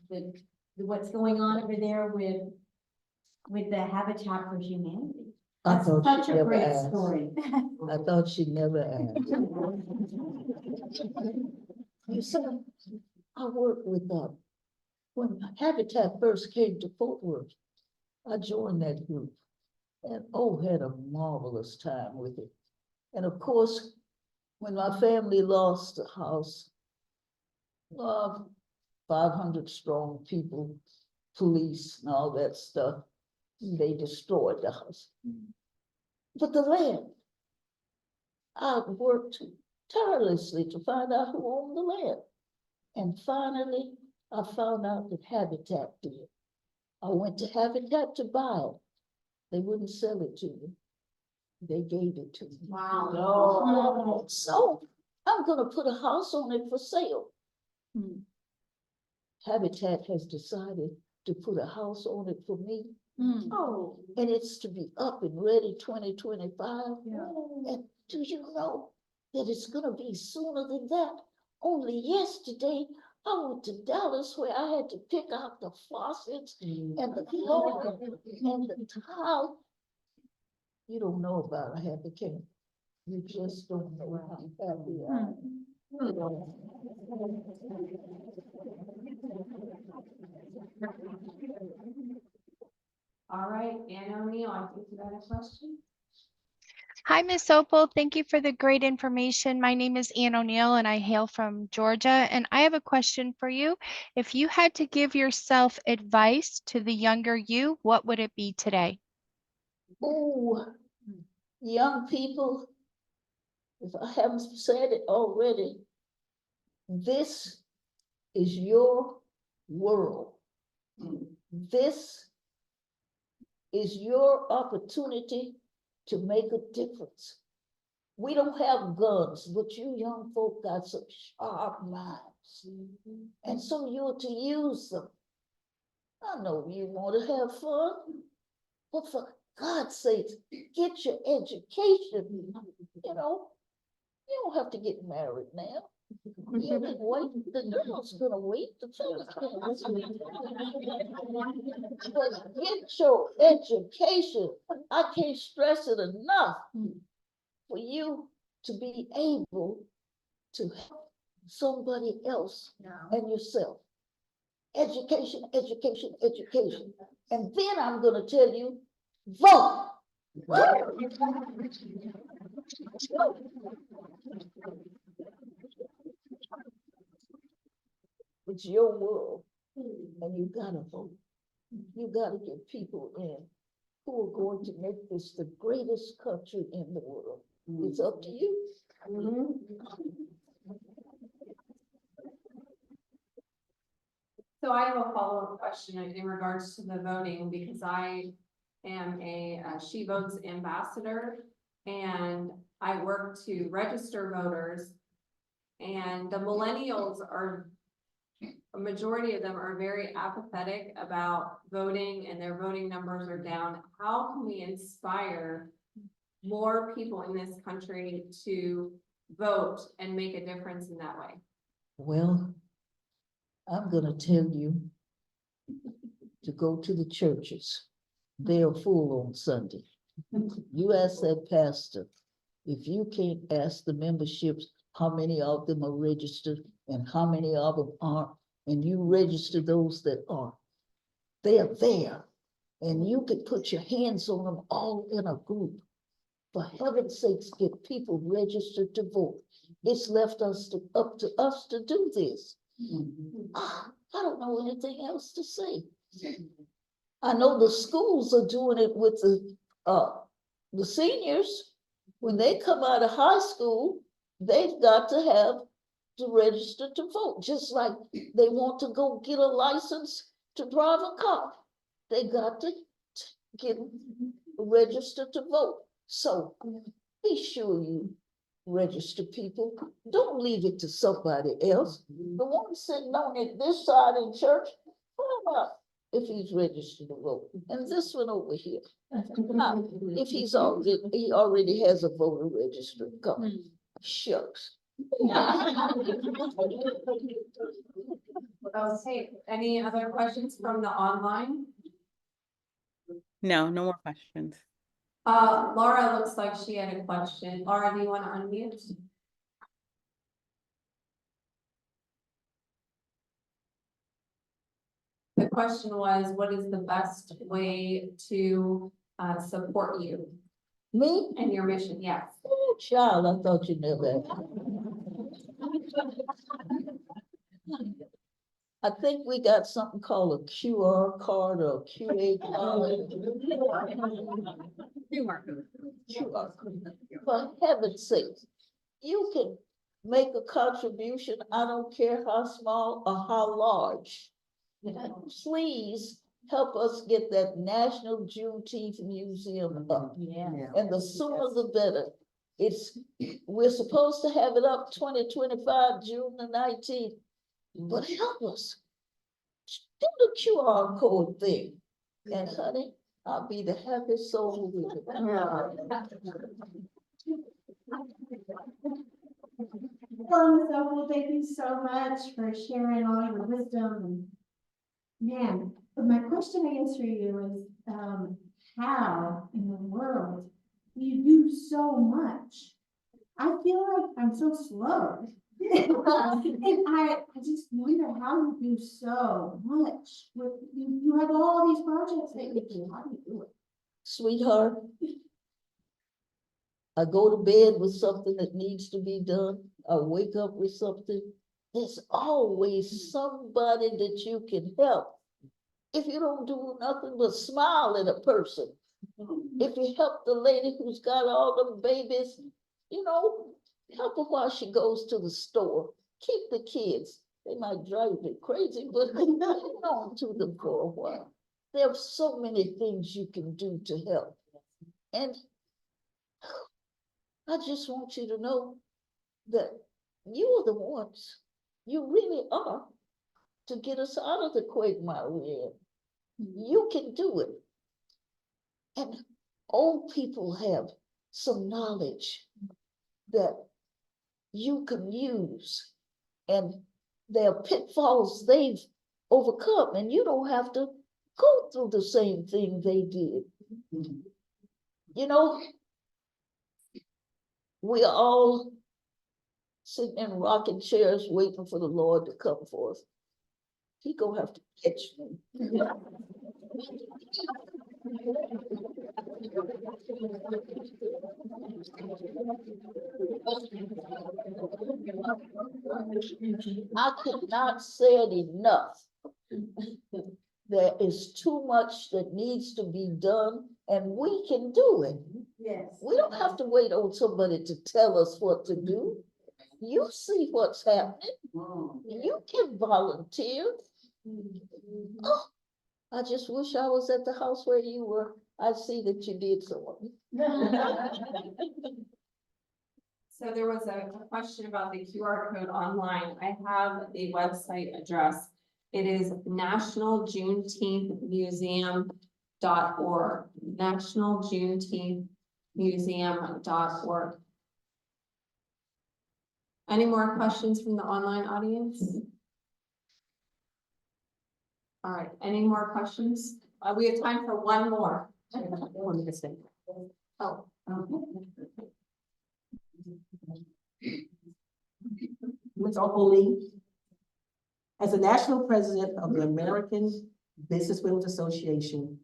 what's going on over there with the Habitat for Humanity. I That's thought such she a never great asked. story. I thought she never asked. You see, I worked with them. When Habitat first came to Fort Worth, I joined that group and had a marvelous time with it. And of course, when my family lost the house, 500 strong people, police and all that stuff, they destroyed the house. But the land, I worked tirelessly to find out who owned the land. And finally, I found out that Habitat did. I went to Habitat to buy it. They wouldn't sell it to me. They gave it to me. Wow. So I'm gonna put a house on it for sale. Habitat has decided to put a house on it for me. Oh, and it's to be up and ready 2025. And do you know that it's gonna be sooner than that? Only yesterday, I went to Dallas where I had to pick out the faucets and the floor and the tile. You don't know about a happy camp. You just don't know how happy I am. All right, Anna O'Neill, I think you got a question. Hi, Miss Opal. Thank you for the great information. My name is Ann O'Neill and I hail from Georgia. And I have a question for you. If you had to give yourself advice to the younger you, what would it be today? Oh, young people, if I haven't said it already, this is your world. This is your opportunity to make a difference. We don't have guns, but you young folk got some sharp minds. And so you're to use them. I know you want to have fun, but for God's sake, get your education. You know, you don't have to get married now. You can wait, the girl's gonna wait, the fella's gonna wait. But get your education. I can't stress it enough for you to be able to help somebody else and yourself. Education, education, education. And then I'm gonna tell you, vote. It's your world, and you gotta vote. You gotta get people in who are going to make this the greatest country in the world. It's up to you. So I have a follow-up question in regards to the voting, because I am a She Votes ambassador, and I work to register voters. And the millennials are, a majority of them are very apathetic about voting, and their voting numbers are down. How can we inspire more people in this country to vote and make a difference in that way? Well, I'm gonna tell you to go to the churches. They are full on Sunday. You ask that pastor, if you can't ask the memberships how many of them are registered and how many of them aren't, and you register those that aren't, they are there. And you can put your hands on them all in a group. For heaven's sakes, get people registered to vote. It's left up to us to do this. I don't know anything else to say. I know the schools are doing it with the seniors. When they come out of high school, they've got to have to register to vote, just like they want to go get a license to drive a car. They got to get registered to vote. So be sure you register people. Don't leave it to somebody else. The one sitting on it this side in church, find out if he's registered to vote. And this one over here, if he already has a voter register card. Shucks. Okay, any other questions from the online? No, no more questions. Laura looks like she had a question. Laura, do you want to unmute? The question was, what is the best way to support you? Me? And your mission, yes. Oh, child, I thought you knew that. I think we got something called a QR card or a QA card. QR code. For heaven's sake, you can make a contribution. I don't care how small or how large. Please help us get that National Juneteenth Museum up. And the sooner the better. We're supposed to have it up 2025, June the 19th. But help us. Do the QR code thing. And honey, I'll be the happiest soul with it. Well, Ms. Opal, thank you so much for sharing all your wisdom. Man, my question I guess for you is, how in the world do you do so much? I feel like I'm so slow. And I just wonder how you do so much. You have all these projects that you do. How do you do it? Sweetheart, I go to bed with something that needs to be done. I wake up with something. There's always somebody that you can help. If you don't do nothing but smile at a person, if you help the lady who's got all them babies, help her while she goes to the store. Keep the kids. They might drive you crazy, but hang on to them for a while. There are so many things you can do to help. And I just want you to know that you are the ones, you really are, to get us out of the quagmire we're in. You can do it. And old people have some knowledge that you can use. And there are pitfalls they've overcome, and you don't have to go through the same thing they did. We are all sitting in rocking chairs waiting for the Lord to come forth. He gonna have to catch me. I could not say it enough there is too much that needs to be done, and we can do it. Yes. We don't have to wait on somebody to tell us what to do. You see what's happening. You can volunteer. Oh, I just wish I was at the house where you were. I see that you did so. So there was a question about the QR code online. I have the website address. It is nationaljuneteenthmuseum.org, nationaljuneteenthmuseum.org. Any more questions from the online audience? All right, any more questions? We have time for one more. Oh. Ms. Opal, as the national president of the American Businesswomen's Association,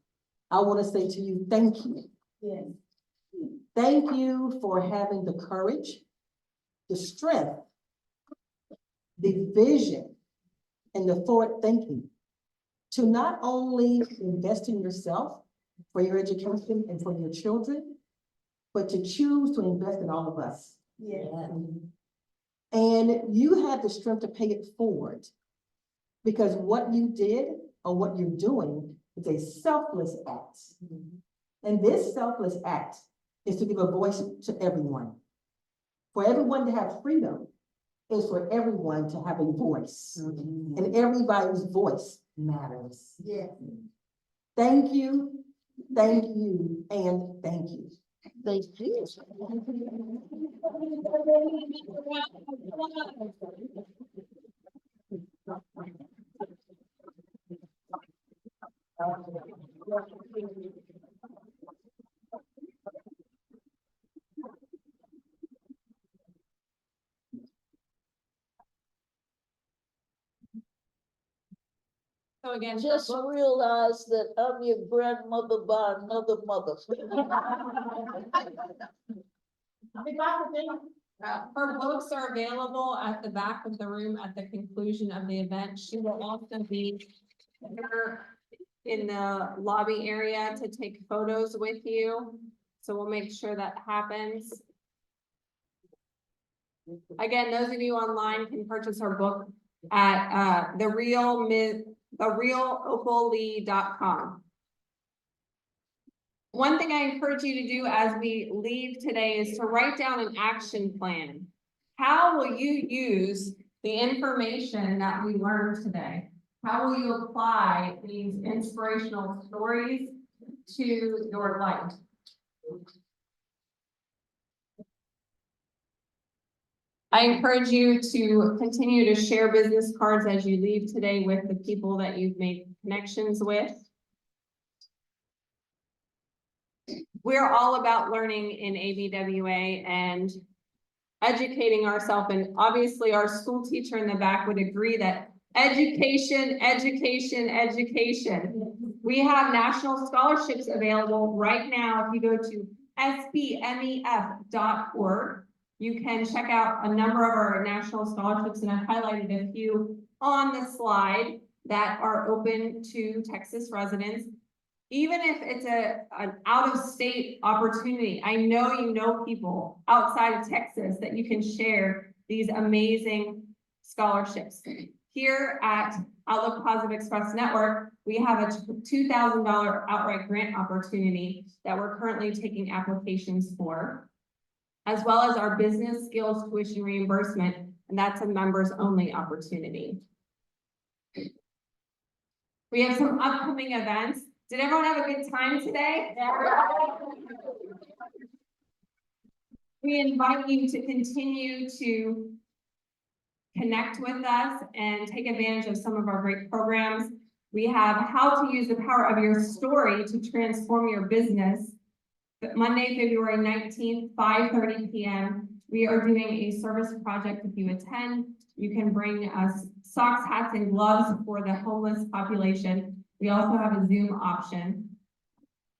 I want to say to you, thank you. Yes. Thank you for having the courage, the strength, the vision, and the forward thinking to not only invest in yourself for your education and for your children, but to choose to invest in all of us. Yes. And you had the strength to pay it forward, because what you did or what you're doing is a selfless act. And this selfless act is to give a voice to everyone. For everyone to have freedom is for everyone to have a voice. And everybody's voice matters. Yes. Thank you, and thank you. Thank you. So again, Just realize that I'm your grandmother by another mother. Her books are available at the back of the room at the conclusion of the event. She will also be here in the lobby area to take photos with you. So we'll make sure that happens. Again, those of you online can purchase her book at therealopallee.com. One thing I encourage you to do as we leave today is to write down an action plan. How will you use the information that we learned today? How will you apply these inspirational stories to your life? I encourage you to continue to share business cards as you leave today with the people that you've made connections with. We're all about learning in ABWA and educating ourselves, and obviously our school teacher in the back would agree that education, education, education. We have national scholarships available right now. If you go to sbmef.org, you can check out a number of our national scholarships, and I've highlighted a few on the slide that are open to Texas residents. Even if it's an out-of-state opportunity, I know you know people outside of Texas that you can share these amazing scholarships. Here at Outlook Positive Express Network, we have a $2,000 outright grant opportunity that we're currently taking applications for, as well as our business skills tuition reimbursement, and that's a members only opportunity. We have some upcoming events. Did everyone have a good time today? We invite you to continue to connect with us and take advantage of some of our great programs. We have how to use the power of your story to transform your business. But Monday, February 19th, 5:30 p.m. We are doing a service project. If you attend, you can bring us socks, hats, and gloves for the homeless population. We also have a Zoom option.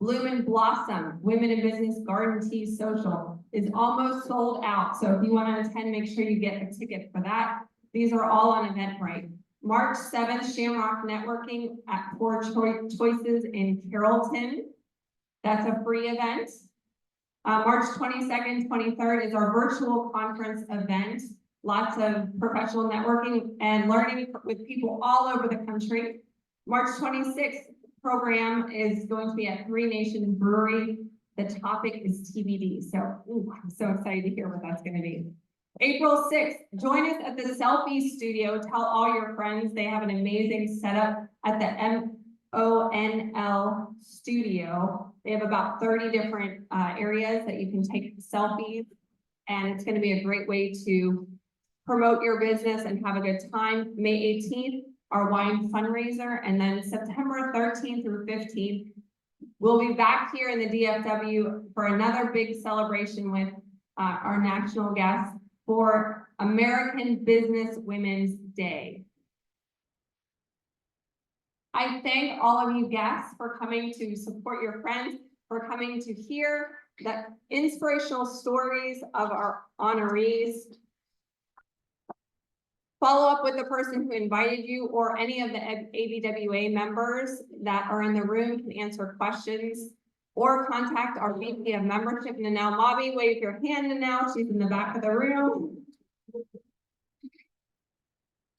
Bloom and Blossom, Women in Business Garden Tea Social is almost sold out. So if you want to attend, make sure you get a ticket for that. These are all on Eventbrite. March 7th, Shamrock Networking at Four Choices in Carrollton. That's a free event. March 22nd, 23rd is our virtual conference event. Lots of professional networking and learning with people all over the country. March 26th program is going to be at Three Nations Brewery. The topic is TBD. So I'm so excited to hear what that's going to be. April 6th, join us at the Selfie Studio. Tell all your friends. They have an amazing setup at the MONL Studio. They have about 30 different areas that you can take selfies, and it's going to be a great way to promote your business and have a good time. May 18th, our wine fundraiser, and then September 13th through 15th, we'll be back here in the DFW for another big celebration with our national guests for American Business Women's Day. I thank all of you guests for coming to support your friends, for coming to hear the inspirational stories of our honorees. Follow up with the person who invited you, or any of the ABWA members that are in the room can answer questions, or contact our VP of Membership, Nanelle Mobby. Wave your hand, Nanelle. She's in the back of the room.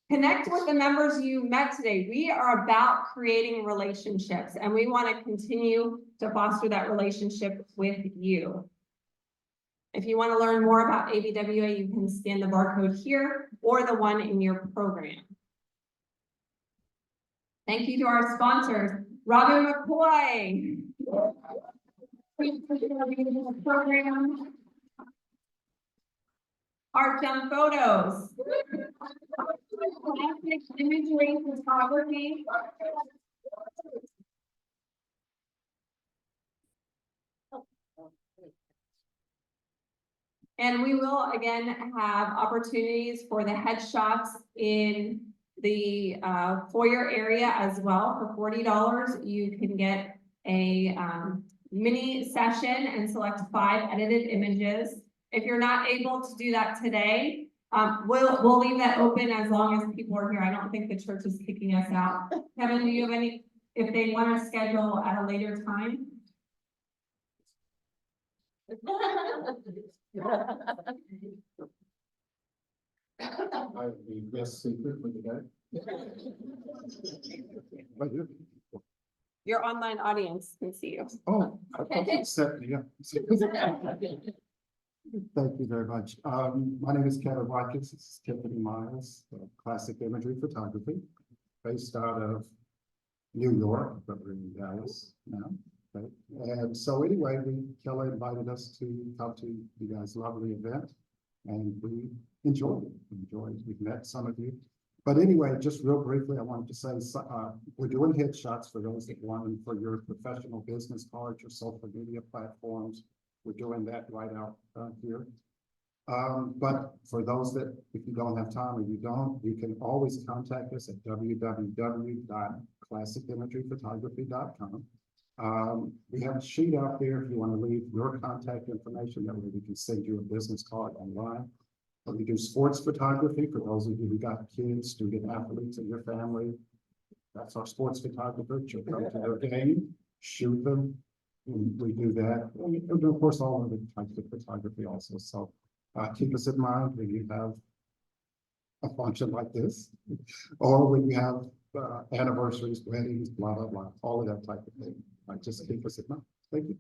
Connect with the members you met today. We are about creating relationships, and we want to continue to foster that relationship with you. If you want to learn more about ABWA, you can scan the barcode here or the one in your program. Thank you to our sponsors, Robin McCoy. Program. Art Done Photos. Classic Imagery Photography. And we will again have opportunities for the headshots in the foyer area as well. For $40, you can get a mini session and select 5 edited images. If you're not able to do that today, we'll leave that open as long as people are here. I don't think the church is kicking us out. Kevin, do you have any, if they want to schedule at a later time? I'd be best secret for the day. Your online audience can see you. Oh, I thought you set me up. Thank you very much. My name is Kevin Watkins. This is Tiffany Miles, Classic Imagery Photography, based out of New York, but we're in Dallas now. Okay. And so anyway, Kelly invited us to come to you guys' lovely event, and we enjoyed it. We've met some of you. But anyway, just real briefly, I wanted to say we're doing headshots for those that want them for your professional business cards, your social media platforms. We're doing that right out here. But for those that, if you don't have time or you can always contact us at www.classicimageryphotography.com. We have a sheet out there if you want to leave your contact information, that way we can send you a business card online. But we do sports photography for those of you who got kids, student athletes in your family. That's our sports photographer. She'll come to their game, shoot them. We do that. And of course, all of the types of photography also. So keep us in mind when you have a function like this, or when you have anniversaries, weddings, blah, blah, blah, all of that type of thing. Just keep us in mind. Thank you.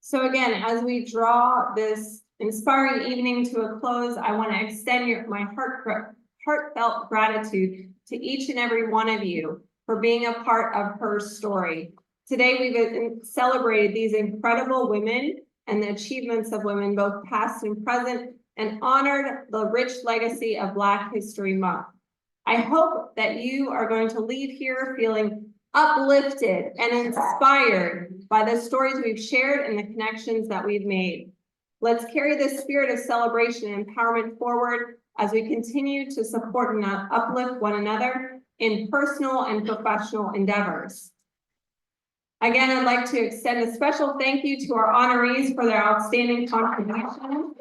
So again, as we draw this inspiring evening to a close, I want to extend my heartfelt gratitude to each and every one of you for being a part of her story. Today, we've celebrated these incredible women and the achievements of women, both past and present, and honored the rich legacy of Black History Month. I hope that you are going to leave here feeling uplifted and inspired by the stories we've shared and the connections that we've made. Let's carry this spirit of celebration and empowerment forward as we continue to support and uplift one another in personal and professional endeavors. Again, I'd like to extend a special thank you to our honorees for their outstanding contributions.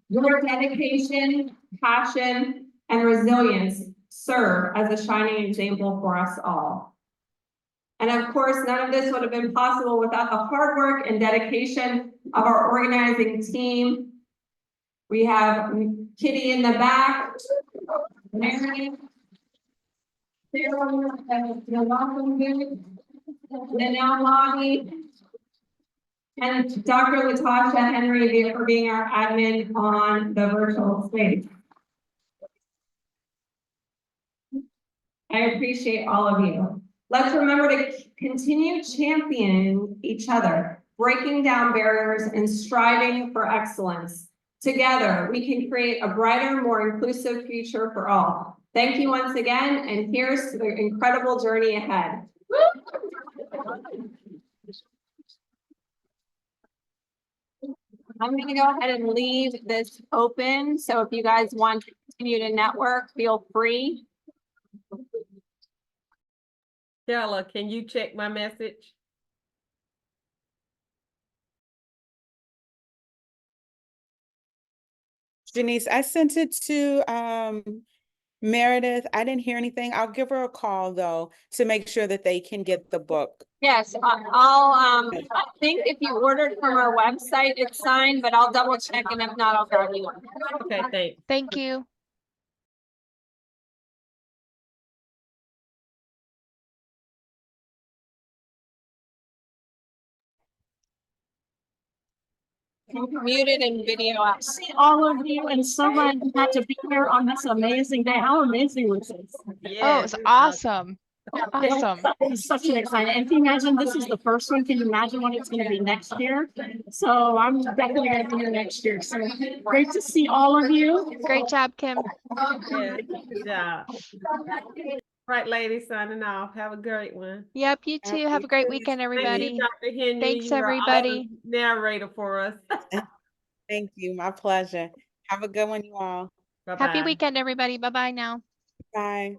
Your dedication, passion, and resilience serve as a shining example for us all. And of course, none of this would have been possible without the hard work and dedication of our organizing team. We have Kitty in the back, Mary, Sarah, Nanelle Lobby, and Dr. Latasha Henry for being our admin on the virtual space. I appreciate all of you. Let's remember to continue championing each other, breaking down barriers and striving for excellence. Together, we can create a brighter, more inclusive future for all. Thank you once again, and here's to the incredible journey ahead. I'm going to go ahead and leave this open. So if you guys want to continue to network, feel free. Stella, can you check my message? Janice, I sent it to Meredith. I didn't hear anything. I'll give her a call though to make sure that they can get the book. Yes, I think if you ordered from our website, it's signed, but I'll double check, and if not, I'll grab you one. Okay, thanks. Thank you. Muted and video out. See all of you, and so glad you got to be here on this amazing day. How amazing was this? Oh, it was awesome. Awesome. It's such an exciting, and can you imagine this is the first one? Can you imagine what it's going to be next year? So I'm definitely going to be here next year. So great to see all of you. Great job, Kim. Yeah, good job. Right, ladies, signing off. Have a great one. Yep, you too. Have a great weekend, Thank everybody. you, Dr. Henry. Thanks, You were an everybody. awesome narrator for us. Thank you. My pleasure. Have a good one, you all. Happy Bye-bye. weekend, everybody. Bye-bye now. Bye.